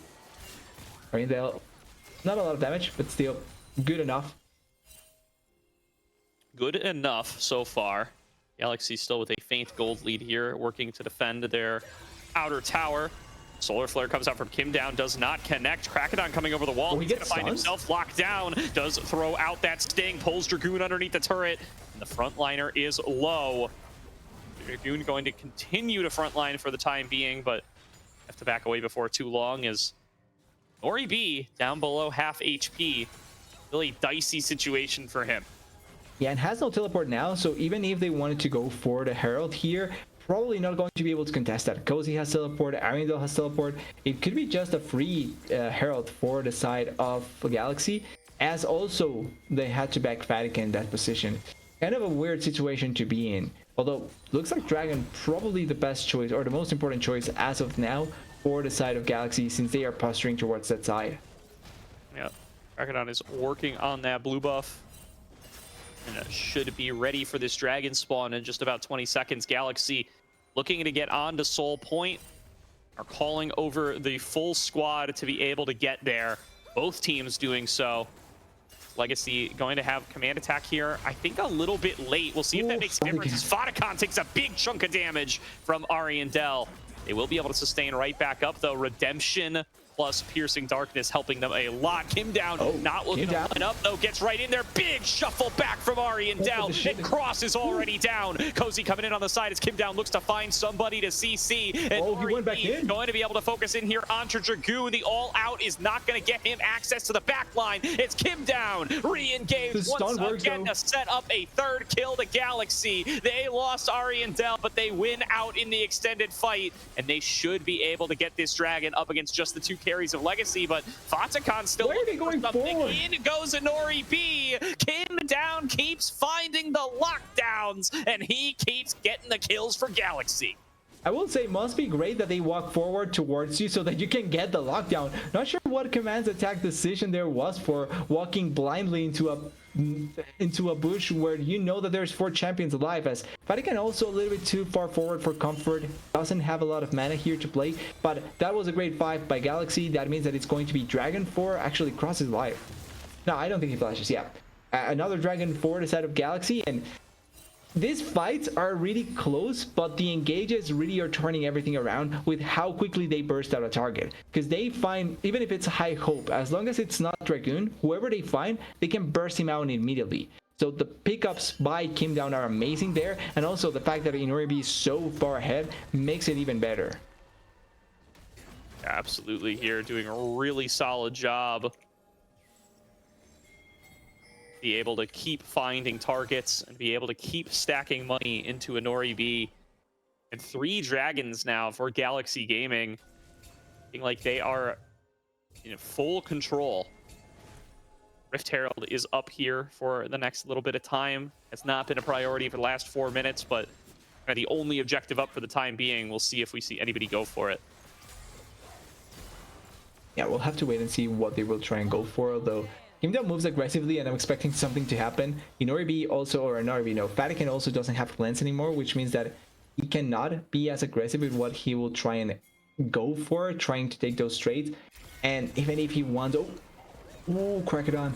I mean, not a lot of damage, but still good enough. Good enough so far. Galaxy still with a faint gold lead here, working to defend their outer tower. Solar Flare comes out from Kim Down, does not connect. Krakodon coming over the wall. He's gonna find himself locked down. Does throw out that sting, pulls Dragoon underneath the turret, and the frontliner is low. Dragoon going to continue to frontline for the time being, but have to back away before too long as Nori B down below half HP. Really dicey situation for him. Yeah, and has no teleport now, so even if they wanted to go for the Herald here, probably not going to be able to contest that. Cozy has teleport, Arendelle has teleport. It could be just a free Herald for the side of Galaxy, as also they had to back Vatican in that position. Kind of a weird situation to be in. Although, looks like Dragon probably the best choice, or the most important choice as of now, for the side of Galaxy, since they are posturing towards that side. Yeah, Krakodon is working on that blue buff. And should be ready for this dragon spawn in just about 20 seconds. Galaxy looking to get on to Soul Point, are calling over the full squad to be able to get there. Both teams doing so. Legacy going to have command attack here, I think a little bit late. We'll see if that makes a difference. Fatakan takes a big chunk of damage from Arendelle. They will be able to sustain right back up, though. Redemption plus Piercing Darkness helping them a lot. Kim Down not looking to line up, though. Gets right in there. Big shuffle back from Arendelle. And Cross is already down. Cozy coming in on the side as Kim Down looks to find somebody to CC. And he went back in. Going to be able to focus in here onto Dragoon. The all-out is not going to get him access to the back line. It's Kim Down. Re-engaged once again to set up a third kill to Galaxy. They lost Arendelle, but they win out in the extended fight. And they should be able to get this dragon up against just the two carries of Legacy, but Fatakan still looking for something. In goes Nori B. Kim Down keeps finding the lockdowns, and he keeps getting the kills for Galaxy. I will say, must be great that they walk forward towards you so that you can get the lockdown. Not sure what command's attack decision there was for walking blindly into a bush where you know that there's 4 champions alive, as Vatican also a little bit too far forward for comfort. Doesn't have a lot of mana here to play, but that was a great fight by Galaxy. That means that it's going to be Dragon 4 actually crosses life. No, I don't think he flashes. Yeah, another Dragon 4 to the side of Galaxy, and these fights are really close, but the engages really are turning everything around with how quickly they burst out a target. Because they find, even if it's High Hope, as long as it's not Dragoon, whoever they find, they can burst him out immediately. So the pickups by Kim Down are amazing there, and also the fact that Inori is so far ahead makes it even better. Absolutely here, doing a really solid job. Be able to keep finding targets and be able to keep stacking money into Nori B. And 3 dragons now for Galaxy Gaming. Looking like they are in full control. Rift Herald is up here for the next little bit of time. It's not been a priority for the last 4 minutes, but the only objective up for the time being. We'll see if we see anybody go for it. Yeah, we'll have to wait and see what they will try and go for, although Kim Down moves aggressively, and I'm expecting something to happen. Inori B also, or Nori B, no, Vatican also doesn't have cleanse anymore, which means that he cannot be as aggressive with what he will try and go for, trying to take those trades. And even if he wants, Krakodon.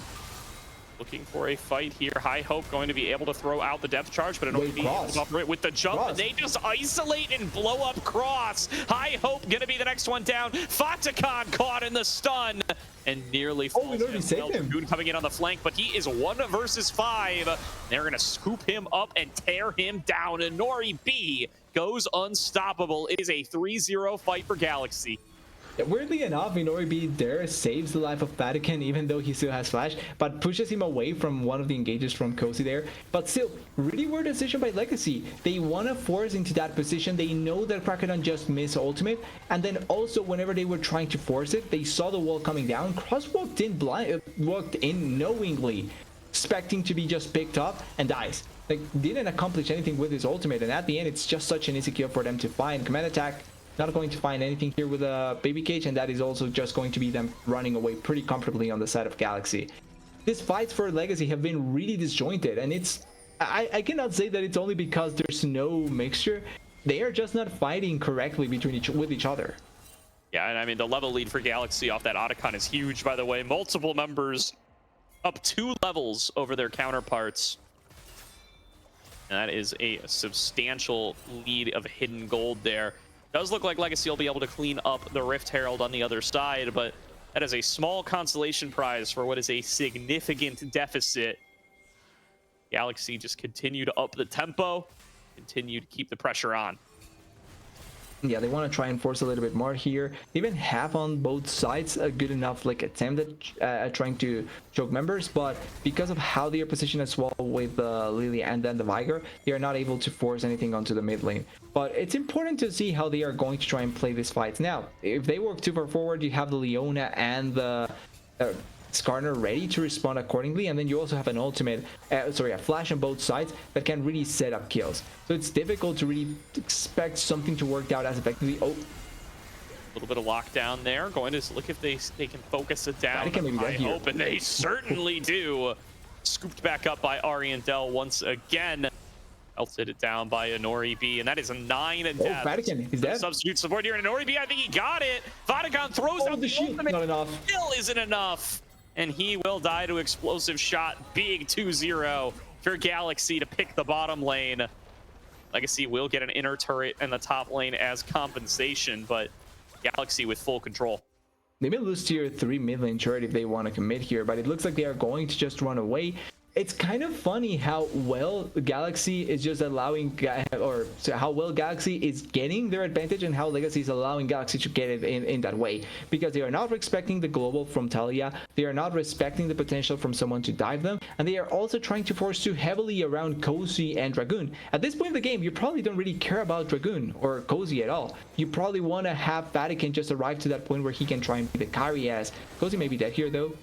Looking for a fight here. High Hope going to be able to throw out the depth charge, but it'll be able to operate with the jump. And they just isolate and blow up Cross. High Hope going to be the next one down. Fatakan caught in the stun and nearly falls. Dragoon coming in on the flank, but he is 1 versus 5. They're going to scoop him up and tear him down. And Nori B goes unstoppable. It is a 3-0 fight for Galaxy. Weirdly enough, Inori there saves the life of Vatican even though he still has flash, but pushes him away from one of the engages from Cozy there. But still, really weird decision by Legacy. They want to force into that position. They know that Crocodon just missed ultimate, and then also whenever they were trying to force it, they saw the wall coming down. Cross walked in knowingly, expecting to be just picked up and dies. Like, didn't accomplish anything with his ultimate, and at the end it's just such an easy kill for them to find. Command attack, not going to find anything here with a baby cage, and that is also just going to be them running away pretty comfortably on the side of Galaxy. These fights for Legacy have been really disjointed, and it's I cannot say that it's only because there's no mixture. They are just not fighting correctly with each other. Yeah, and I mean the level lead for Galaxy off that Otacon is huge, by the way. Multiple members up 2 levels over their counterparts. And that is a substantial lead of hidden gold there. Does look like Legacy will be able to clean up the Rift Herald on the other side, but that is a small consolation prize for what is a significant deficit. Galaxy just continue to up the tempo, continue to keep the pressure on. Yeah, they want to try and force a little bit more here. They even have on both sides a good enough like attempt at trying to choke members, but because of how they are positioned as well with Lily and then the Viger, they are not able to force anything onto the mid lane. But it's important to see how they are going to try and play this fight. Now, if they work too far forward, you have the Leona and the Skarner ready to respond accordingly, and then you also have an ultimate, a flash on both sides that can really set up kills. So it's difficult to really expect something to work out as effectively. Oh, a little bit of lockdown there. Going to look if they can focus it down. I hope, and they certainly do. Scooped back up by Oriental once again. Melted it down by Inori, and that is a 9 death. Oh, Vatican, he's dead. Substitute support here, and Inori, I think he got it. Vatican throws out the shield. Not enough. Still isn't enough. And he will die to explosive shot. Big 2-0 for Galaxy to pick the bottom lane. Legacy will get an inner turret in the top lane as compensation, but Galaxy with full control. They may lose tier 3 mid lane turret if they want to commit here, but it looks like they are going to just run away. It's kind of funny how well Galaxy is just allowing, or how well Galaxy is getting their advantage and how Legacy is allowing Galaxy to get it in that way. Because they are not respecting the global from Talia, they are not respecting the potential from someone to dive them, and they are also trying to force too heavily around Cozy and Dragoon. At this point in the game, you probably don't really care about Dragoon or Cozy at all. You probably want to have Vatican just arrive to that point where he can try and be the carry, as Cozy may be dead here though.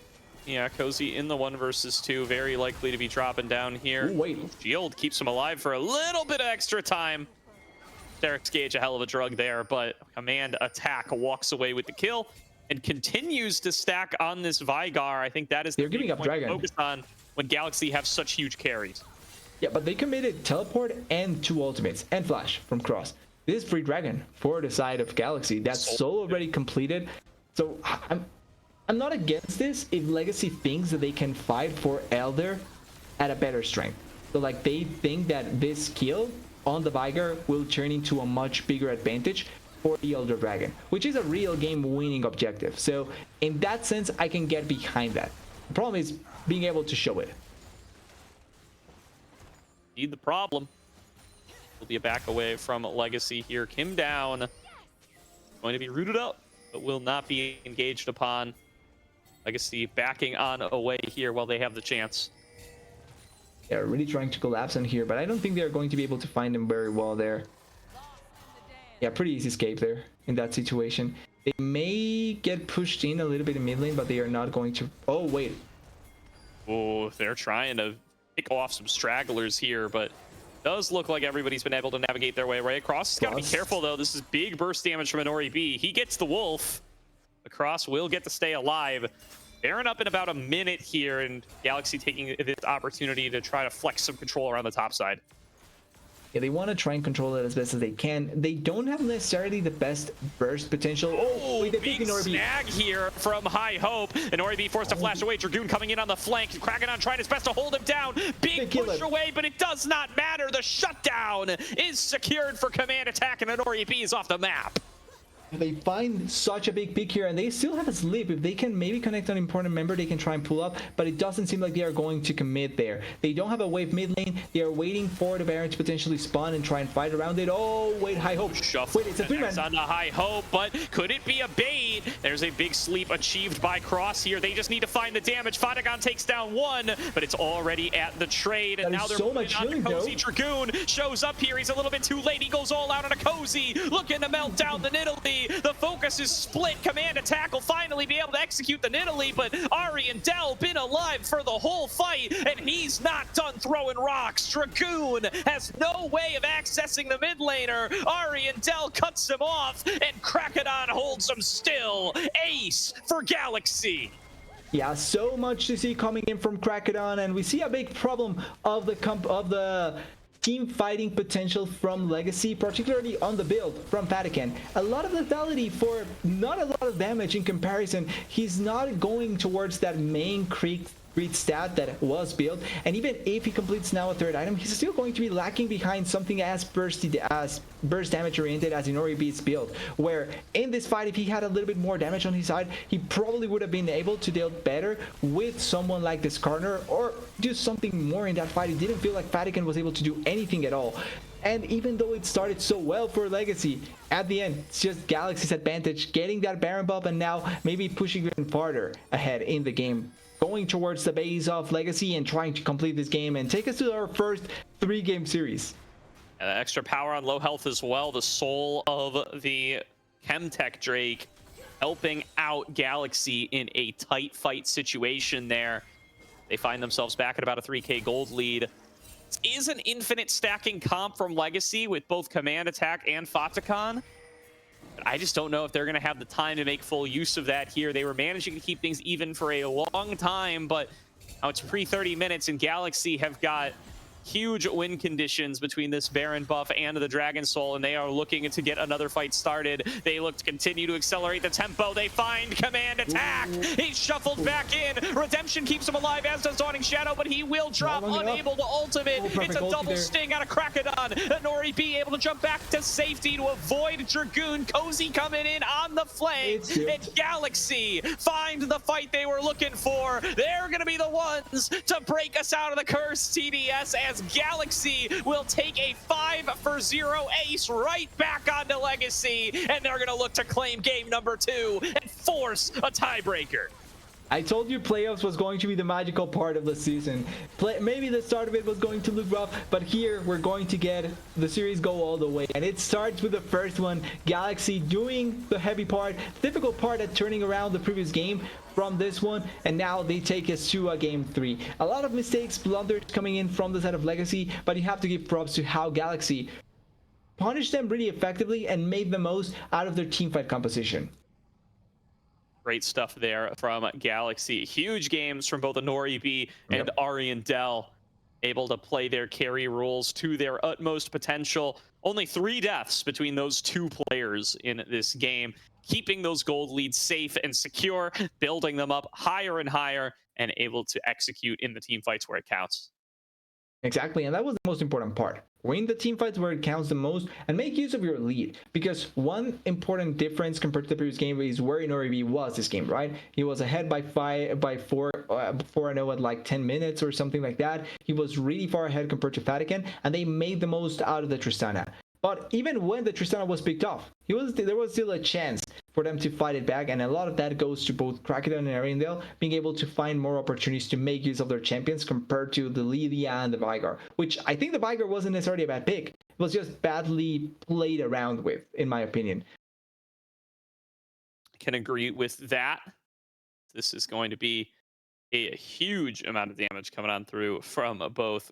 Yeah, Cozy in the 1 versus 2, very likely to be dropping down here. Ooh, wait. Shield keeps him alive for a little bit of extra time. Derek's Gage, a hell of a drug there, but Command Attack walks away with the kill and continues to stack on this Vigar. I think that is they're giving up Dragon. Focus on when Galaxy have such huge carries. Yeah, but they committed teleport and 2 ultimates and flash from Cross. This is free Dragon for the side of Galaxy. That's soul already completed. So I'm not against this if Legacy thinks that they can fight for Elder at a better strength. So like they think that this kill on the Viger will turn into a much bigger advantage for the Elder Dragon, which is a real game winning objective. So in that sense, I can get behind that. The problem is being able to show it. Need the problem. Will be a back away from Legacy here. Kim down. Going to be rooted up, but will not be engaged upon. Legacy backing on away here while they have the chance. They're really trying to collapse on here, but I don't think they're going to be able to find them very well there. Yeah, pretty easy escape there in that situation. They may get pushed in a little bit in mid lane, but they are not going to... Oh, wait. Oh, they're trying to pick off some stragglers here, but does look like everybody's been able to navigate their way right across. He's got to be careful, though. This is big burst damage from Inori. He gets the wolf. The Cross will get to stay alive. Baron up in about a minute here, and Galaxy taking this opportunity to try to flex some control around the top side. Yeah, they want to try and control it as best as they can. They don't have necessarily the best burst potential. Oh, wait, big snag here from High Hope. Inori forced to flash away. Dragoon coming in on the flank. Crackedon trying his best to hold him down. Big push away, but it does not matter. The shutdown is secured for Command Attack, and Inori is off the map. They find such a big pick here, and they still have a sleep. If they can maybe connect an important member, they can try and pull up, but it doesn't seem like they are going to commit there. They don't have a wave mid lane. They are waiting for the Baron to potentially spawn and try and fight around it. Oh, wait, High Hope. Shuffle. Wait, it's a 3-man. It's on the High Hope, but could it be a bait? There's a big sleep achieved by Cross here. They just need to find the damage. Fadagon takes down one, but it's already at the trade, and now they're so much on the healing, Cozy. though. Dragoon shows up here. He's a little bit too late. He goes all out on a Cozy, looking to melt down the Nidalee. The focus is split. Command attack will finally be able to execute the Nidalee, but Ari and Dell been alive for the whole fight, and he's not done throwing rocks. Dragoon has no way of accessing the mid laner. Ari and Dell cuts him off, and Krakodon holds him still. Ace for Galaxy. Yeah, so much to see coming in from Krakodon, and we see a big problem of the team fighting potential from Legacy, particularly on the build from Fatican. A lot of lethality for not a lot of damage in comparison. He's not going towards that main creep stat that was built, and even if he completes now a third item, he's still going to be lacking behind something as burst damage oriented as Inori B's build, where in this fight, if he had a little bit more damage on his side, he probably would have been able to deal better with someone like this Karner or do something more in that fight. It didn't feel like Fatican was able to do anything at all. And even though it started so well for Legacy, at the end, it's just Galaxy's advantage, getting that Baron buff, and now maybe pushing even farther ahead in the game, going towards the base of Legacy and trying to complete this game and take us to our first 3-game series. Extra power on low health as well. The soul of the Chemtech Drake helping out Galaxy in a tight fight situation there. They find themselves back at about a 3k gold lead. This is an infinite stacking comp from Legacy with both Command Attack and Fatakan. But I just don't know if they're going to have the time to make full use of that here. They were managing to keep things even for a long time, but now it's pre-30 minutes, and Galaxy have got huge win conditions between this Baron buff and the Dragon Soul, and they are looking to get another fight started. They look to continue to accelerate the tempo. They find Command Attack. He's shuffled back in. Redemption keeps him alive, as does Dawning Shadow, but he will drop, unable to ultimate. It's a double sting out of Krakodon. Nori B able to jump back to safety to avoid Dragoon. Cozy coming in on the flank, and Galaxy find the fight they were looking for. They're going to be the ones to break us out of the curse, TDS, as Galaxy will take a 5-for-0 ace right back onto Legacy, and they're going to look to claim game number 2 and force a tiebreaker. I told you playoffs was going to be the magical part of the season. Maybe the start of it was going to look rough, but here we're going to get the series go all the way. And it starts with the first one, Galaxy doing the heavy part, difficult part at turning around the previous game from this one, and now they take us to a game 3. A lot of mistakes, blunders coming in from the side of Legacy, but you have to give props to how Galaxy punished them really effectively and made the most out of their teamfight composition. Great stuff there from Galaxy. Huge games from both Nori B and Ari and Dell, able to play their carry roles to their utmost potential. Only 3 deaths between those 2 players in this game, keeping those gold leads safe and secure, building them up higher and higher, and able to execute in the team fights where it counts. Exactly, and that was the most important part. Win the team fights where it counts the most and make use of your lead, because one important difference compared to the previous game is where Inori was this game, right? He was ahead by 4-0 at like 10 minutes or something like that. He was really far ahead compared to Fatican, and they made the most out of the Tristana. But even when the Tristana was picked off, there was still a chance for them to fight it back, and a lot of that goes to both Krakodon and Arendelle being able to find more opportunities to make use of their champions compared to the Lydia and the Vigar, which I think the Vigar wasn't necessarily a bad pick. It was just badly played around with, in my opinion. I can agree with that. This is going to be a huge amount of damage coming on through from both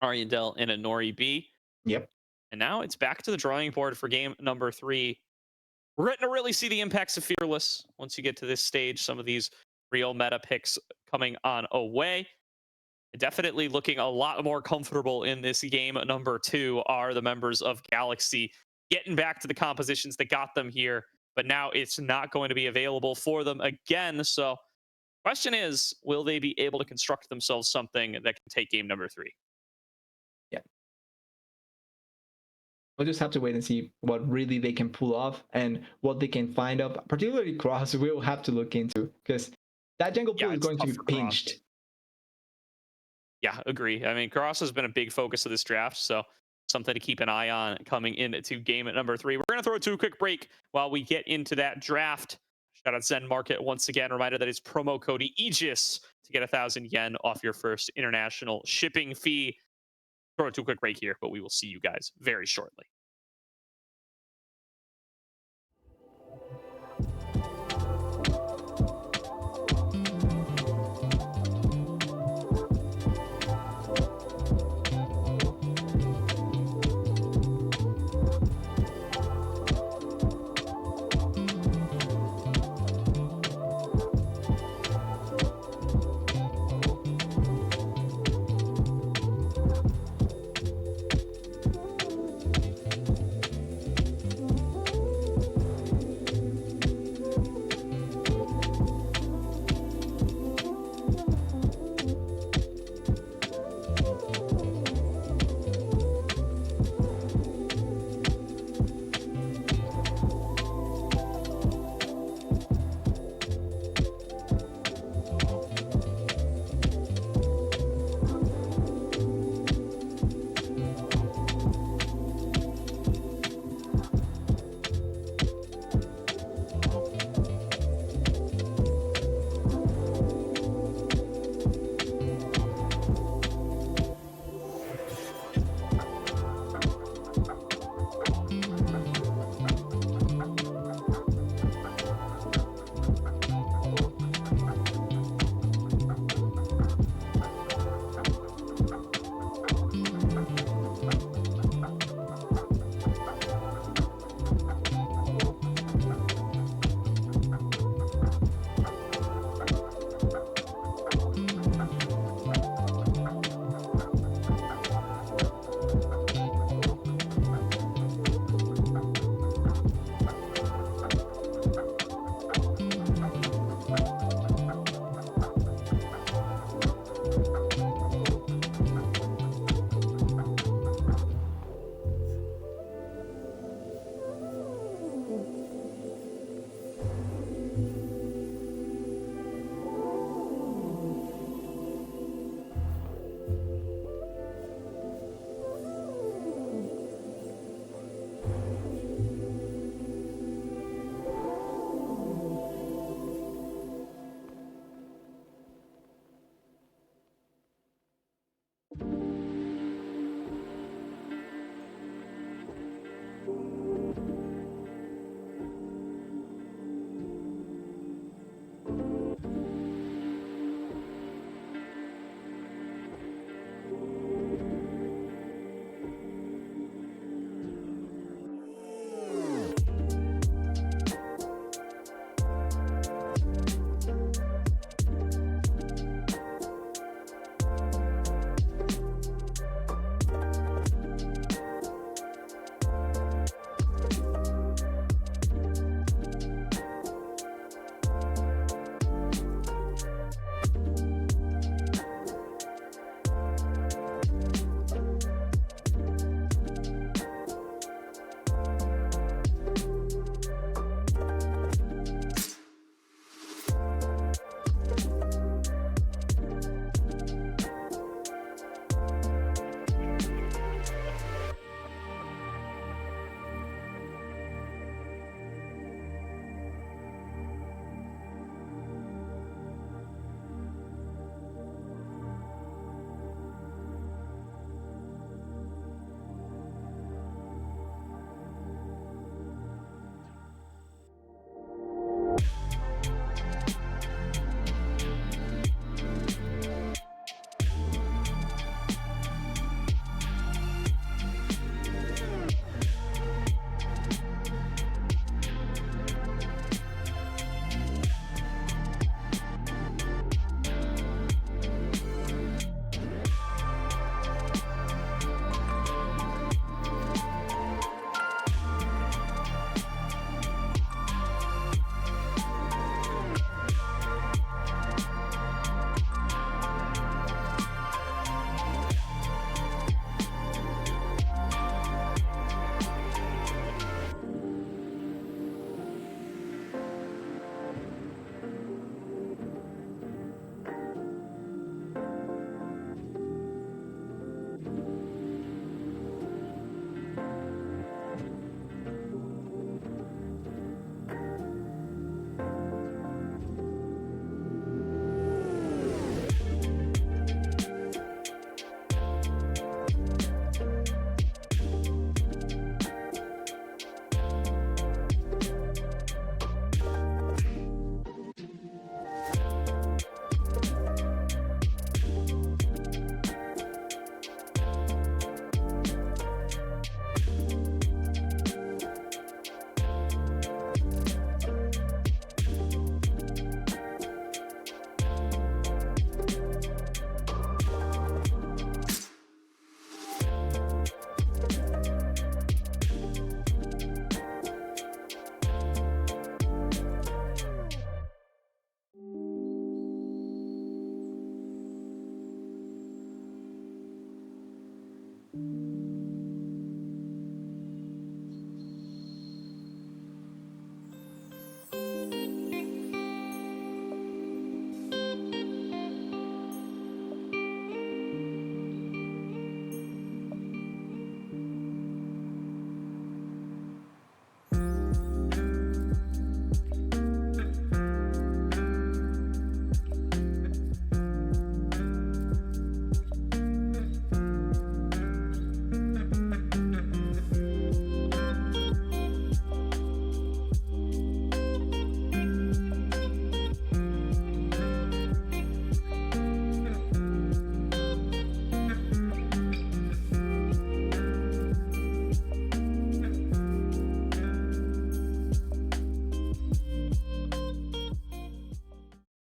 Arendelle and Nori B. Yep. And now it's back to the drawing board for game number 3. We're getting to really see the impacts of Fearless once you get to this stage. Some of these real meta picks coming on away. Definitely looking a lot more comfortable in this game number 2 are the members of Galaxy, getting back to the compositions that got them here, but now it's not going to be available for them again. So question is, will they be able to construct themselves something that can take game number 3? we'll just have to wait and see what really they can pull off and what they can find up. Particularly Cross, we'll have to look into because that jungle pool is it's going to be tough for Cross. pinched. Yeah, agree. I mean, Cross has been a big focus of this draft, so something to keep an eye on coming into game at number 3. We're going to throw it to a quick break while we get into that draft. Shout out Zen Market once again. Reminder that it's promo code Aegis to get 1,000 yen off your first international shipping fee. Throw it to a quick break here, but we will see you guys very shortly.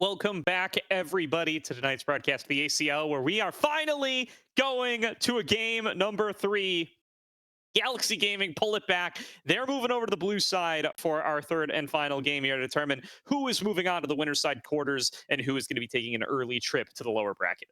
Welcome back, everybody, to tonight's broadcast of the ACL, where we are finally going to a game number 3. Galaxy Gaming pull it back. They're moving over to the blue side for our third and final game here to determine who is moving on to the winner's side quarters and who is going to be taking an early trip to the lower bracket.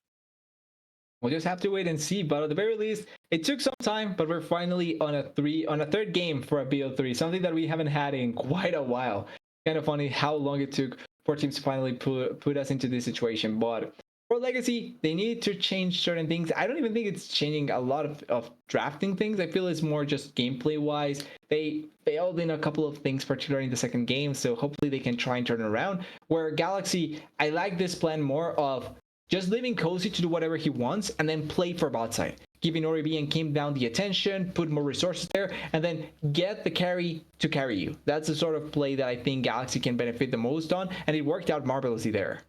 We'll just have to wait and see, but at the very least, it took some time, but we're finally on a third game for a BO3, something that we haven't had in quite a while. Kind of funny how long it took for teams to finally put us into this situation. But for Legacy, they need to change certain things. I don't even think it's changing a lot of drafting things. I feel it's more just gameplay wise. They failed in a couple of things, particularly in the second game, so hopefully they can try and turn it around. Where Galaxy, I like this plan more of just leaving Cozy to do whatever he wants and then play for bot side. Giving Oribe and Kim down the attention, put more resources there, and then get the carry to carry you. That's the sort of play that I think Galaxy can benefit the most on, and it worked out marvelously there.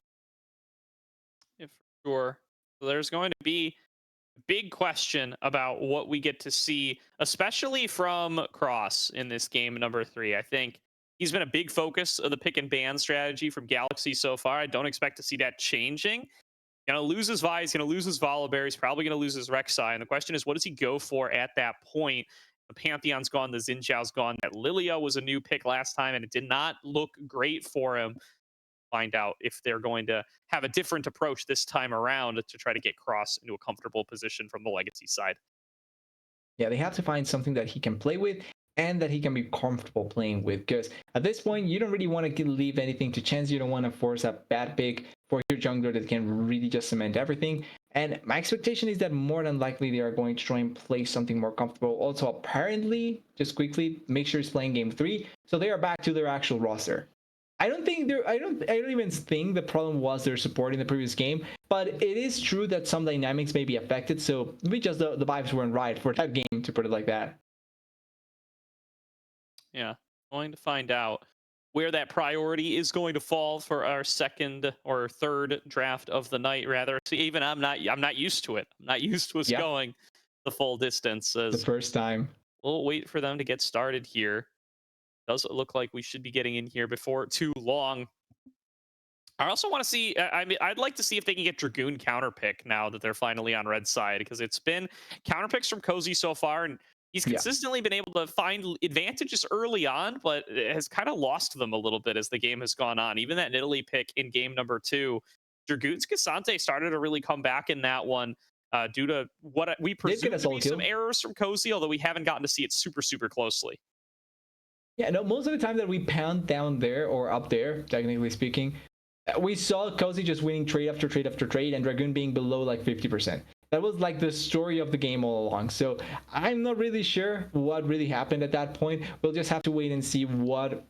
Yeah, for sure. So there's going to be a big question about what we get to see, especially from Cross in this game number 3. I think he's been a big focus of the pick and ban strategy from Galaxy so far. I don't expect to see that changing. Going to lose his Vi, he's going to lose his Volibear, he's probably going to lose his Rek'Sai, and the question is, what does he go for at that point? The Pantheon's gone, the Xin Zhao's gone, that Lilia was a new pick last time, and it did not look great for him. Find out if they're going to have a different approach this time around to try to get Cross into a comfortable position from the Legacy side. Yeah, they have to find something that he can play with and that he can be comfortable playing with, because at this point you don't really want to leave anything to chance. You don't want to force a bad pick for your jungler that can really just cement everything. And my expectation is that more than likely they are going to try and play something more comfortable. Also, apparently, just quickly, make sure he's playing game 3, so they are back to their actual roster. I don't even think the problem was their support in the previous game, but it is true that some dynamics may be affected, so maybe just the vibes weren't right for that game, to put it like that. Yeah, going to find out where that priority is going to fall for our second or third draft of the night, rather. So even I'm not used to it. I'm not used to us going the full distance. The first time. We'll wait for them to get started here. Does it look like we should be getting in here before too long? I also want to see, I mean, I'd like to see if they can get Dragoon counterpick now that they're finally on red side, because it's been counterpicks from Cozy so far, and he's consistently been able to find advantages early on, but it has kind of lost them a little bit as the game has gone on. Even that Nidalee pick in game number 2, Dragoon's Cassante started to really come back in that one due to what we presume to be some errors from Cozy, although we haven't gotten to see it super, super closely. Yeah, no, most of the time that we pound down there, or up there, technically speaking, we saw Cozy just winning trade after trade after trade, and Dragoon being below like 50%. That was like the story of the game all along. So I'm not really sure what really happened at that point. We'll just have to wait and see what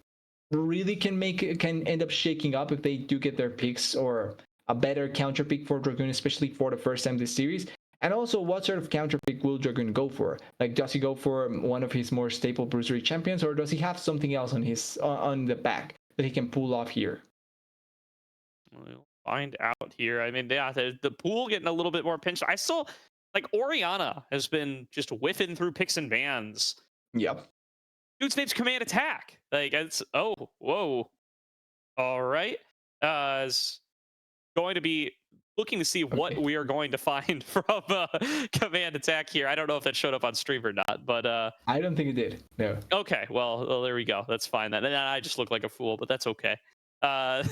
really can end up shaking up if they do get their picks, or a better counter pick for Dragoon, especially for the first time this series. And also, what sort of counter pick will Dragoon go for? Like, does he go for one of his more staple bruisery champions, or does he have something else on the back that he can pull off here? We'll find out here. I mean, yeah, the pool getting a little bit more pinched. I still, like, Orianna has been just whiffing through picks and bans. Yep. Dude's name's Command Attack. Like, it's, oh, whoa. All right. It's going to be looking to see what we are going to find from Command Attack here. I don't know if that showed up on stream or not, but I don't think it did. No. Okay, well, there we go. That's fine then. And I just look like a fool, but that's okay. I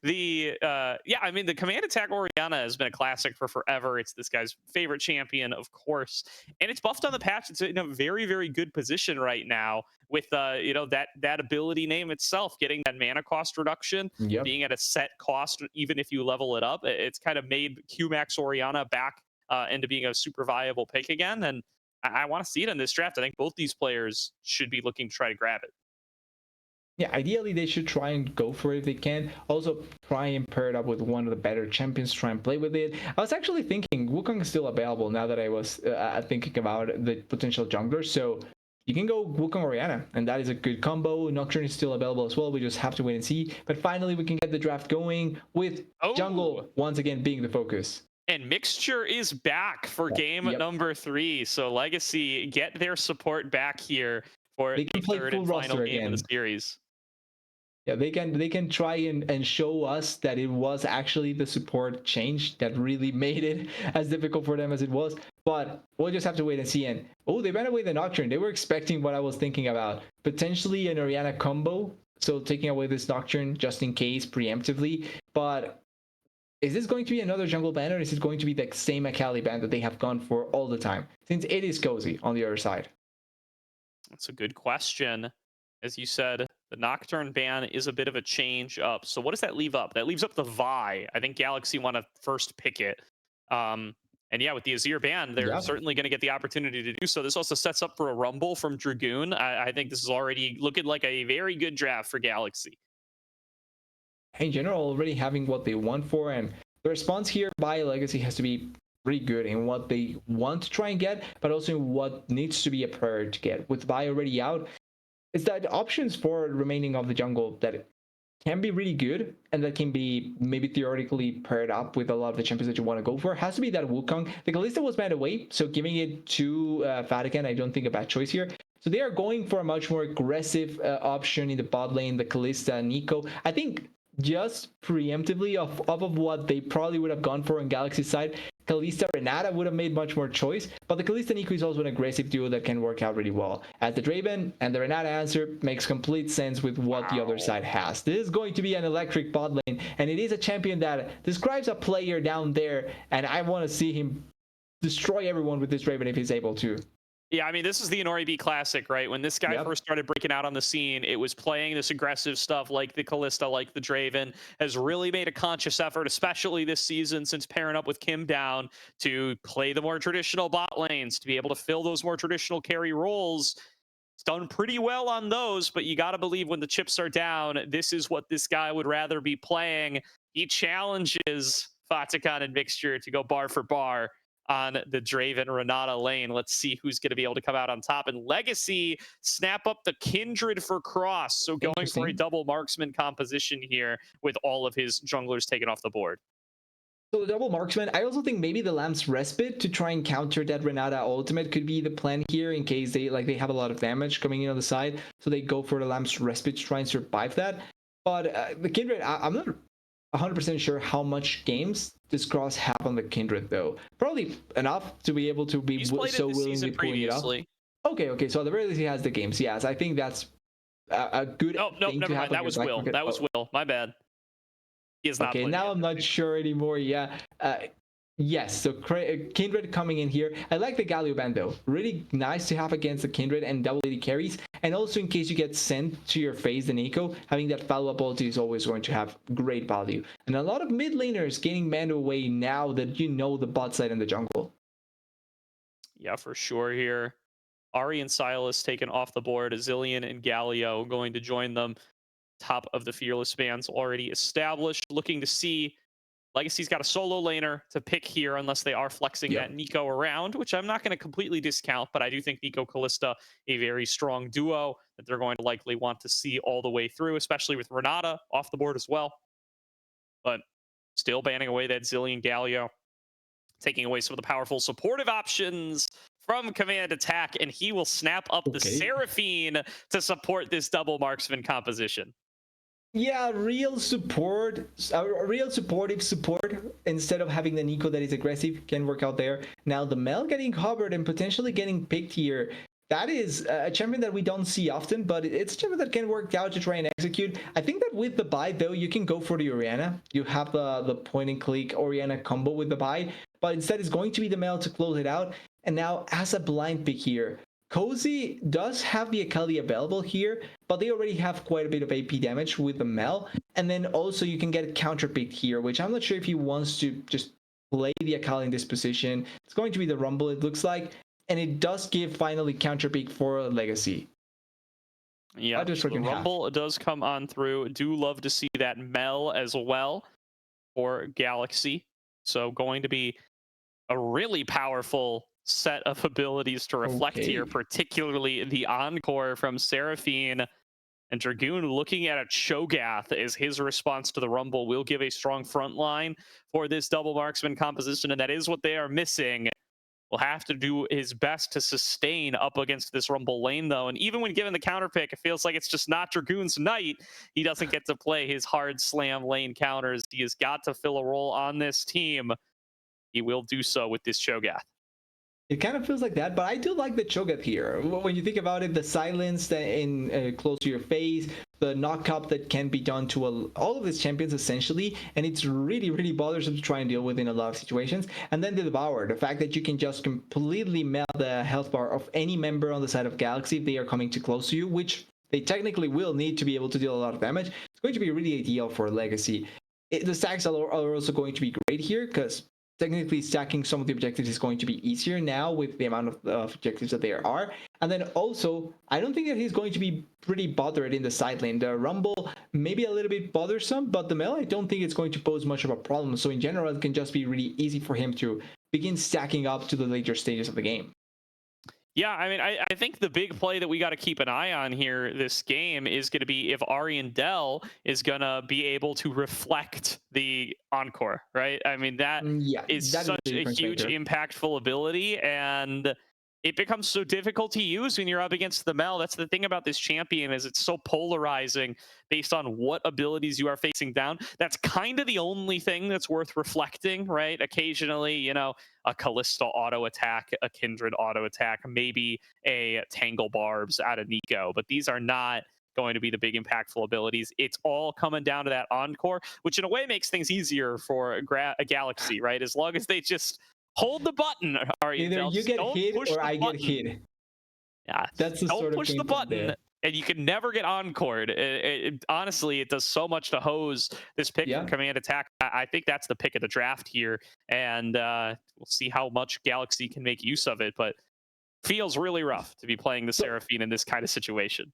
mean, the Command Attack Orianna has been a classic for forever. It's this guy's favorite champion, of course, and it's buffed on the patch. It's in a very, very good position right now with that ability name itself, getting that mana cost reduction, being at a set cost even if you level it up. It's kind of made QMax Orianna back into being a super viable pick again, and I want to see it in this draft. I think both these players should be looking to try to grab it. Yeah, ideally they should try and go for it if they can. Also, try and pair it up with one of the better champions, try and play with it. I was actually thinking Wukong is still available now that I was thinking about the potential junglers. So you can go Wukong Orianna, and that is a good combo. Nocturne is still available as well. We just have to wait and see. But finally, we can get the draft going with jungle once again being the focus. And Mixture is back for game number 3. So Legacy get their support back here for the third and final game of the series. Yeah, they can try and show us that it was actually the support change that really made it as difficult for them as it was. But we'll just have to wait and see. And oh, they ran away the Nocturne. They were expecting what I was thinking about. Potentially an Orianna combo. So taking away this Nocturne just in case preemptively. But is this going to be another jungle ban, or is it going to be the same Akali ban that they have gone for all the time? Since it is cozy on the other side. That's a good question. As you said, the Nocturne ban is a bit of a change up. So what does that leave up? That leaves up the Vi. I think Galaxy want to first pick it. And yeah, with the Azir ban, they're Yeah. certainly going to get the opportunity to do so. This also sets up for a Rumble from Dragoon. I think this is already looking like a very good draft for Galaxy. In general, already having what they want for, and the response here by Legacy has to be pretty good in what they want to try and get, but also in what needs to be a priority to get. With Vi already out, is that options for remaining of the jungle that can be really good and that can be maybe theoretically paired up with a lot of the champions that you want to go for has to be that Wukong. The Kalista was banned away, so giving it to Vatican, I don't think a bad choice here. So they are going for a much more aggressive option in the bot lane, the Kalista and Nico. I think just preemptively off of what they probably would have gone for on Galaxy's side, Kalista Renata would have made much more choice, but the Kalista Nico is also an aggressive duo that can work out really well. As the Draven and the Renata answer makes complete sense with what the other side has. This is going to be an electric bot lane, and it is a champion that describes a player down there, and I want to see him destroy everyone with this Draven if he's able to. Yeah, I mean, this is the Inori classic, right? When this guy first started breaking out on the scene, it was playing this aggressive stuff like the Kalista, like the Draven, has really made a conscious effort, especially this season since pairing up with Kim down, to play the more traditional bot lanes, to be able to fill those more traditional carry roles. It's done pretty well on those, but you got to believe when the chips are down, this is what this guy would rather be playing. He challenges Fatikan and Mixture to go bar for bar on the Draven Renata lane. Let's see who's going to be able to come out on top. And Legacy snap up the Kindred for Cross. So going for a double marksman composition here with all of his junglers taken off the board. So the double marksman, I also think maybe the Lamb's Respite to try and counter that Renata ultimate could be the plan here in case they have a lot of damage coming in on the side. So they go for the Lamb's Respite to try and survive that. But the Kindred, I'm not 100% sure how much games this cross have on the Kindred though. Probably enough to be able to be so willingly pulling it up. Okay, so at the very least he has the games. Yes, I think that's a good thing never to have. Mind. That was Will. That was Will. My bad. He is not. Okay, now I'm not sure anymore. Yeah. Yes, so Kindred coming in here. I like the Galio ban though. Really nice to have against the Kindred and double AD carries. And also in case you get sent to your face, the Nico, having that follow-up ulti is always going to have great value. And a lot of mid laners gaining mana away now that you know the bot side and the jungle. Yeah, for sure here. Ari and Silas taken off the board. Azillion and Galio going to join them. Top of the Fearless bands already established. Looking to see Legacy's got a solo laner to pick here unless they are flexing that Nico around, which I'm not going to completely discount, but I do think Nico Kalista a very strong duo that they're going to likely want to see all the way through, especially with Renata off the board as well. But still banning away that Zillion Galio, taking away some of the powerful supportive options from Command Attack, and he will snap up the Seraphine to support this double marksman composition. Yeah, real support, real supportive support instead of having the Nico that is aggressive can work out there. Now the Mel getting covered and potentially getting picked here, that is a champion that we don't see often, but it's a champion that can work out to try and execute. I think that with the buy though, you can go for the Orianna. You have the point and click Orianna combo with the buy, but instead it's going to be the Mel to close it out. And now as a blind pick here, Cozy does have the Akali available here, but they already have quite a bit of AP damage with the Mel. And then also you can get counterpicked here, which I'm not sure if he wants to just play the Akali in this position. It's going to be the Rumble, it looks like. And it does give finally counterpick for Legacy. Yeah, so the Rumble does come on through. Do love to see that Mel as well for Galaxy. So going to be a really powerful set of abilities to reflect here, particularly the Encore from Seraphine. And Dragoon looking at a Cho'Gath as his response to the Rumble will give a strong front line for this double marksman composition, and that is what they are missing. will have to do his best to sustain up against this Rumble lane, though. And even when given the counter pick, it feels like it's just not Dragoon's night. He doesn't get to play his hard slam lane counters. He has got to fill a role on this team. He will do so with this Cho'Gath. It kind of feels like that, but I do like the Cho'Gath here. When you think about it, the silence in close to your face, the knock-up that can be done to all of these champions essentially, and it's really, really bothersome to try and deal with in a lot of situations. And then the Devour, the fact that you can just completely melt the health bar of any member on the side of Galaxy if they are coming too close to you, which they technically will need to be able to deal a lot of damage. It's going to be really ideal for Legacy. The stacks are also going to be great here because technically stacking some of the objectives is going to be easier now with the amount of objectives that there are. And then also, I don't think that he's going to be pretty bothered in the side lane. The Rumble may be a little bit bothersome, but the Mel, I don't think it's going to pose much of a problem. So in general, it can just be really easy for him to begin stacking up to the later stages of the game. Yeah, I mean, I think the big play that we got to keep an eye on here this game is going to be if Ariandel is going to be able to reflect the Encore, right? I mean, that is such a huge impactful ability, and it becomes so difficult to use when you're up against the Mel. That's the thing about this champion, is it's so polarizing based on what abilities you are facing down. That's kind of the only thing that's worth reflecting, right? Occasionally, you know, a Callisto auto attack, a Kindred auto attack, maybe a Tangle Barbs out of Nico, but these are not going to be the big impactful abilities. It's all coming down to that Encore, which in a way makes things easier for a Galaxy, right? As long as they just hold the button. Either you get hit or I get hit. Yeah, that's the don't push the button, and you can never get encored. Honestly, it does so much to hose this pick from Command Attack. I think that's the pick of the draft here, and we'll see how much Galaxy can make use of it. But feels really rough to be playing the Seraphine in this kind of situation.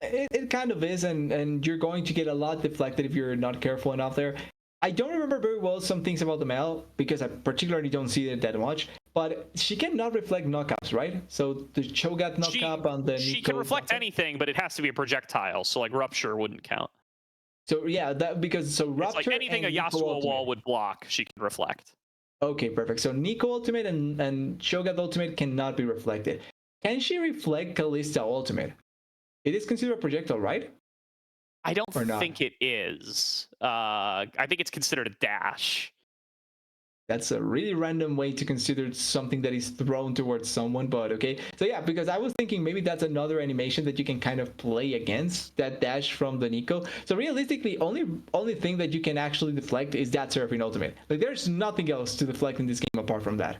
It kind of is, and you're going to get a lot deflected if you're not careful enough there. I don't remember very well some things about the Mel because I particularly don't see it that much, but she cannot reflect knockups, right? So the Cho'Gath knockup on the She can reflect anything, but it has to be a projectile, so like Rupture wouldn't count. So yeah, that because so Rupture, it's like anything a Yasuo wall would block, she can reflect. Okay, perfect. So Nico Ultimate and Cho'Gath Ultimate cannot be reflected. Can she reflect Kalista Ultimate? It is considered a projectile, right? I don't think it is. I think it's considered a dash. That's a really random way to consider something that is thrown towards someone, but okay. So yeah, because I was thinking maybe that's another animation that you can kind of play against, that dash from the Nico. So realistically, only thing that you can actually deflect is that Seraphine Ultimate. Like there's nothing else to deflect in this game apart from that.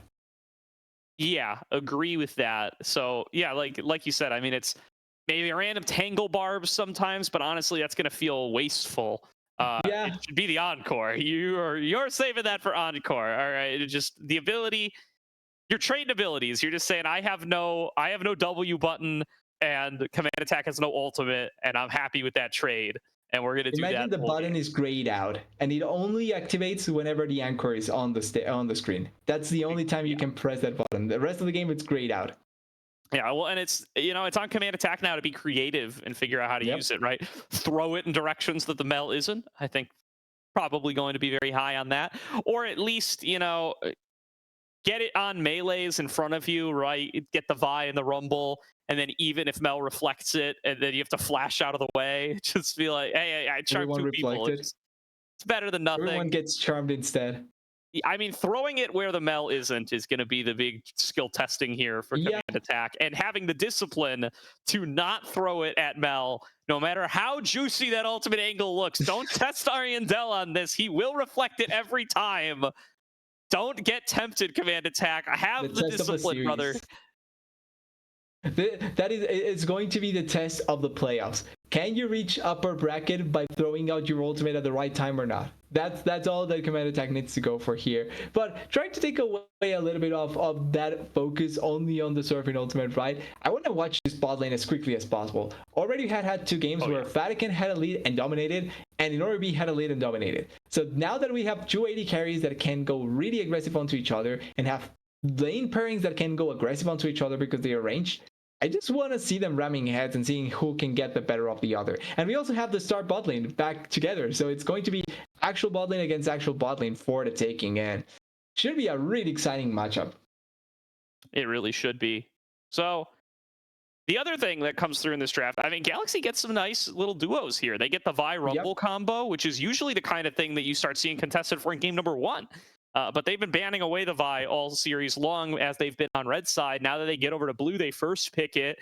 Yeah, agree with that. So yeah, like you said, I mean, it's maybe a random Tangle Barbs sometimes, but honestly, that's going to feel wasteful. It should be the Encore. You're saving that for Encore. All right, it's just the ability, your trading abilities. You're just saying I have no W button and Command Attack has no ultimate, and I'm happy with that trade. And we're going to do that. Imagine the button is grayed out, and it only activates whenever the Anchor is on the screen. That's the only time you can press that button. The rest of the game, it's grayed out. Yeah, well, and it's on Command Attack now to be creative and figure out how to use it, right? Throw it in directions that the Mel isn't. I think probably going to be very high on that, or at least get it on melees in front of you, right? Get the Vi and the Rumble, and then even if Mel reflects it, and then you have to flash out of the way, just be like, hey, I charmed two people. It's better than nothing. Everyone gets charmed instead. I mean, throwing it where the Mel isn't is going to be the big skill testing here for Command Attack, and having the discipline to not throw it at Mel, no matter how juicy that ultimate angle looks. Don't test Ariandel on this. He will reflect it every time. Don't get tempted, Command Attack. I have the discipline, brother. It's going to be the test of the playoffs. Can you reach upper bracket by throwing out your ultimate at the right time or not? That's all that Command Attack needs to go for here. But trying to take away a little bit of that focus only on the Seraphine Ultimate, right? I want to watch this bot lane as quickly as possible. Already had two games where Vatican had a lead and dominated, and Inorbi had a lead and dominated. So now that we have 280 carries that can go really aggressive onto each other and have lane pairings that can go aggressive onto each other because they are ranged, I just want to see them ramming heads and seeing who can get the better of the other. And we also have the start bot lane back together, so it's going to be actual bot lane against actual bot lane for the taking, and should be a really exciting matchup. It really should be. So the other thing that comes through in this draft, I mean, Galaxy gets some nice little duos here. They get the Vi Rumble combo, which is usually the kind of thing that you start seeing contested for in game number 1. But they've been banning away the Vi all series long as they've been on red side. Now that they get over to blue, they first pick it.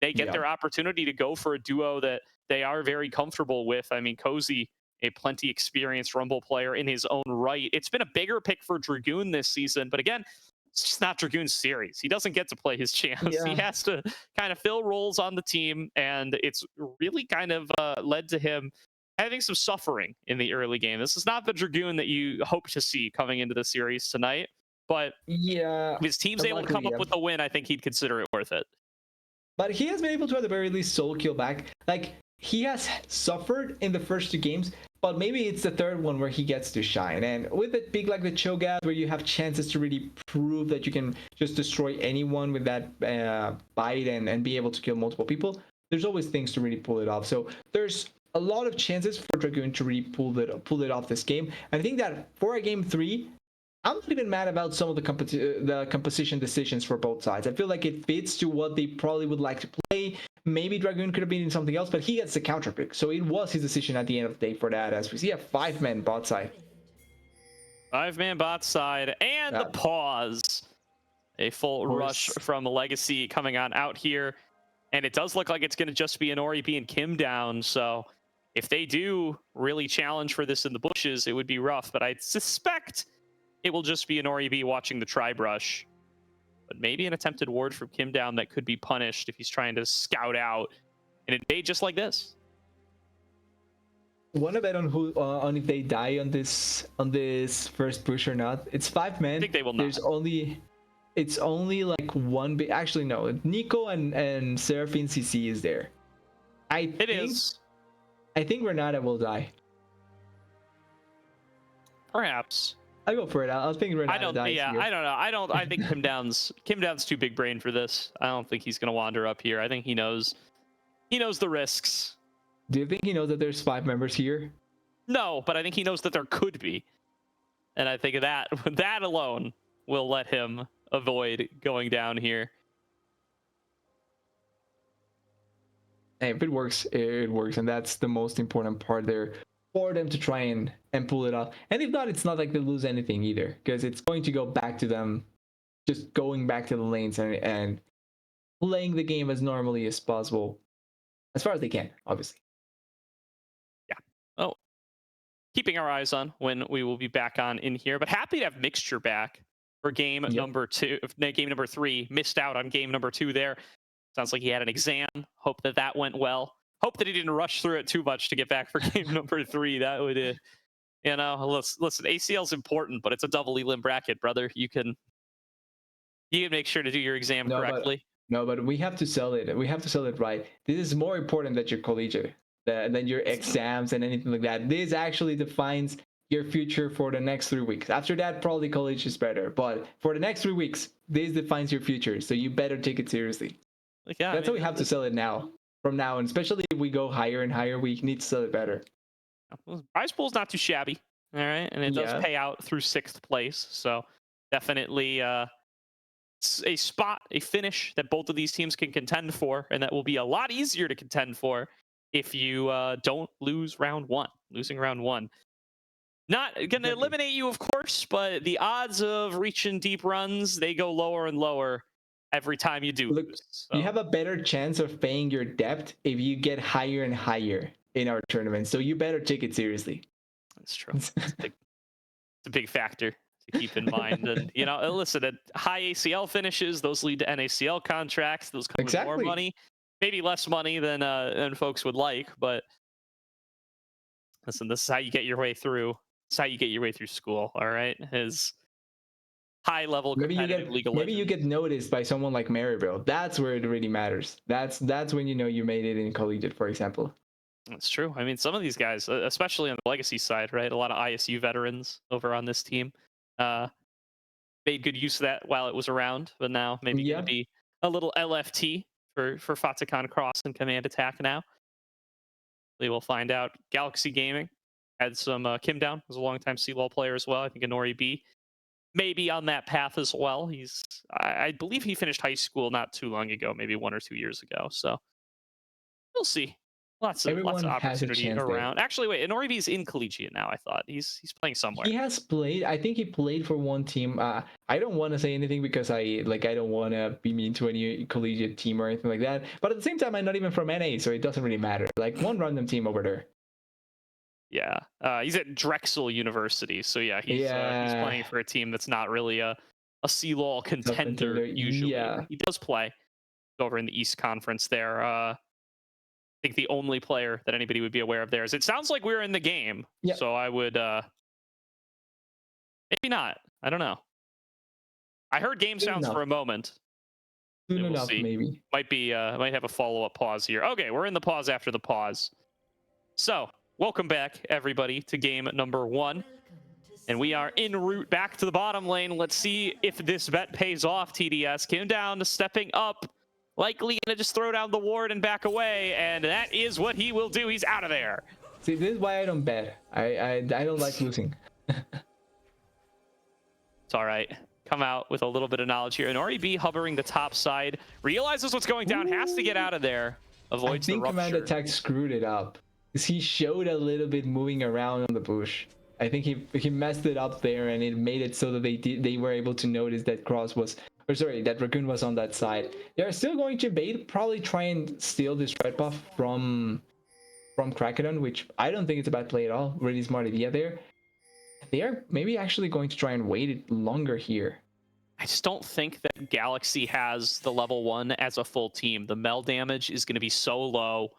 They get their opportunity to go for a duo that they are very comfortable with. I mean, Cozy, a plenty experienced Rumble player in his own right. It's been a bigger pick for Dragoon this season, but again, it's just not Dragoon's series. He doesn't get to play his chance. He has to kind of fill roles on the team, and it's really kind of led to him having some suffering in the early game. This is not the Dragoon that you hope to see coming into the series tonight, but if his team's able to come up with a win, I think he'd consider it worth it. But he has been able to, at the very least, solo kill back. Like, he has suffered in the first 2 games, but maybe it's the third one where he gets to shine. And with a pick like the Cho'Gath, where you have chances to really prove that you can just destroy anyone with that bite and be able to kill multiple people, there's always things to really pull it off. So there's a lot of chances for Dragoon to really pull it off this game. And I think that for a game 3, I'm not even mad about some of the composition decisions for both sides. I feel like it fits to what they probably would like to play. Maybe Dragoon could have been in something else, but he gets the counter pick. So it was his decision at the end of the day for that, as we see a 5-man bot side. 5-man bot side, and the pause. A full rush from Legacy coming on out here. And it does look like it's going to just be an Ori and Kim down. So if they do really challenge for this in the bushes, it would be rough. But I suspect it will just be an Ori watching the tri-brush. But maybe an attempted ward from Kim down that could be punished if he's trying to scout out in a day just like this. Want to bet on who on if they die on this first push or not? It's 5 men. I think they will not. It's only like one. Actually, no. Nico and Seraphine CC is there. I think Renata will die. Perhaps. I go for it. I was thinking Renata dies. Yeah, I don't know. I think Kim Down's too big brain for this. I don't think he's gonna wander up here. I think he knows the risks. Do you think he knows that there's 5 members here? No, but I think he knows that there could be. And I think that alone will let him avoid going down here. Hey, if it works, it works, and that's the most important part there for them to try and pull it off. And if not, it's not like they lose anything either, because it's going to go back to them just going back to the lanes and playing the game as normally as possible, as far as they can, obviously. Yeah. Oh, keeping our eyes on when we will be back on in here, but happy to have Mixture back for game number 2, game number 3. Missed out on game number 2 there. Sounds like he had an exam. Hope that went well. Hope that he didn't rush through it too much to get back for game number 3. That would, listen, ACL's important, but it's a double elim bracket, brother. You can make sure to do your exam correctly. But we have to sell it. We have to sell it right. This is more important than your collegiate, than your exams and anything like that. This actually defines your future for the next 3 weeks. After that, probably college is better. But for the next 3 weeks, this defines your future. So you better take it seriously. That's how we have to sell it now. From now on, especially if we go higher and higher, we need to sell it better. Well, prize pool's not too shabby, all right, and it does pay out through 6th place, so definitely a finish that both of these teams can contend for, and that will be a lot easier to contend for if you don't lose round 1. Losing round 1, not gonna eliminate you, of course, but the odds of reaching deep runs, they go lower and lower every time you do. Look, so. You have a better chance of paying your debt if you get higher and higher in our tournament. So you better take it seriously. That's true. It's a big factor to keep in mind. And listen, at high ACL finishes, those lead to NACL contracts. Those come with more money, maybe less money than folks would like. But listen, this is how you get your way through. This is how you get your way through school. All right, is high level competitive League of Legends. Maybe you get noticed by someone like Maryville. That's where it really matters. That's when you know you made it in collegiate, for example. That's true. I mean, some of these guys, especially on the legacy side, right? A lot of ISU veterans over on this team made good use of that while it was around, but now maybe going to be a little LFT for Fatakon Cross and Command Attack now. We will find out. Galaxy Gaming had some Kim Down, was a longtime CLOL player as well. I think Inori B maybe on that path as well. I believe he finished high school not too long ago, maybe 1 or 2 years ago. So we'll see. Lots of Everyone has a opportunity chance there. around. Actually, wait, Inoribi's in collegiate now. I thought he's playing somewhere. He has played. I think he played for one team. I don't want to say anything because I don't want to be mean to any collegiate team or anything like that. But at the same time, I'm not even from NA, so it doesn't really matter. Like one random team over there. Yeah, he's at Drexel University, so yeah, he's playing for a team that's not really a C-Law contender usually. Yeah. He does play over in the East Conference there. I think the only player that anybody would be aware of there is. It sounds like we're in the game, Yep. so I would maybe not. I don't know. I heard game sounds for a moment. Soon We'll enough, see. maybe. Might have a follow-up pause here. Okay, we're in the pause after the pause. So, welcome back, everybody, to game number 1. And we are en route back to the bottom lane. Let's see if this bet pays off, TDS. Came down, stepping up. Likely going to just throw down the ward and back away. And that is what he will do. He's out of there. See, this is why I don't bet. I don't like losing. It's all right. Come out with a little bit of knowledge here. And REB hovering the top side. Realizes what's going down. Has to get out of there. Avoids the rupture. I think Command Attack screwed it up. Because he showed a little bit moving around on the bush. I think he messed it up there, and it made it so that they were able to notice that that Raccoon was on that side. They're still going to bait, probably try and steal this red buff from Kraken, which I don't think it's a bad play at all. Really smart idea there. They are maybe actually going to try and wait it longer here. I just don't think that Galaxy has the level 1 as a full team. The Mel damage is going to be so low.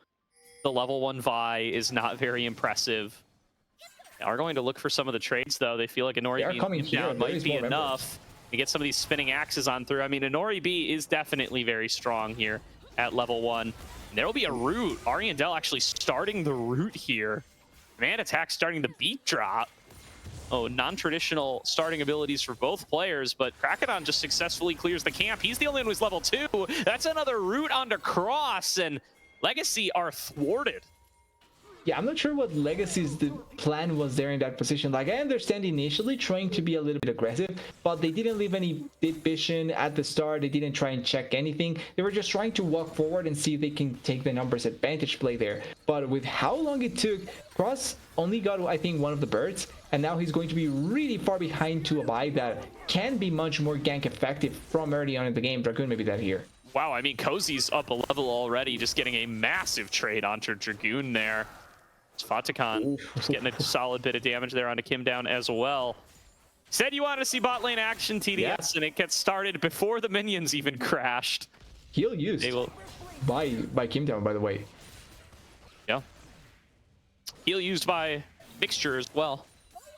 The level 1 Vi is not very impressive. They are going to look for some of the trades, though. They feel like Inori being down might be enough to get some of these spinning axes on through. I mean, Inori B is definitely very strong here at level 1. And there will be a root. Ariandel actually starting the root here. Command Attack starting the beat drop. Oh, non-traditional starting abilities for both players, but Kraken just successfully clears the camp. He's the only one who's level 2. That's another root onto Cross, and Legacy are thwarted. Yeah, I'm not sure what Legacy's the plan was there in that position. Like, I understand initially trying to be a little bit aggressive, but they didn't leave any deep vision at the start. They didn't try and check anything. They were just trying to walk forward and see if they can take the numbers advantage play there. But with how long it took, Cross only got, I think, one of the birds, and now he's going to be really far behind to a buy that can be much more gank effective from early on in the game. Dragoon maybe that here. Wow, I mean, Cozy's up a level already, just getting a massive trade onto Dragoon there. Fatakan just getting a solid bit of damage there onto Kim down as well. Said you wanted to see bot lane action, TDS, and it gets started before the minions even crashed. Heal used by Kim down, by the way. Yeah. Heal used by Mixture as well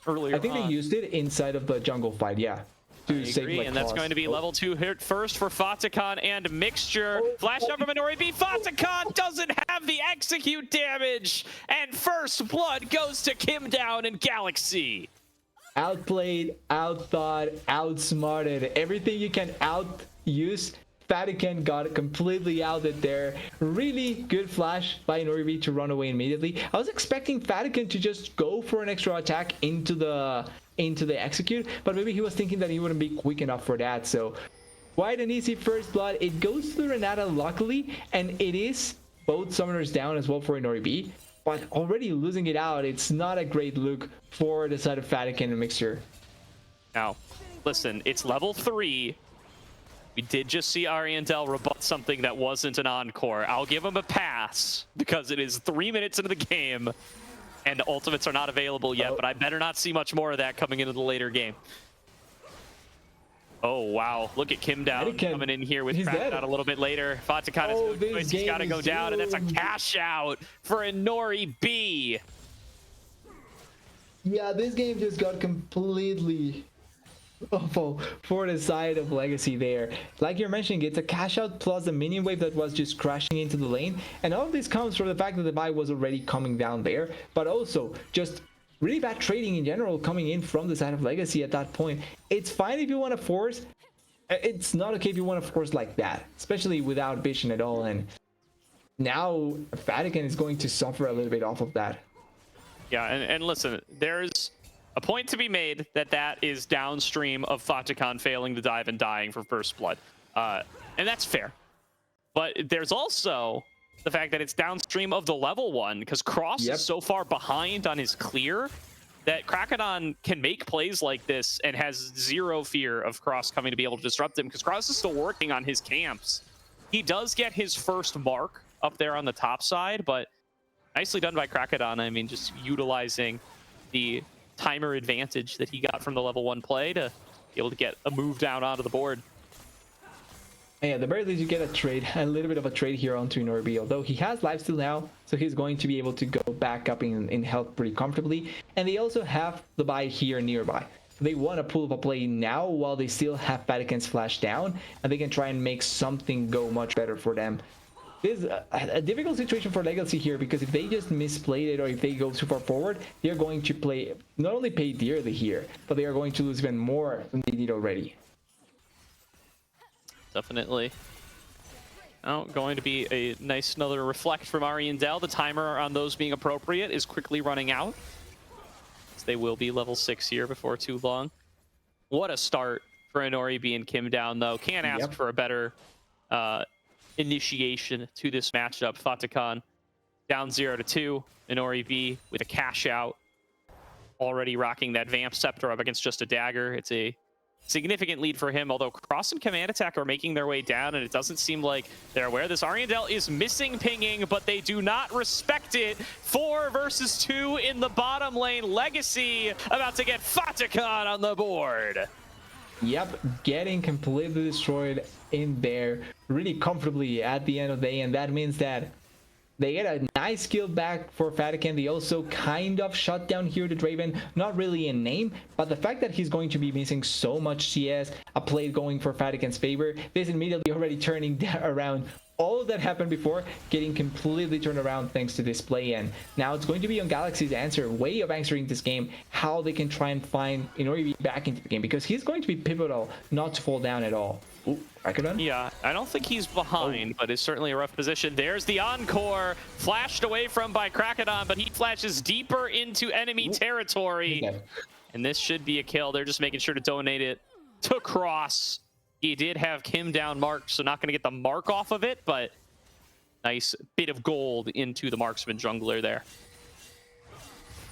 earlier I think they used it inside of the jungle fight, yeah. I agree, and that's going to be level 2 hit first for Fatakan and Mixture. Flash up from Inori B. Fatakan doesn't have the execute damage, and first blood goes to Kim down and Galaxy. Outplayed, outthought, outsmarted. Everything you can out-use, Fatakan got completely outed there. Really good flash by Inori B to run away immediately. I was expecting Fatakan to just go for an extra attack into the execute, but maybe he was thinking that he wouldn't be quick enough for that. So quite an easy first blood. It goes to Renata luckily, and it is both summoners down as well for Inori B, but already losing it out, it's not a great look for the side of Fatakan and Mixture. Now listen, it's level 3. We did just see Ariandel rebut something that wasn't an encore. I'll give him a pass because it is 3 minutes into the game and ultimates are not available yet, but I better not see much more of that coming into the later game. Oh, wow. Look at Kim down coming in here with Kraken out a little bit later. Fatakan has no choice. He's got to go down, and that's a cash out for Inori B. Yeah, this game just got completely awful for the side of Legacy there. Like you're mentioning, it's a cash out plus the minion wave that was just crashing into the lane, and all of this comes from the fact that the buy was already coming down there, but also just really bad trading in general coming in from the side of Legacy at that point. It's fine if you want to force. It's not okay if you want to force like that, especially without vision at all, and now Fatakan is going to suffer a little bit off of that. Yeah, and listen, there's a point to be made that that is downstream of Fatakan failing to dive and dying for first blood. And that's fair. But there's also the fact that it's downstream of the level 1, because Cross is so far behind on his clear that Krakodon can make plays like this and has zero fear of Cross coming to be able to disrupt him, because Cross is still working on his camps. He does get his first mark up there on the top side, but nicely done by Krakodon. I mean, just utilizing the timer advantage that he got from the level 1 play to be able to get a move down onto the board. Yeah, at the very least, you get a trade, a little bit of a trade here onto Norby, although he has lifesteal now, so he's going to be able to go back up in health pretty comfortably. And they also have the buy here nearby. They want to pull up a play now while they still have Fatakan's flash down, and they can try and make something go much better for them. This is a difficult situation for Legacy here, because if they just misplayed it or if they go too far forward, they're going to not only pay dearly here, but they are going to lose even more than they did already. Definitely. Now, going to be a nice another reflect from Ariandel. The timer on those being appropriate is quickly running out, as they will be level 6 here before too long. What a start for Inori B and Kim Down, though. Can't ask for a better initiation to this matchup. Fatakan down 0-2. Inori B with a cash out. Already rocking that Vamp Scepter up against just a dagger. It's a significant lead for him, although Cross and Command Attack are making their way down, and it doesn't seem like they're aware. This Ariandel is missing pinging, but they do not respect it. 4 versus 2 in the bottom lane. Legacy about to get Fatakan on the board. Yep, getting completely destroyed in there really comfortably at the end of the day, and that means that they get a nice kill back for Fatakan. They also kind of shut down here to Draven. Not really in name, but the fact that he's going to be missing so much CS, a play going for Fatakan's favor, this immediately already turning around all that happened before, getting completely turned around thanks to this play. And now it's going to be on Galaxy's way of answering this game, how they can try and find Inori back into the game, because he's going to be pivotal not to fall down at all. Ooh, Krakodon? Yeah, I don't think he's behind, but it's certainly a rough position. There's the Encore, flashed away from by Krakodon, but he flashes deeper into enemy territory. Okay. And this should be a kill. They're just making sure to donate it to Cross. He did have Kim Down marked, so not going to get the mark off of it, but nice bit of gold into the marksman jungler there.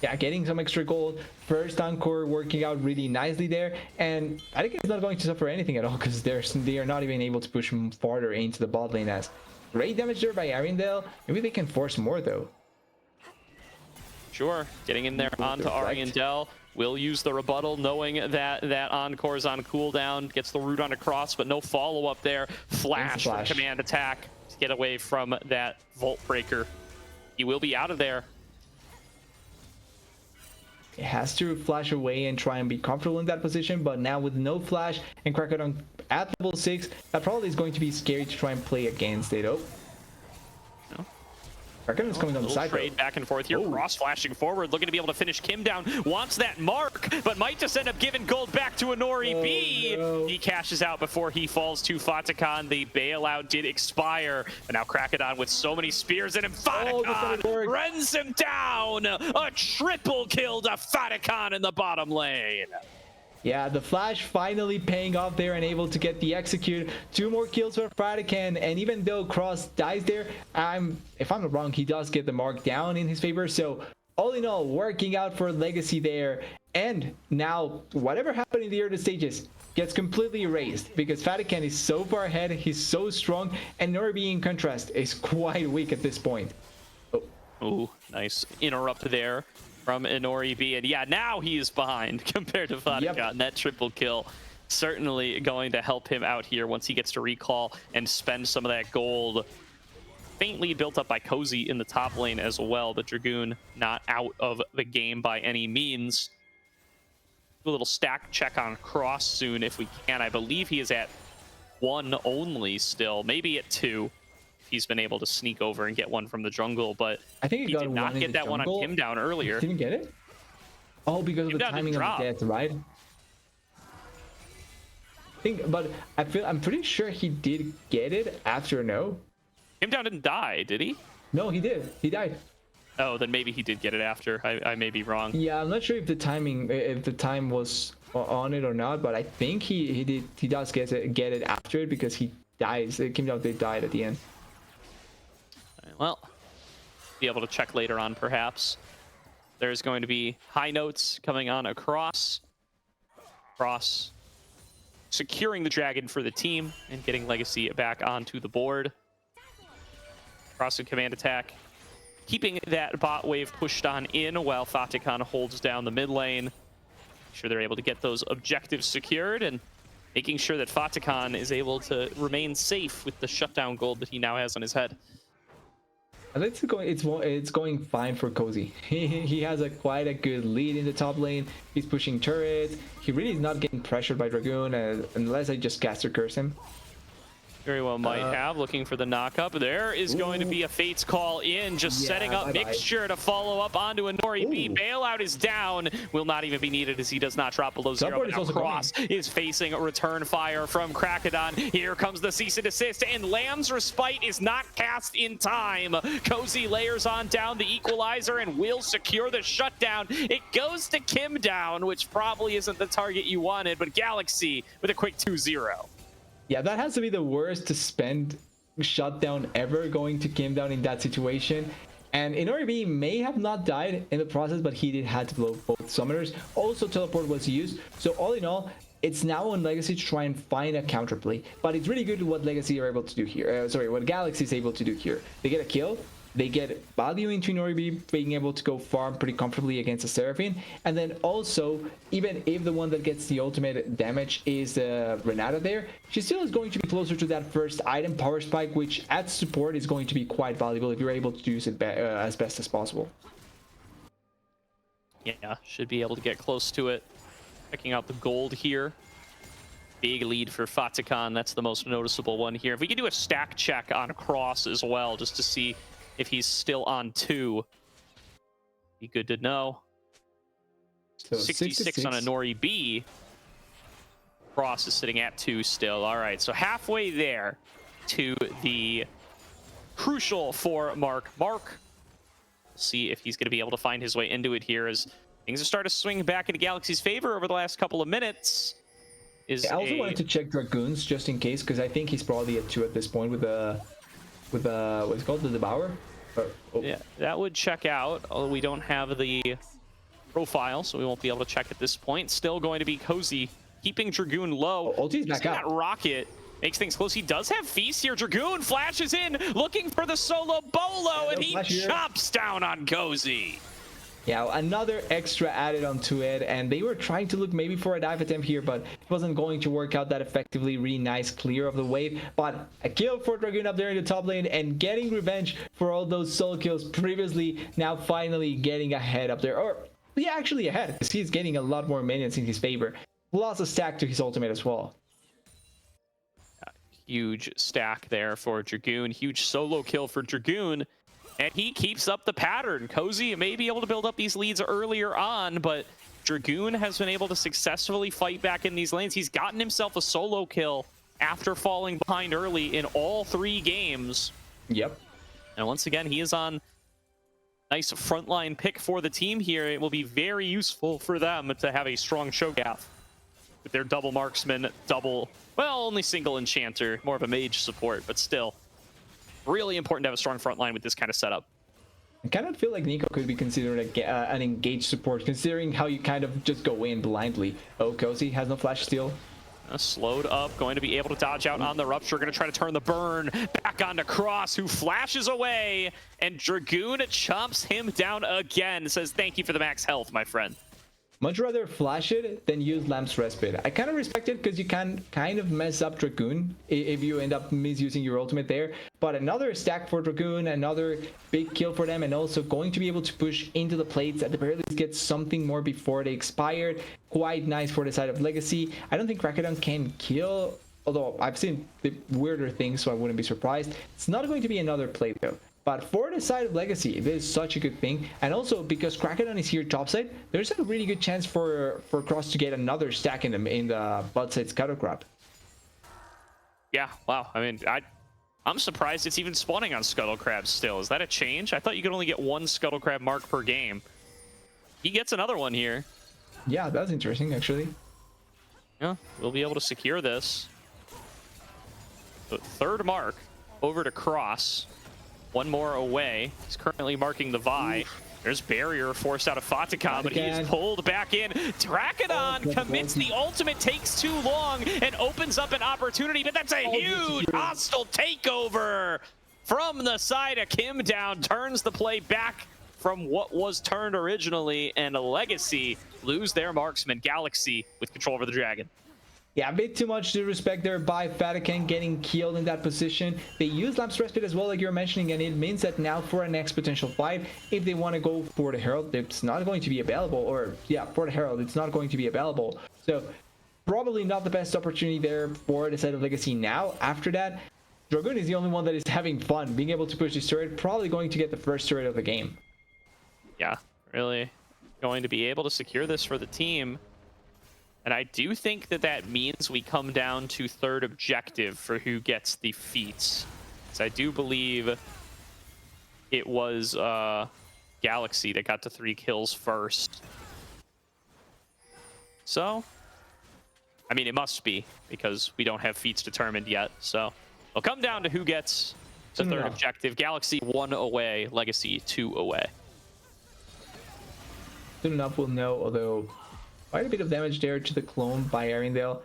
Yeah, getting some extra gold. First Encore working out really nicely there, and I think it's not going to suffer anything at all, because they are not even able to push him farther into the bot lane. As great damage there by Ariandel. Maybe they can force more though. Sure, getting in there onto Ariandel. Will use the rebuttal, knowing that that Encore is on cooldown. Gets the root on a cross, but no follow-up there. Flash from Command Attack to get away from that Vault Breaker. He will be out of there. It has to flash away and try and be comfortable in that position, but now with no flash and Krakodon at level 6, that probably is going to be scary to try and play against it. Oh. Krakodon is coming on the side. Trade back and forth here. Cross flashing forward, looking to be able to finish Kim Down. Wants that mark, but might just end up giving gold back to Inori B. No. He cashes out before he falls to Fatakan. The bailout did expire, but now Krakodon with so many spears in him. Fatakan runs him down. A triple kill to Fatakan in the bottom lane. Yeah, the flash finally paying off there and able to get the execute. 2 more kills for Fatakan, and even though Cross dies there, if I'm not wrong, he does get the mark down in his favor. So all in all, working out for Legacy there. And now whatever happened in the early stages gets completely erased, because Fatakan is so far ahead, he's so strong, and Norby in contrast is quite weak at this point. Oh, nice interrupt there from Inori B, and yeah, now he is behind compared to Fatakan. And that triple kill certainly going to help him out here once he gets to recall and spend some of that gold. Faintly built up by Cozy in the top lane as well, but Dragoon not out of the game by any means. Do a little stack check on Cross soon if we can. I believe he is at 1 only still, maybe at 2. He's been able to sneak over and get one from the jungle, but I think he did not get that one on Kim Down earlier. Didn't get it? Oh, because of the timing of the death, right? But I'm pretty sure he did get it after. No, Kim Down didn't die, did he? No, he did. He died. Oh, then maybe he did get it after. I may be wrong. Yeah, I'm not sure if the time was on it or not, but I think he does get it after it, because he dies. It came out they died at the end. Well, be able to check later on, perhaps. There's going to be high notes coming on across. Cross securing the dragon for the team and getting Legacy back onto the board. Cross and command attack, keeping that bot wave pushed on in while Fatikan holds down the mid lane. Make sure they're able to get those objectives secured and making sure that Fatikan is able to remain safe with the shutdown gold that he now has on his head. And it's going fine for Cozy. He has quite a good lead in the top lane. He's pushing turrets. He really is not getting pressured by Dragoon, unless I just caster curse him. Very well might have. Looking for the knockup. There is going to be a Fate's Call in, just setting up Mixture to follow up onto a Nori B. Bailout is down. Will not even be needed as he does not drop below zero. But now Cross is facing a return fire from Krakodon. Here comes the cease and desist, and Lamb's Respite is not cast in time. Cozy layers on down the equalizer and will secure the shutdown. It goes to Kim down, which probably isn't the target you wanted, but Galaxy with a quick 2-0. Yeah, that has to be the worst to spend shutdown ever, going to Kim down in that situation. And Inori may have not died in the process, but he did had to blow both summoners. Also, teleport was used. So all in all, it's now on Legacy to try and find a counterplay. But it's really good what Legacy are able to do here. What Galaxy is able to do here. They get a kill. They get value into Nori, being able to go farm pretty comfortably against a Seraphine. And then also, even if the one that gets the ultimate damage is Renata there, she still is going to be closer to that first item, Power Spike, which at support is going to be quite valuable if you're able to use it as best as possible. Yeah, should be able to get close to it. Checking out the gold here. Big lead for Fatikan. That's the most noticeable one here. If we could do a stack check on Cross as well, just to see if he's still on 2, be good to know. So 66 on a Nori B. Cross is sitting at 2 still. All right, so halfway there to the crucial for Mark. Mark, see if he's going to be able to find his way into it here as things are starting to swing back into Galaxy's favor over the last couple of minutes. I also wanted to check Dragoons just in case, because I think he's probably at 2 at this point with what's it called, the Devourer. Yeah, that would check out, although we don't have the profile, so we won't be able to check at this point. Still going to be Cozy, keeping Dragoon low. Ulti's back up. That rocket makes things close. He does have Feast here. Dragoon flashes in, looking for the solo Bolo, and he chops down on Cozy. Yeah, another extra added onto it, and they were trying to look maybe for a dive attempt here, but it wasn't going to work out that effectively. Really nice clear of the wave, but a kill for Dragoon up there in the top lane and getting revenge for all those solo kills previously. Now finally getting ahead up there, or yeah, actually ahead, because he's getting a lot more minions in his favor, plus a stack to his ultimate as well. Huge stack there for Dragoon, huge solo kill for Dragoon. And he keeps up the pattern. Cozy may be able to build up these leads earlier on, but Dragoon has been able to successfully fight back in these lanes. He's gotten himself a solo kill after falling behind early in all 3 games. Yep. And once again, he is on nice frontline pick for the team here. It will be very useful for them to have a strong Shogath with their double marksman, only single enchanter, more of a mage support, but still. Really important to have a strong front line with this kind of setup. I kind of feel like Nico could be considered an engaged support, considering how you kind of just go in blindly. Oh, Cozy has no flash steal. Slowed up, going to be able to dodge out on the Rupture. Going to try to turn the burn back onto Cross, who flashes away, and Dragoon chomps him down again. Says, thank you for the max health, my friend. Much rather flash it than use Lamb's Respite. I kind of respect it because you can kind of mess up Dragoon if you end up misusing your ultimate there. But another stack for Dragoon, another big kill for them, and also going to be able to push into the plates at the very least, get something more before they expired. Quite nice for the side of Legacy. I don't think Krakodon can kill, although I've seen the weirder things, so I wouldn't be surprised. It's not going to be another plate though. But for the side of Legacy, this is such a good thing. And also, because Krakodon is here topside, there's a really good chance for Cross to get another stack in the bot side scatter crab. Yeah, wow. I mean, I'm surprised it's even spawning on Scuttle Crab still. Is that a change? I thought you could only get one Scuttle Crab mark per game. He gets another one here. Yeah, that's interesting, actually. Yeah, we'll be able to secure this. So third mark over to Cross. One more away. He's currently marking the Vi. There's barrier forced out of Fatakan, but he's pulled back in. Drakodon commits the ultimate, takes too long, and opens up an opportunity, but that's a huge hostile takeover from the side of Kim Down. Turns the play back from what was turned originally, and Legacy lose their marksman, Galaxy, with control over the Dragon. Yeah, a bit too much disrespect there by Fatakan getting killed in that position. They use Lapse Respite as well, like you're mentioning, and it means that now for a next potential fight, if they want to go for the Herald, it's not going to be available. Or, yeah, for the Herald, it's not going to be available. So, probably not the best opportunity there for the side of Legacy now. After that, Dragoon is the only one that is having fun, being able to push this turret, probably going to get the first turret of the game. Yeah, really going to be able to secure this for the team. And I do think that that means we come down to third objective for who gets the feats. So I do believe it was Galaxy that got to 3 kills first. So, I mean, it must be, because we don't have feats determined yet. So it'll come down to who gets the third objective. Galaxy 1 away, Legacy 2 away. Soon enough we'll know, although quite a bit of damage there to the clone by Arendelle.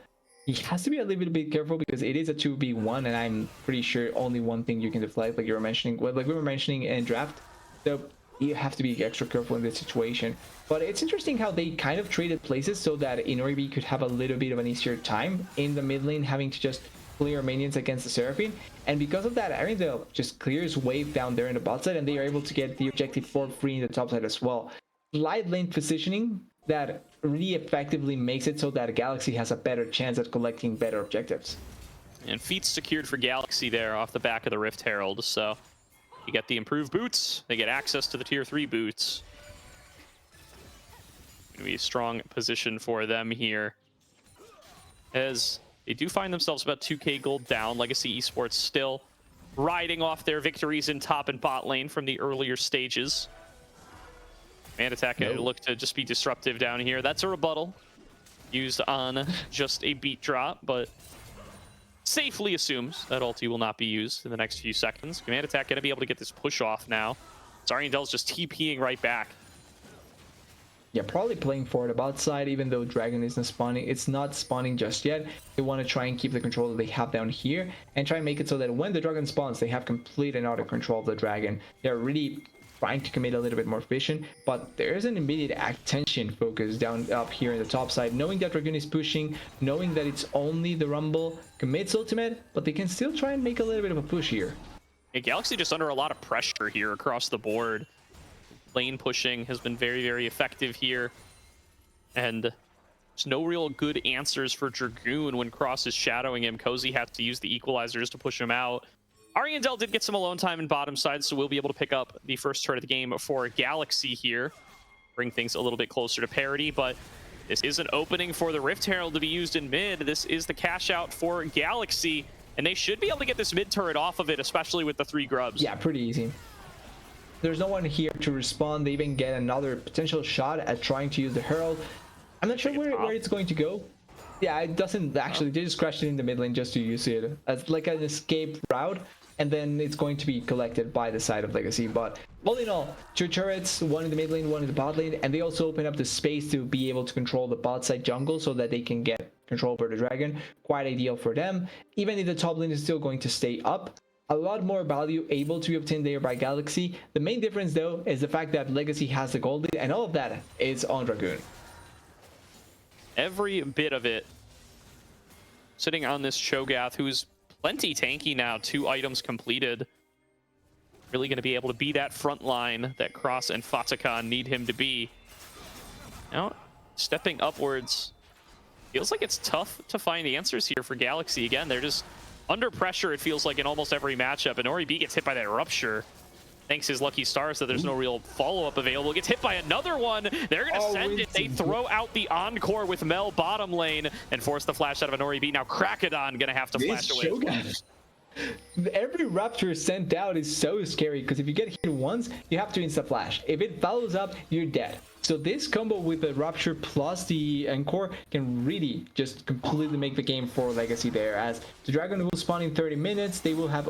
He has to be a little bit careful because it is a 2v1, and I'm pretty sure only one thing you can deflect, like you were mentioning, well, like we were mentioning in draft. So you have to be extra careful in this situation. But it's interesting how they kind of traded places so that Inoribi could have a little bit of an easier time in the mid lane, having to just clear minions against the Seraphine. And because of that, Arendelle just clears wave down there in the bot side, and they are able to get the objective for free in the top side as well. Light lane positioning that really effectively makes it so that Galaxy has a better chance at collecting better objectives. And feats secured for Galaxy there off the back of the Rift Herald. So you get the improved boots. They get access to the tier 3 boots. Gonna be a strong position for them here, as they do find themselves about 2k gold down. Legacy Esports still riding off their victories in top and bot lane from the earlier stages. And attack look to just be disruptive down here. That's a rebuttal used on just a beat drop, but safely assumes that ulti will not be used in the next few seconds. Command attack going to be able to get this push off now. Ariandelle's just TPing right back. Yeah, probably playing for the bot side, even though Dragon isn't spawning. It's not spawning just yet. They want to try and keep the control that they have down here and try and make it so that when the Dragon spawns, they have complete and utter control of the Dragon. They're really trying to commit a little bit more vision, but there is an immediate attention focus down up here in the top side, knowing that Dragoon is pushing, knowing that it's only the Rumble commits ultimate, but they can still try and make a little bit of a push here. Yeah, Galaxy just under a lot of pressure here across the board. Lane pushing has been very, very effective here, and there's no real good answers for Dragoon when Cross is shadowing him. Cozy has to use the equalizers to push him out. Ariandelle did get some alone time in bottom side, so we'll be able to pick up the first turret of the game for Galaxy here. Bring things a little bit closer to parity, but this is an opening for the Rift Herald to be used in mid. This is the cash out for Galaxy, and they should be able to get this mid turret off of it, especially with the 3 grubs. Yeah, pretty easy. There's no one here to respond. They even get another potential shot at trying to use the Herald. I'm not sure where it's going to go. Yeah, it doesn't actually. They just crashed it in the mid lane just to use it as like an escape route, and then it's going to be collected by the side of Legacy. But all in all, 2 turrets, 1 in the mid lane, 1 in the bot lane, and they also open up the space to be able to control the bot side jungle so that they can get control over the Dragon. Quite ideal for them. Even if the top lane is still going to stay up, a lot more value able to be obtained there by Galaxy. The main difference though is the fact that Legacy has the gold lead, and all of that is on Dragoon. Every bit of it. Sitting on this Cho'Gath, who's plenty tanky now, 2 items completed. Really going to be able to be that front line that Cross and Fatakan need him to be. Now, stepping upwards. Feels like it's tough to find answers here for Galaxy. Again, they're just under pressure, it feels like, in almost every matchup. And Ori B gets hit by that Rupture. Thanks his lucky stars that there's no real follow-up available. Gets hit by another one. They're going to send it. They throw out the Encore with Mel bottom lane and force the flash out of an Ori B. Now Krakodon going to have to flash away. Every Rapture sent out is so scary because if you get hit once, you have to insta flash. If it follows up, you're dead. So this combo with the Rapture plus the Encore can really just completely make the game for Legacy there, as the Dragon will spawn in 30 minutes. They will have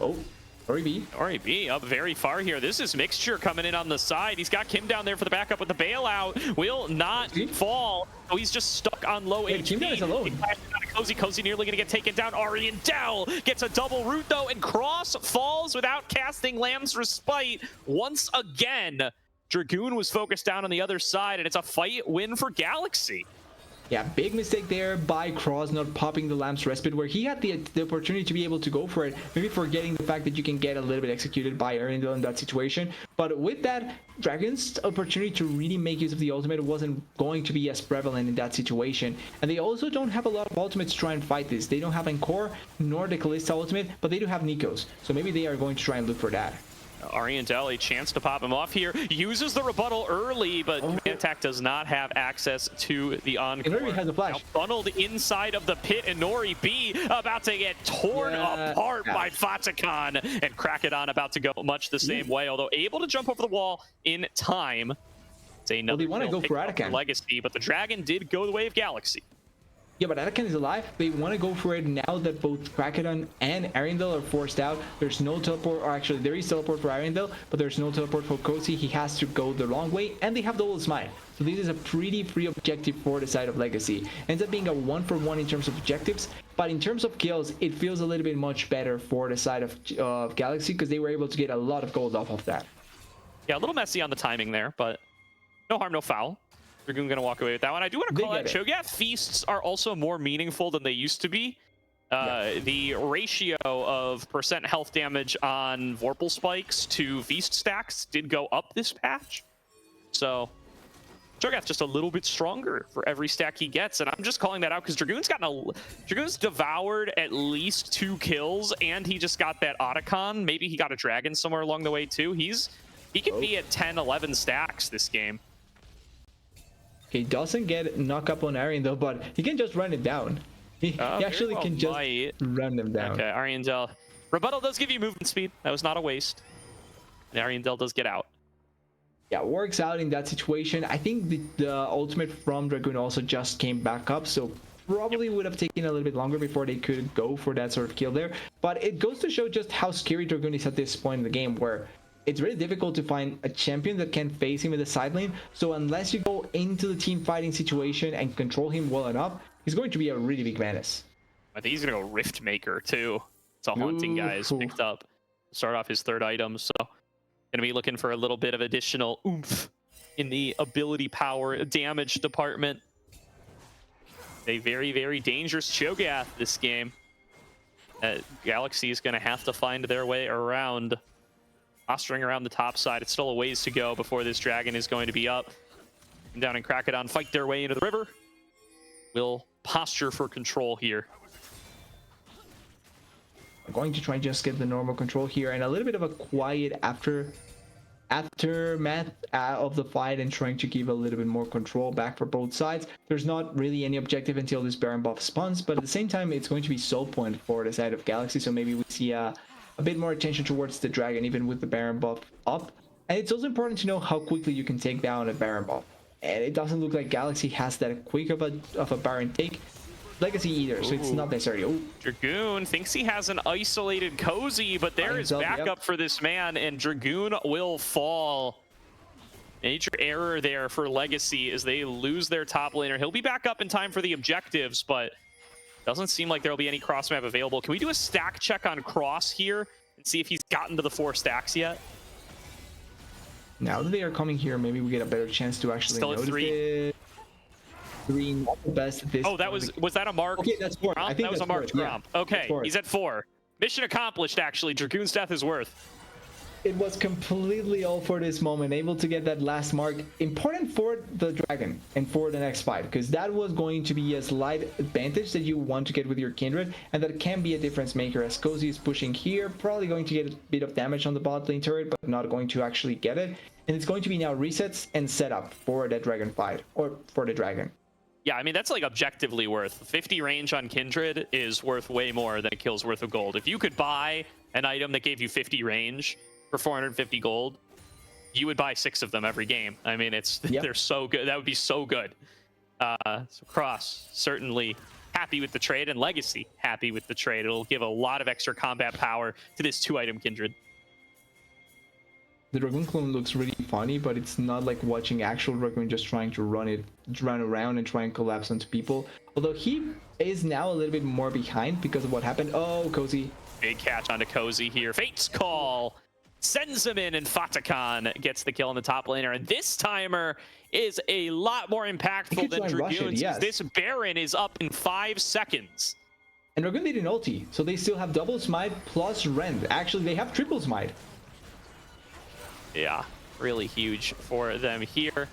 REB up very far here. This is Mixture coming in on the side. He's got Kim down there for the backup with the bailout. Will not fall. Oh, he's just stuck on low HP. Kim is alone. Cozy nearly going to get taken down. Ariandel gets a double root though, and Cross falls without casting Lamb's Respite once again. Dragoon was focused down on the other side, and it's a fight win for Galaxy. Yeah, big mistake there by Cross not popping the Lamb's Respite, where he had the opportunity to be able to go for it, maybe forgetting the fact that you can get a little bit executed by Arendelle in that situation. But with that, Dragon's opportunity to really make use of the ultimate wasn't going to be as prevalent in that situation. And they also don't have a lot of ultimates to try and fight this. They don't have Encore nor the Kalista ultimate, but they do have Nikos. So maybe they are going to try and look for that. Ariandel, a chance to pop him off here, uses the rebuttal early, but Command Attack does not have access to the Encore. Nori has a flash. Now funneled inside of the pit, and Nori B about to get torn apart by Fatakan, and Krakodon about to go much the same way, although able to jump over the wall in time. It's another they want to go for Atakan. Legacy, but the Dragon did go the way of Galaxy. Yeah, but Atakan is alive. They want to go for it now that both Krakodon and Arendelle are forced out. There's no teleport, or actually there is teleport for Arendelle, but there's no teleport for Cozy. He has to go the long way, and they have double smite. So this is a pretty free objective for the side of Legacy. Ends up being a 1-for-1 in terms of objectives, but in terms of kills, it feels a little bit much better for the side of Galaxy, because they were able to get a lot of gold off of that. Yeah, a little messy on the timing there, but no harm, no foul. Dragoon gonna walk away with that one. I do want to call out Cho'Gath feasts are also more meaningful than they used to be. The ratio of % health damage on Vorpal spikes to feast stacks did go up this patch. So Cho'Gath just a little bit stronger for every stack he gets, and I'm just calling that out because Dragoon's devoured at least 2 kills, and he just got that Otacon. Maybe he got a dragon somewhere along the way too. He could be at 10-11 stacks this game. He doesn't get knock up on Ariandel, but he can just run it down. He actually can just run them down. Okay, Ariandel. Rebuttal does give you movement speed. That was not a waste. And Ariandel does get out. Yeah, works out in that situation. I think the ultimate from Dragoon also just came back up, so probably would have taken a little bit longer before they could go for that sort of kill there. But it goes to show just how scary Dragoon is at this point in the game, where it's really difficult to find a champion that can face him in the side lane. So unless you go into the team fighting situation and control him well enough, he's going to be a really big menace. I think he's going to go Rift Maker too. It's a haunting guy is picked up. Start off his 3rd item. So going to be looking for a little bit of additional oomph in the ability power damage department. A very, very dangerous Cho'Gath this game. Galaxy is going to have to find their way around. Posturing around the top side. It's still a ways to go before this dragon is going to be up. Down in Krakodon fight their way into the river. Will posture for control here. I'm going to try and just get the normal control here, and a little bit of a quiet aftermath of the fight, and trying to give a little bit more control back for both sides. There's not really any objective until this Baron buff spawns, but at the same time it's going to be soul point for the side of Galaxy, so maybe we see a bit more attention towards the dragon even with the Baron buff up. And it's also important to know how quickly you can take down a Baron buff, and it doesn't look like Galaxy has that quick of a Baron take. Legacy either, so it's not necessary. Dragoon thinks he has an isolated Cozy, but there is backup for this man, and Dragoon will fall. Major error there for Legacy as they lose their top laner. He'll be back up in time for the objectives, but doesn't seem like there'll be any cross map available. Can we do a stack check on Cross here and see if he's gotten to the 4 stacks yet? Now that they are coming here, maybe we get a better chance to actually still notice at 3. it. 3, not the best at this. Oh, that was that a mark? Okay, that's 4. I think that was a marked Gromp. Yeah. Okay, he's at 4. Mission accomplished, actually. Dragoon's death is worth. It was completely all for this moment, able to get that last mark. Important for the dragon and for the next fight, because that was going to be a slight advantage that you want to get with your Kindred, and that can be a difference maker, as Cozy is pushing here, probably going to get a bit of damage on the bot lane turret, but not going to actually get it. And it's going to be now resets and setup for that dragon fight, or for the dragon. Yeah, I mean, that's like objectively worth. 50 range on Kindred is worth way more than a kill's worth of gold. If you could buy an item that gave you 50 range for 450 gold, you would buy 6 of them every game. I mean, they're so good. That would be so good. So Cross certainly happy with the trade, and Legacy happy with the trade. It'll give a lot of extra combat power to this 2-item Kindred. The Dragoon clone looks really funny, but it's not like watching actual Dragoon just trying to run around and try and collapse onto people. Although he is now a little bit more behind because of what happened. Oh, Cozy. Big catch onto Cozy here. Fate's Call sends him in, and Fatakan gets the kill on the top laner. And this timer is a lot more impactful than Dragoon's. Yes. This Baron is up in 5 seconds. And Dragoon didn't ulti, so they still have double smite plus rend. Actually, they have triple smite. Yeah, really huge for them here.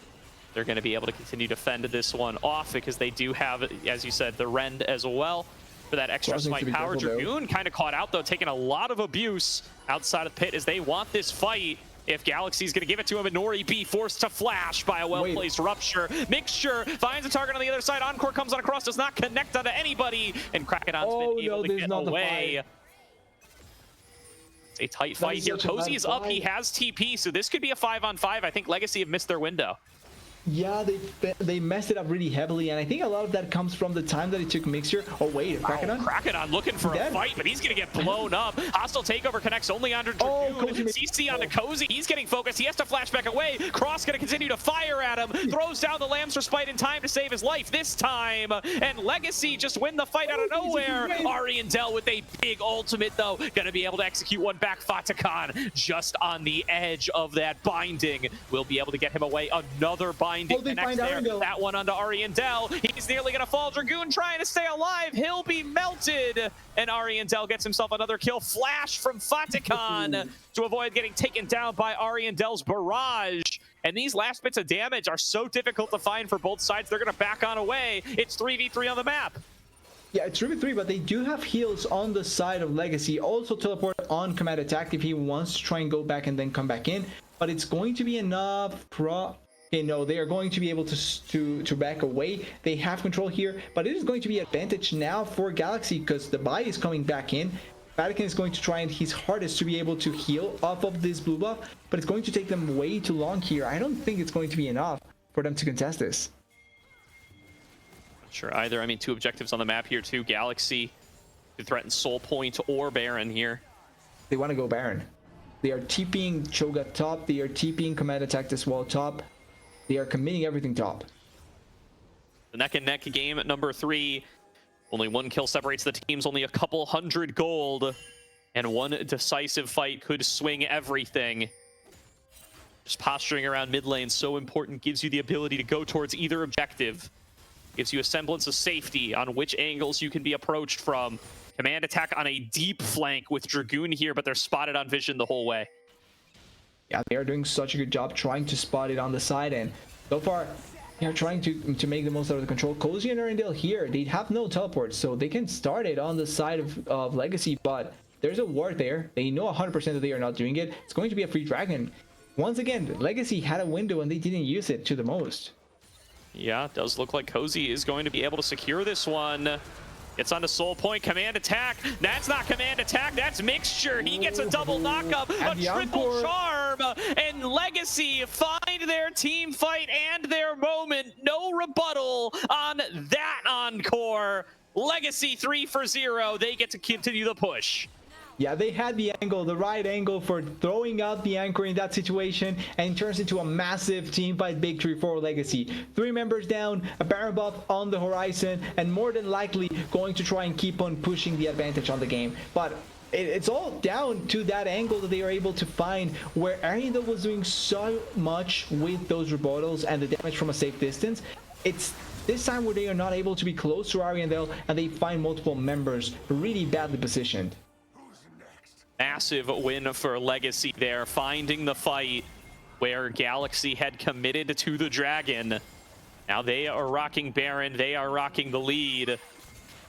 They're going to be able to continue to fend this one off because they do have, as you said, the rend as well for that extra smite power. Dragoon kind of caught out, though, taking a lot of abuse outside of the pit as they want this fight. If Galaxy's going to give it to him, and Nori B forced to flash by a well-placed Rupture. Mixture finds a target on the other side. Encore comes on across, does not connect onto anybody, and Krakenon's been able to get away. It's a tight fight here. Cozy is up. He has TP, so this could be a 5-on-5. I think Legacy have missed their window. Yeah, they messed it up really heavily, and I think a lot of that comes from the time that it took Mixture. Oh wait, Krakenon? Krakenon looking for a fight, but he's gonna get blown up. Hostile takeover connects only under Dragoon. CC onto Cozy. He's getting focused. He has to flash back away. Cross gonna continue to fire at him. Throws down the Lamb's Respite in time to save his life this time. And Legacy just win the fight out of nowhere. Ariandel with a big ultimate, though. Gonna be able to execute one back. Fatakan just on the edge of that binding. Will be able to get him away. Another binding connects there. That one onto Ariandel. He's nearly gonna fall. Dragoon trying to stay alive. He'll be melted. And Ariandel gets himself another kill. Flash from Fatakan to avoid getting taken down by Ariandel's barrage. And these last bits of damage are so difficult to find for both sides. They're gonna back on away. It's 3v3 on the map. Yeah, it's 3v3, but they do have heals on the side of Legacy. Also teleport on command attack if he wants to try and go back and then come back in. But it's going to be enough. Okay, no, they are going to be able to back away. They have control here, but it is going to be an advantage now for Galaxy because the buy is coming back in. Vatican is going to try his hardest to be able to heal off of this blue buff, but it's going to take them way too long here. I don't think it's going to be enough for them to contest this. Not sure either. I mean, 2 objectives on the map here too. Galaxy to threaten Soul Point or Baron here. They want to go Baron. They are TPing Cho'Gath top. They are TPing command attack as well top. They are committing everything top. The neck-and-neck game at number 3. Only 1 kill separates the teams, only a couple hundred gold. And 1 decisive fight could swing everything. Just posturing around mid lane, so important. Gives you the ability to go towards either objective. Gives you a semblance of safety on which angles you can be approached from. Command attack on a deep flank with Dragoon here, but they're spotted on vision the whole way. Yeah, they are doing such a good job trying to spot it on the side, and so far they're trying to make the most out of the control. Cozy and Arendelle here, they have no teleport, so they can start it on the side of Legacy, but there's a ward there. They know 100% that they are not doing it. It's going to be a free dragon. Once again, Legacy had a window and they didn't use it to the most. Yeah, it does look like Cozy is going to be able to secure this one. It's on the Soul Point. Command attack. That's not command attack. That's Mixture. He gets a double knockup, a triple charm, and Legacy find their team fight and their moment. No rebuttal on that encore. Legacy 3 for 0. They get to continue the push. Yeah, they had the angle, the right angle for throwing out the anchor in that situation, and it turns into a massive team fight victory for Legacy. 3 members down, a Baron buff on the horizon, and more than likely going to try and keep on pushing the advantage on the game. But it's all down to that angle that they are able to find, where Ariandel was doing so much with those rebuttals and the damage from a safe distance. It's this time where they are not able to be close to Ariandel, and they find multiple members really badly positioned. Massive win for Legacy there, finding the fight where Galaxy had committed to the Dragon. Now they are rocking Baron, they are rocking the lead.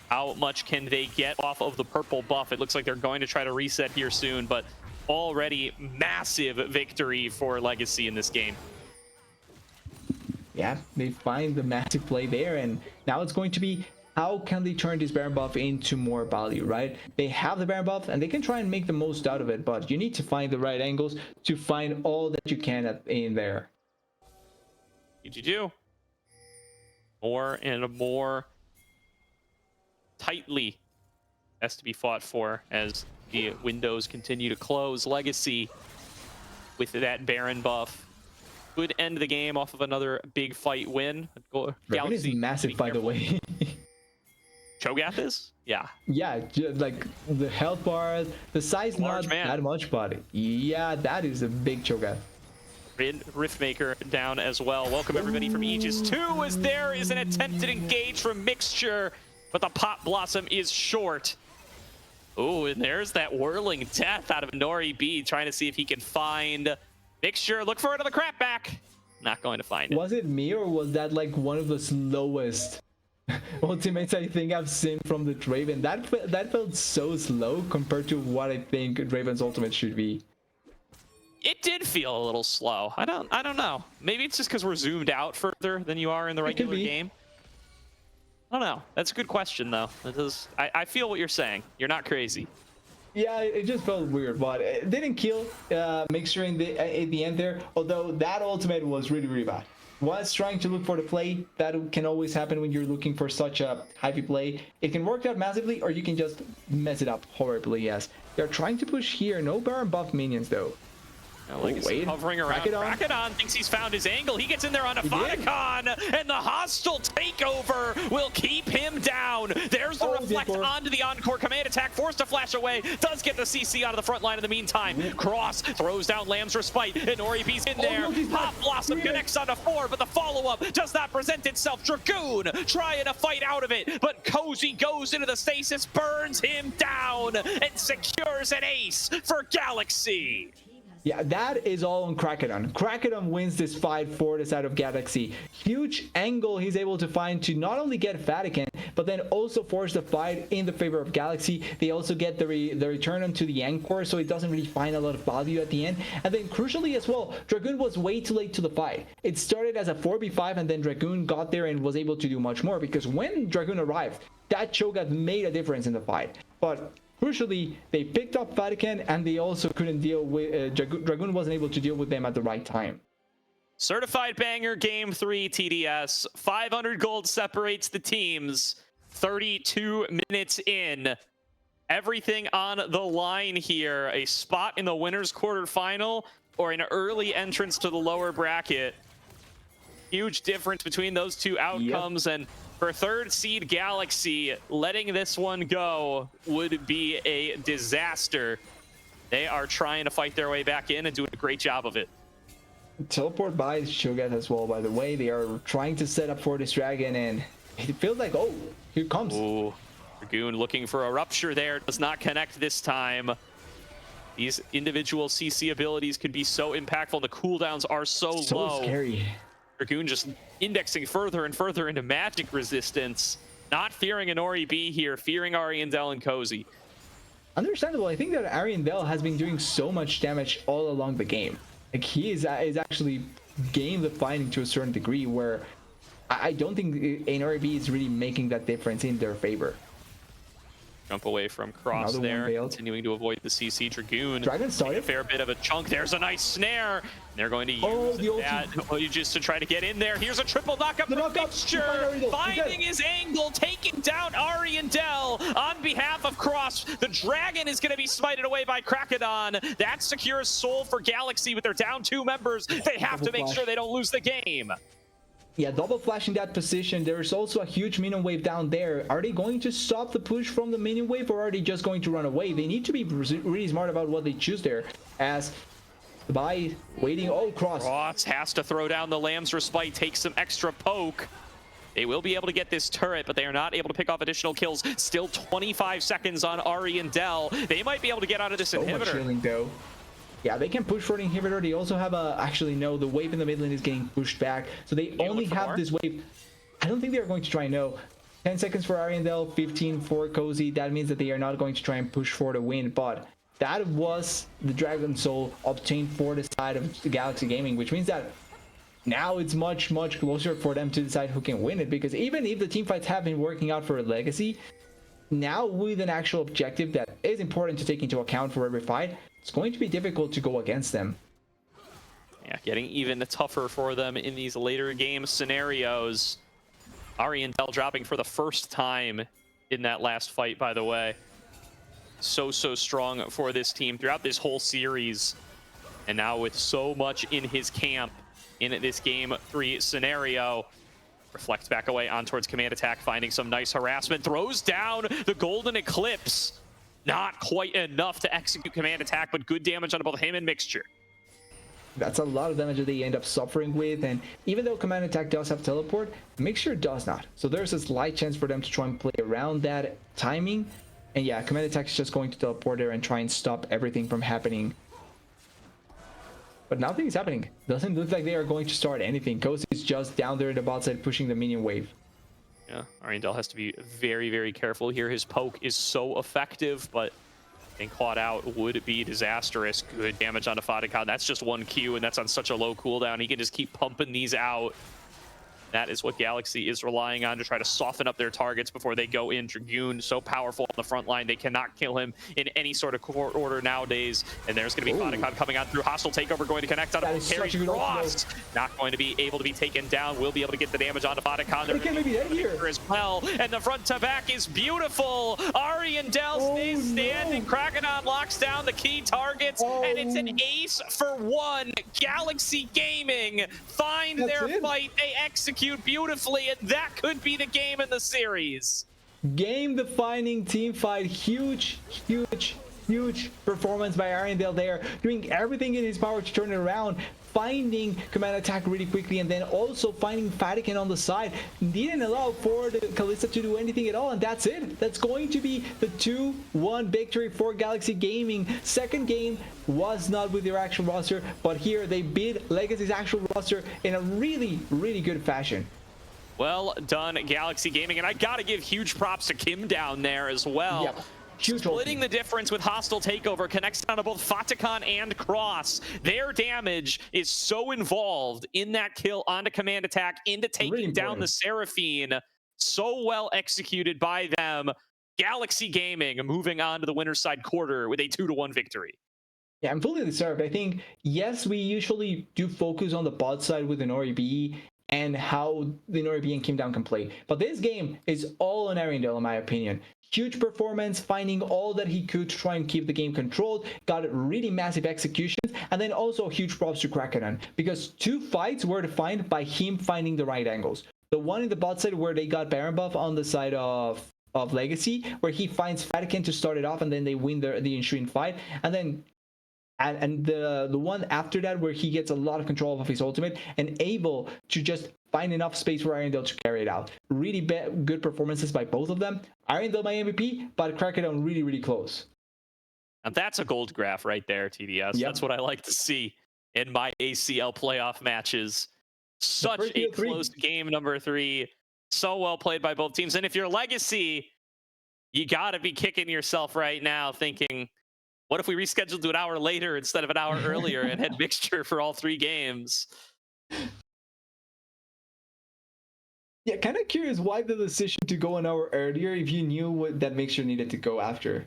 How much can they get off of the purple buff? It looks like they're going to try to reset here soon, but already massive victory for Legacy in this game. yeah, they find the massive play there, and now it's going to be how can they turn this Baron buff into more value, right? They have the Baron buff and they can try and make the most out of it, but you need to find the right angles to find all that you can in there. You do. More and more tightly has to be fought for as the windows continue to close. Legacy with that Baron buff could end the game off of another big fight win. Dragon is massive, by the way. Cho'Gath is? Yeah. Yeah, like the health bar, the size not that much, but yeah, that is a big Cho'Gath. Riftmaker down as well. Welcome everybody from Aegis 2 as there is an attempted engage from Mixture, but the Pop Blossom is short. Oh, and there's that whirling death out of Nori B, trying to see if he can find Mixture. Look for another crap back. Not going to find it. Was it me, or was that like one of the slowest ultimates I think I've seen from the Draven? That felt so slow compared to what I think Draven's ultimate should be. It did feel a little slow. I don't know. Maybe it's just because we're zoomed out further than you are in the regular game. I don't know. That's a good question, though. I feel what you're saying. You're not crazy. Yeah, it just felt weird, but it didn't kill Mixture at the end there, although that ultimate was really, really bad. Was trying to look for the play. That can always happen when you're looking for such a heavy play. It can work out massively, or you can just mess it up horribly, yes. They're trying to push here. No Baron buff minions, though. Legacy hovering around. Krakadan thinks he's found his angle. He gets in there on a Phonicon, and the hostile takeover will keep him down. There's the reflect onto the Encore. Command attack forced to flash away. Does get the CC out of the front line in the meantime. Cross throws down Lamb's Respite, and Oribee's in there. Pop Blossom connects onto 4, but the follow-up does not present itself. Dragoon trying to fight out of it, but Cozy goes into the stasis, burns him down, and secures an ace for Galaxy. Yeah, that is all on Krakadan. Krakadan wins this fight for the side of Galaxy. Huge angle he's able to find to not only get Vatican, but then also force the fight in the favor of Galaxy. They also get the return onto the Encore, so it doesn't really find a lot of value at the end. And then crucially as well, Dragoon was way too late to the fight. It started as a 4v5, and then Dragoon got there and was able to do much more, because when Dragoon arrived, that Cho'Gath made a difference in the fight. But crucially, they picked up Vatican, and they also couldn't deal with Dragoon wasn't able to deal with them at the right time. Certified banger game 3 TDS. 500 gold separates the teams. 32 minutes in. Everything on the line here. A spot in the winners quarterfinal or an early entrance to the lower bracket. Huge difference between those two outcomes. Yep. And for third seed Galaxy, letting this one go would be a disaster. They are trying to fight their way back in and doing a great job of it. Teleport by Cho'Gath as well, by the way. They are trying to set up for this dragon, and it feels like, oh, here it comes. Ooh, Dragoon looking for a rupture there. Does not connect this time. These individual CC abilities can be so impactful, and the cooldowns are so low. So scary. Dragoon just indexing further and further into magic resistance. Not fearing an Ori B here, fearing Ariandel and Cozy. Understandable. I think that Ariandel has been doing so much damage all along the game. Like, he is actually game defining to a certain degree, where I don't think an Ori B is really making that difference in their favor. Jump away from Cross there, continuing to avoid the CC. Dragoon started a fair bit of a chunk. There's a nice snare. They're going to use that just to try to get in there. Here's a triple knockup from Mixture, finding his angle, taking down Ariandel on behalf of Cross. The Dragon is going to be smited away by Krakadan. That secures Soul for Galaxy, but they're down 2 members. They have to make sure they don't lose the game. Yeah, double flash in that position. There's also a huge minion wave down there. Are they going to stop the push from the minion wave, or are they just going to run away? They need to be really smart about what they choose there, as by waiting. Oh, Cross has to throw down the Lamb's Respite, take some extra poke. They will be able to get this turret, but they are not able to pick off additional kills. Still 25 seconds on Ariandel. They might be able to get out of this inhibitor. Much healing, though. Yeah, they can push for the inhibitor. They also have a... Actually, no, the wave in the mid lane is getting pushed back. So they only have this wave. I don't think they're going to try, no. 10 seconds for Ariandel, 15 for Cozy. That means that they are not going to try and push for the win. But that was the Dragon Soul obtained for the side of the Galaxy Gaming, which means that now it's much closer for them to decide who can win it, because even if the team fights have been working out for Legacy, now with an actual objective that is important to take into account for every fight, it's going to be difficult to go against them. Yeah, getting even tougher for them in these later game scenarios. Ari and Dell dropping for the first time in that last fight, by the way. So strong for this team throughout this whole series. And now with so much in his camp in this game 3 scenario. Reflects back away on towards command attack, finding some nice harassment. Throws down the golden eclipse. Not quite enough to execute command attack, but good damage on both him and Mixture. That's a lot of damage that they end up suffering with, and even though command attack does have teleport, Mixture does not. So there's a slight chance for them to try and play around that timing. And yeah, command attack is just going to teleport there and try and stop everything from happening. But nothing is happening. Doesn't look like they are going to start anything. Ghost is just down there in the bot side pushing the minion wave. Yeah, Ariandel has to be very careful here. His poke is so effective, but getting caught out would be disastrous. Good damage on Fatikan. That's just 1 Q, and that's on such a low cooldown. He can just keep pumping these out. That is what Galaxy is relying on to try to soften up their targets before they go in. Dragoon, so powerful on the front line. They cannot kill him in any sort of court order nowadays. And there's going to be Fatikan coming on through. Hostile takeover going to connect on a carry cross. Not going to be able to be taken down. Will be able to get the damage onto Fatikan. They're going to be here as well. And the front to back is beautiful. Ari and Dell stays standing. Krakenon locks down the key targets. And it's an ace for 1. Galaxy Gaming find their fight. They execute beautifully, and that could be the game in the series. Game defining team fight. Huge performance by Ariandel there, doing everything in his power to turn it around, finding command attack really quickly, and then also finding Fatikan on the side. Didn't allow for the Kalista to do anything at all, and that's it. That's going to be the 2-1 victory for Galaxy Gaming. Second game was not with their actual roster, but here they beat Legacy's actual roster in a really good fashion. Well done, Galaxy Gaming, and I gotta give huge props to Kim down there as well. Yep. Splitting the difference with hostile takeover, connects down to both Fatikan and Cross. Their damage is so involved in that kill onto command attack, into taking down the Seraphine. So well executed by them. Galaxy Gaming moving on to the winner's side quarter with a 2-1 victory. Yeah, I'm fully deserved. I think, yes, we usually do focus on the bot side with an REB and how the Noribi and Kim Down can play. But this game is all on Ariandel, in my opinion. Huge performance, finding all that he could to try and keep the game controlled, got really massive executions, and then also huge props to Krakenon, because 2 fights were defined by him finding the right angles. The one in the bot side where they got Baron buff on the side of Legacy, where he finds Fatikan to start it off, and then they win the ensuing fight, and then the one after that where he gets a lot of control of his ultimate and able to just find enough space for Ariandel to carry it out. Really good performances by both of them. Ariandel my MVP, but Krakenon really close. And that's a gold graph right there, TDS. Yep. That's what I like to see in my ACL playoff matches. Such a close game, number 3. So well played by both teams. And if you're Legacy, you got to be kicking yourself right now thinking, what if we rescheduled to an hour later instead of an hour earlier and had Mixture for all 3 games? Yeah, kind of curious why the decision to go an hour earlier if you knew what that Mixture needed to go after.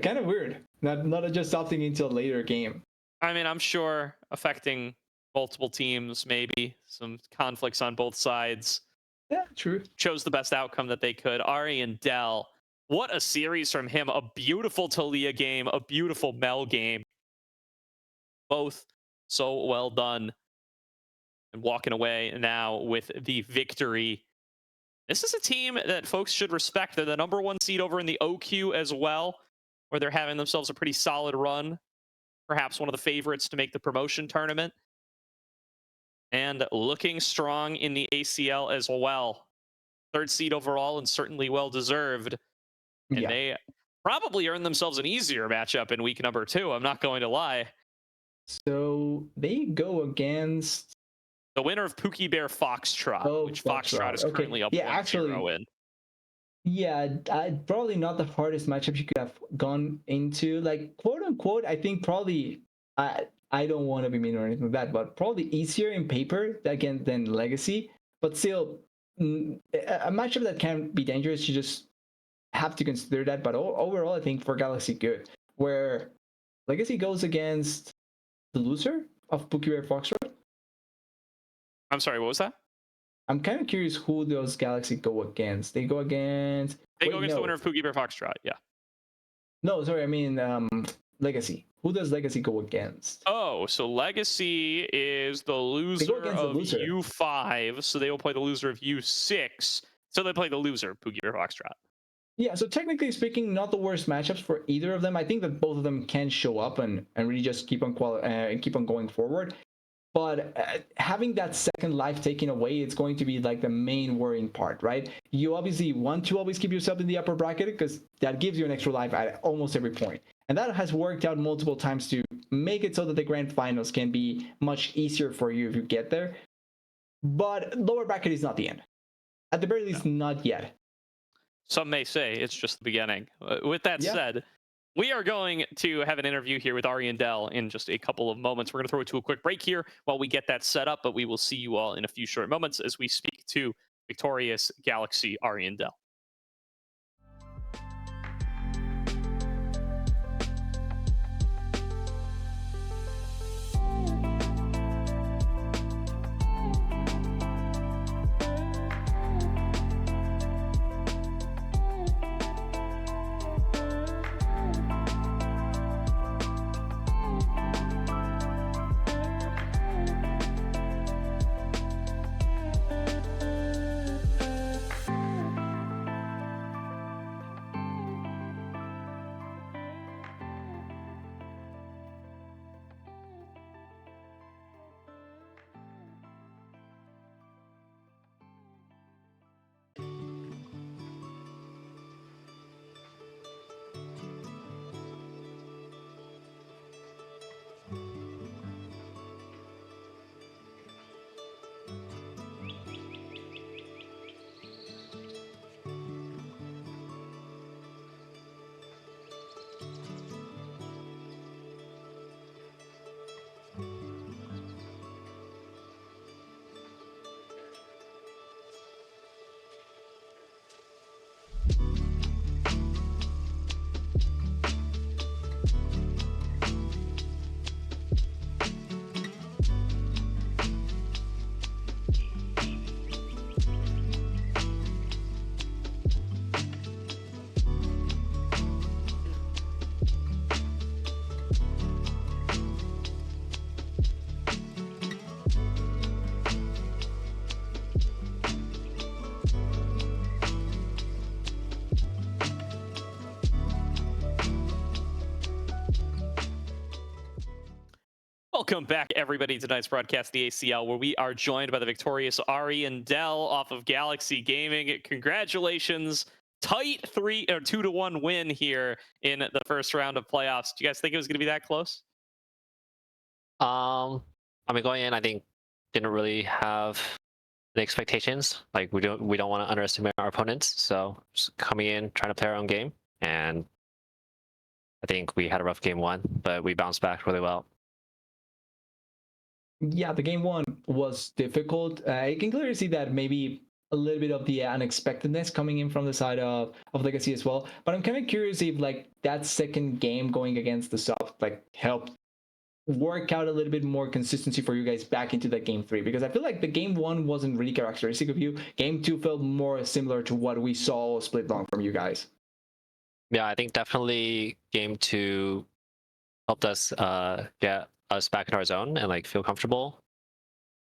Kind of weird. Not just opting into a later game. I mean, I'm sure affecting multiple teams, maybe some conflicts on both sides. Yeah, true. Chose the best outcome that they could. Ari and Dell. What a series from him. A beautiful Talia game, a beautiful Mel game. Both so well done. And walking away now with the victory. This is a team that folks should respect. They're the number 1 seed over in the OQ as well, where they're having themselves a pretty solid run. Perhaps one of the favorites to make the promotion tournament. And looking strong in the ACL as well. 3rd seed overall and certainly well deserved. And they probably earned themselves an easier matchup in week number 2. I'm not going to lie. So they go against the winner of Pookie Bear Foxtrot, which Foxtrot is currently up 1-0 in. Yeah, probably not the hardest matchup you could have gone into. Like, quote unquote, I think probably I don't want to be mean or anything like that, but probably easier in paper again than Legacy. But still, a matchup that can be dangerous. You just have to consider that. But overall, I think for Galaxy, good. Where Legacy goes against the loser of Pookie Foxtrot. I'm sorry, what was that? I'm kind of curious who those Galaxy go against. They go against. They go against the winner of Pookie Bear Foxtrot, yeah. No, sorry, I mean Legacy. Who does Legacy go against? Oh, so Legacy is the loser of U5, so they will play the loser of U6. So they play the loser, Pookie Bear Foxtrot. Yeah, so technically speaking, not the worst matchups for either of them. I think that both of them can show up and really just keep on going forward. But having that second life taken away, it's going to be like the main worrying part, right? You obviously want to always keep yourself in the upper bracket because that gives you an extra life at almost every point. And that has worked out multiple times to make it so that the grand finals can be much easier for you if you get there. But lower bracket is not the end. At the very least, not yet. Some may say it's just the beginning. With that said, we are going to have an interview here with Ari and Dell in just a couple of moments. We're going to throw it to a quick break here while we get that set up, but we will see you all in a few short moments as we speak to victorious Galaxy Ari and Dell. Welcome back, everybody, to tonight's broadcast, the ACL, where we are joined by the victorious Ari and Dell off of Galaxy Gaming. Congratulations. Tight 2-1 win here in the first round of playoffs. Do you guys think it was going to be that close? I mean, going in, I think didn't really have the expectations. Like we don't want to underestimate our opponents. So just coming in, trying to play our own game, and I think we had a rough game one, but we bounced back really well. Yeah, the game one was difficult. I can clearly see that maybe a little bit of the unexpectedness coming in from the side of Legacy as well. But I'm kind of curious if like that second game going against the sub like helped work out a little bit more consistency for you guys back into that game three, because I feel like the game one wasn't really characteristic of you. Game two felt more similar to what we saw split long from you guys. Yeah, I think definitely game two helped us get us back in our zone and like feel comfortable.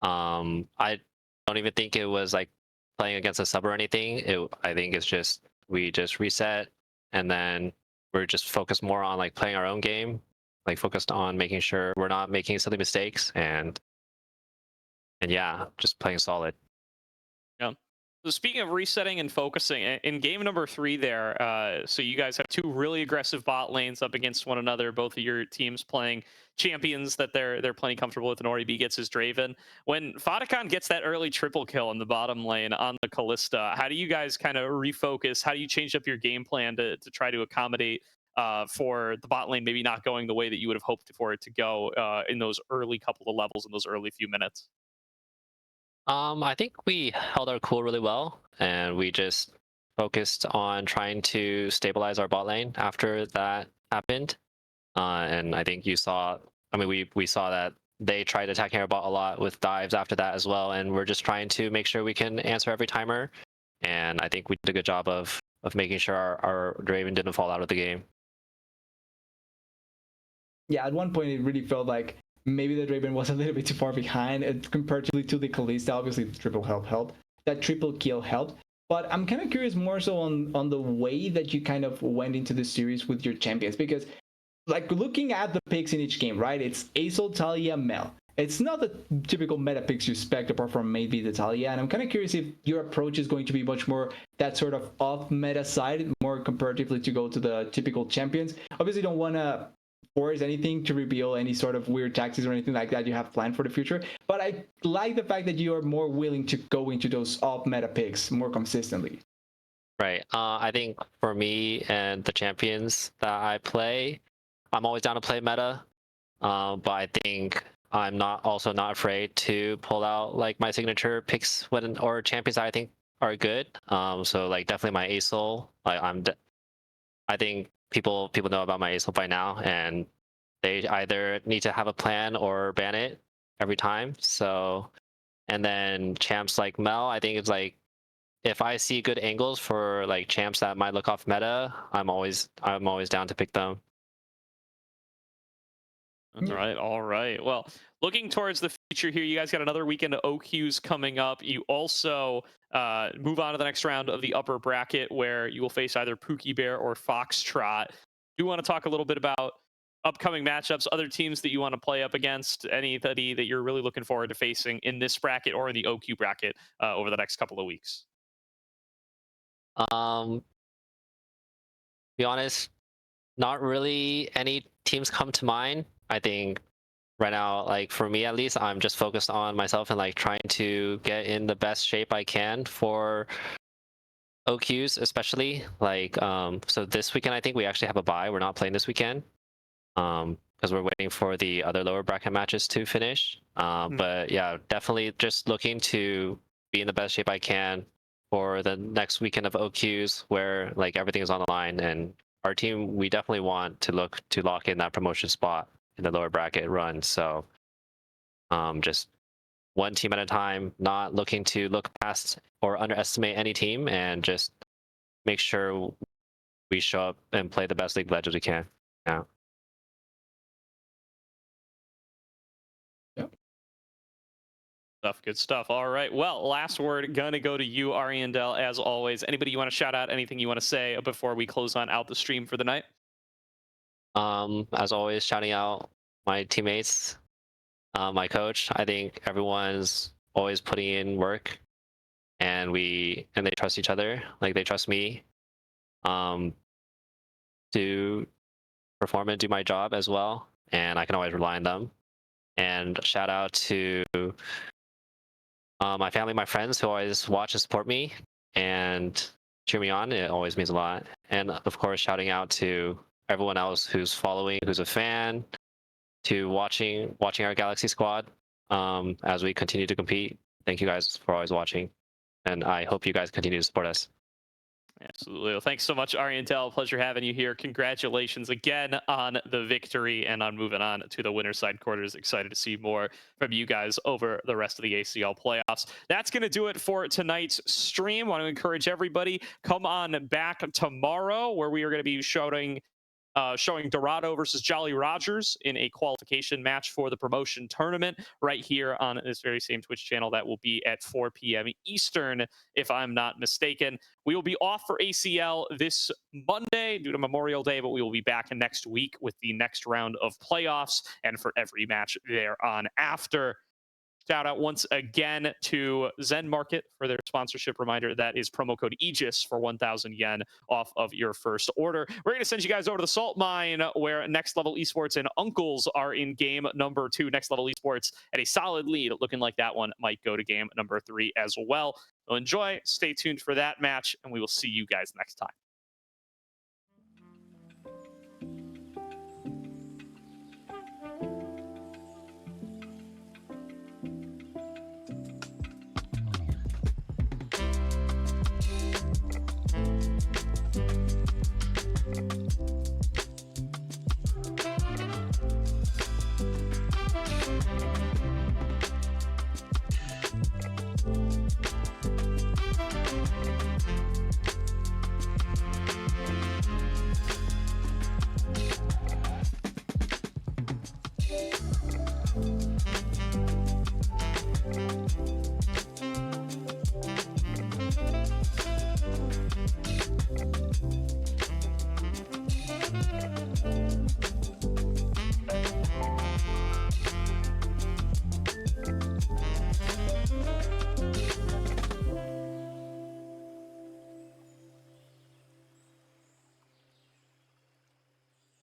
I don't even think it was like playing against a sub or anything. I think it's just we just reset and then we're just focused more on like playing our own game, like focused on making sure we're not making silly mistakes and yeah, just playing solid. Yeah. So speaking of resetting and focusing, in game number 3 there, so you guys have two really aggressive bot lanes up against one another. Both of your teams playing champions that they're plenty comfortable with, and Oribi gets his Draven. When Fatakan gets that early triple kill in the bottom lane on the Callista, how do you guys kind of refocus? How do you change up your game plan to try to accommodate for the bot lane maybe not going the way that you would have hoped for it to go in those early couple of levels, in those early few minutes? I think we held our cool really well, and we just focused on trying to stabilize our bot lane after that happened. And I think you saw, I mean, we saw that they tried attacking our bot a lot with dives after that as well, and we're just trying to make sure we can answer every timer. And I think we did a good job of making sure our Draven didn't fall out of the game. Yeah, at one point it really felt like maybe the Draven was a little bit too far behind comparatively to the Kalista. Obviously, the triple helped. That triple kill helped. But I'm kind of curious more so on the way that you kind of went into the series with your champions, because like looking at the picks in each game, right? It's Aesol, Talia, Mel. It's not the typical meta picks you expect apart from maybe the Talia. And I'm kind of curious if your approach is going to be much more that sort of off meta side, more comparatively to go to the typical champions. Obviously, don't want to force anything to reveal any sort of weird tactics or anything like that you have planned for the future. But I like the fact that you are more willing to go into those off meta picks more consistently. Right. I think for me and the champions that I play, I'm always down to play meta. But I think I'm not afraid to pull out like my signature picks when or champions that I think are good. So like definitely my Aesol. Like I think people know about my Aesol by now, and they either need to have a plan or ban it every time. So, and then champs like Mel, I think it's like if I see good angles for like champs that might look off meta, I'm always down to pick them. All right. Well, looking towards the future here, you guys got another weekend of OQs coming up. You also move on to the next round of the upper bracket, where you will face either Pookie Bear or Foxtrot. Do you want to talk a little bit about upcoming matchups, other teams that you want to play up against, anybody that you're really looking forward to facing in this bracket or in the OQ bracket over the next couple of weeks? Be honest, not really any teams come to mind. I think right now, like for me at least, I'm just focused on myself and like trying to get in the best shape I can for OQs, especially like so this weekend I think we actually have a bye. We're not playing this weekend because we're waiting for the other lower bracket matches to finish. But yeah, definitely just looking to be in the best shape I can for the next weekend of OQs, where like everything is on the line, and our team, we definitely want to lock in that promotion spot in the lower bracket run. So just one team at a time, not looking to look past or underestimate any team, and just make sure we show up and play the best League of Legends we can. Yeah. Good stuff. All right. Well, last word gonna go to you, Ariandel, as always. Anybody you want to shout out? Anything you want to say before we close on out the stream for the night? As always, shouting out my teammates, my coach. I think everyone's always putting in work, and they trust each other. Like they trust me to perform and do my job as well, and I can always rely on them. And shout out to my family, my friends who always watch and support me and cheer me on. It always means a lot. And of course, shouting out to everyone else who's following, who's a fan, to watching our Galaxy squad as we continue to compete. Thank you guys for always watching, and I hope you guys continue to support us. Absolutely. Well, thanks so much, Ariantel. Pleasure having you here. Congratulations again on the victory and on moving on to the winner side quarters. Excited to see more from you guys over the rest of the ACL playoffs. That's going to do it for tonight's stream. Want to encourage everybody, come on back tomorrow, where we are going to be showing Dorado versus Jolly Rogers in a qualification match for the promotion tournament right here on this very same Twitch channel. That will be at 4 p.m. Eastern, if I'm not mistaken. We will be off for ACL this Monday due to Memorial Day, but we will be back next week with the next round of playoffs and for every match thereon after. Shout out once again to Zen Market for their sponsorship. Reminder, that is promo code Aegis for 1,000 yen off of your first order. We're going to send you guys over to the Salt Mine, where Next Level Esports and Uncles are in game number 2. Next Level Esports at a solid lead, looking like that one might go to game number 3 as well. So enjoy, stay tuned for that match, and we will see you guys next time.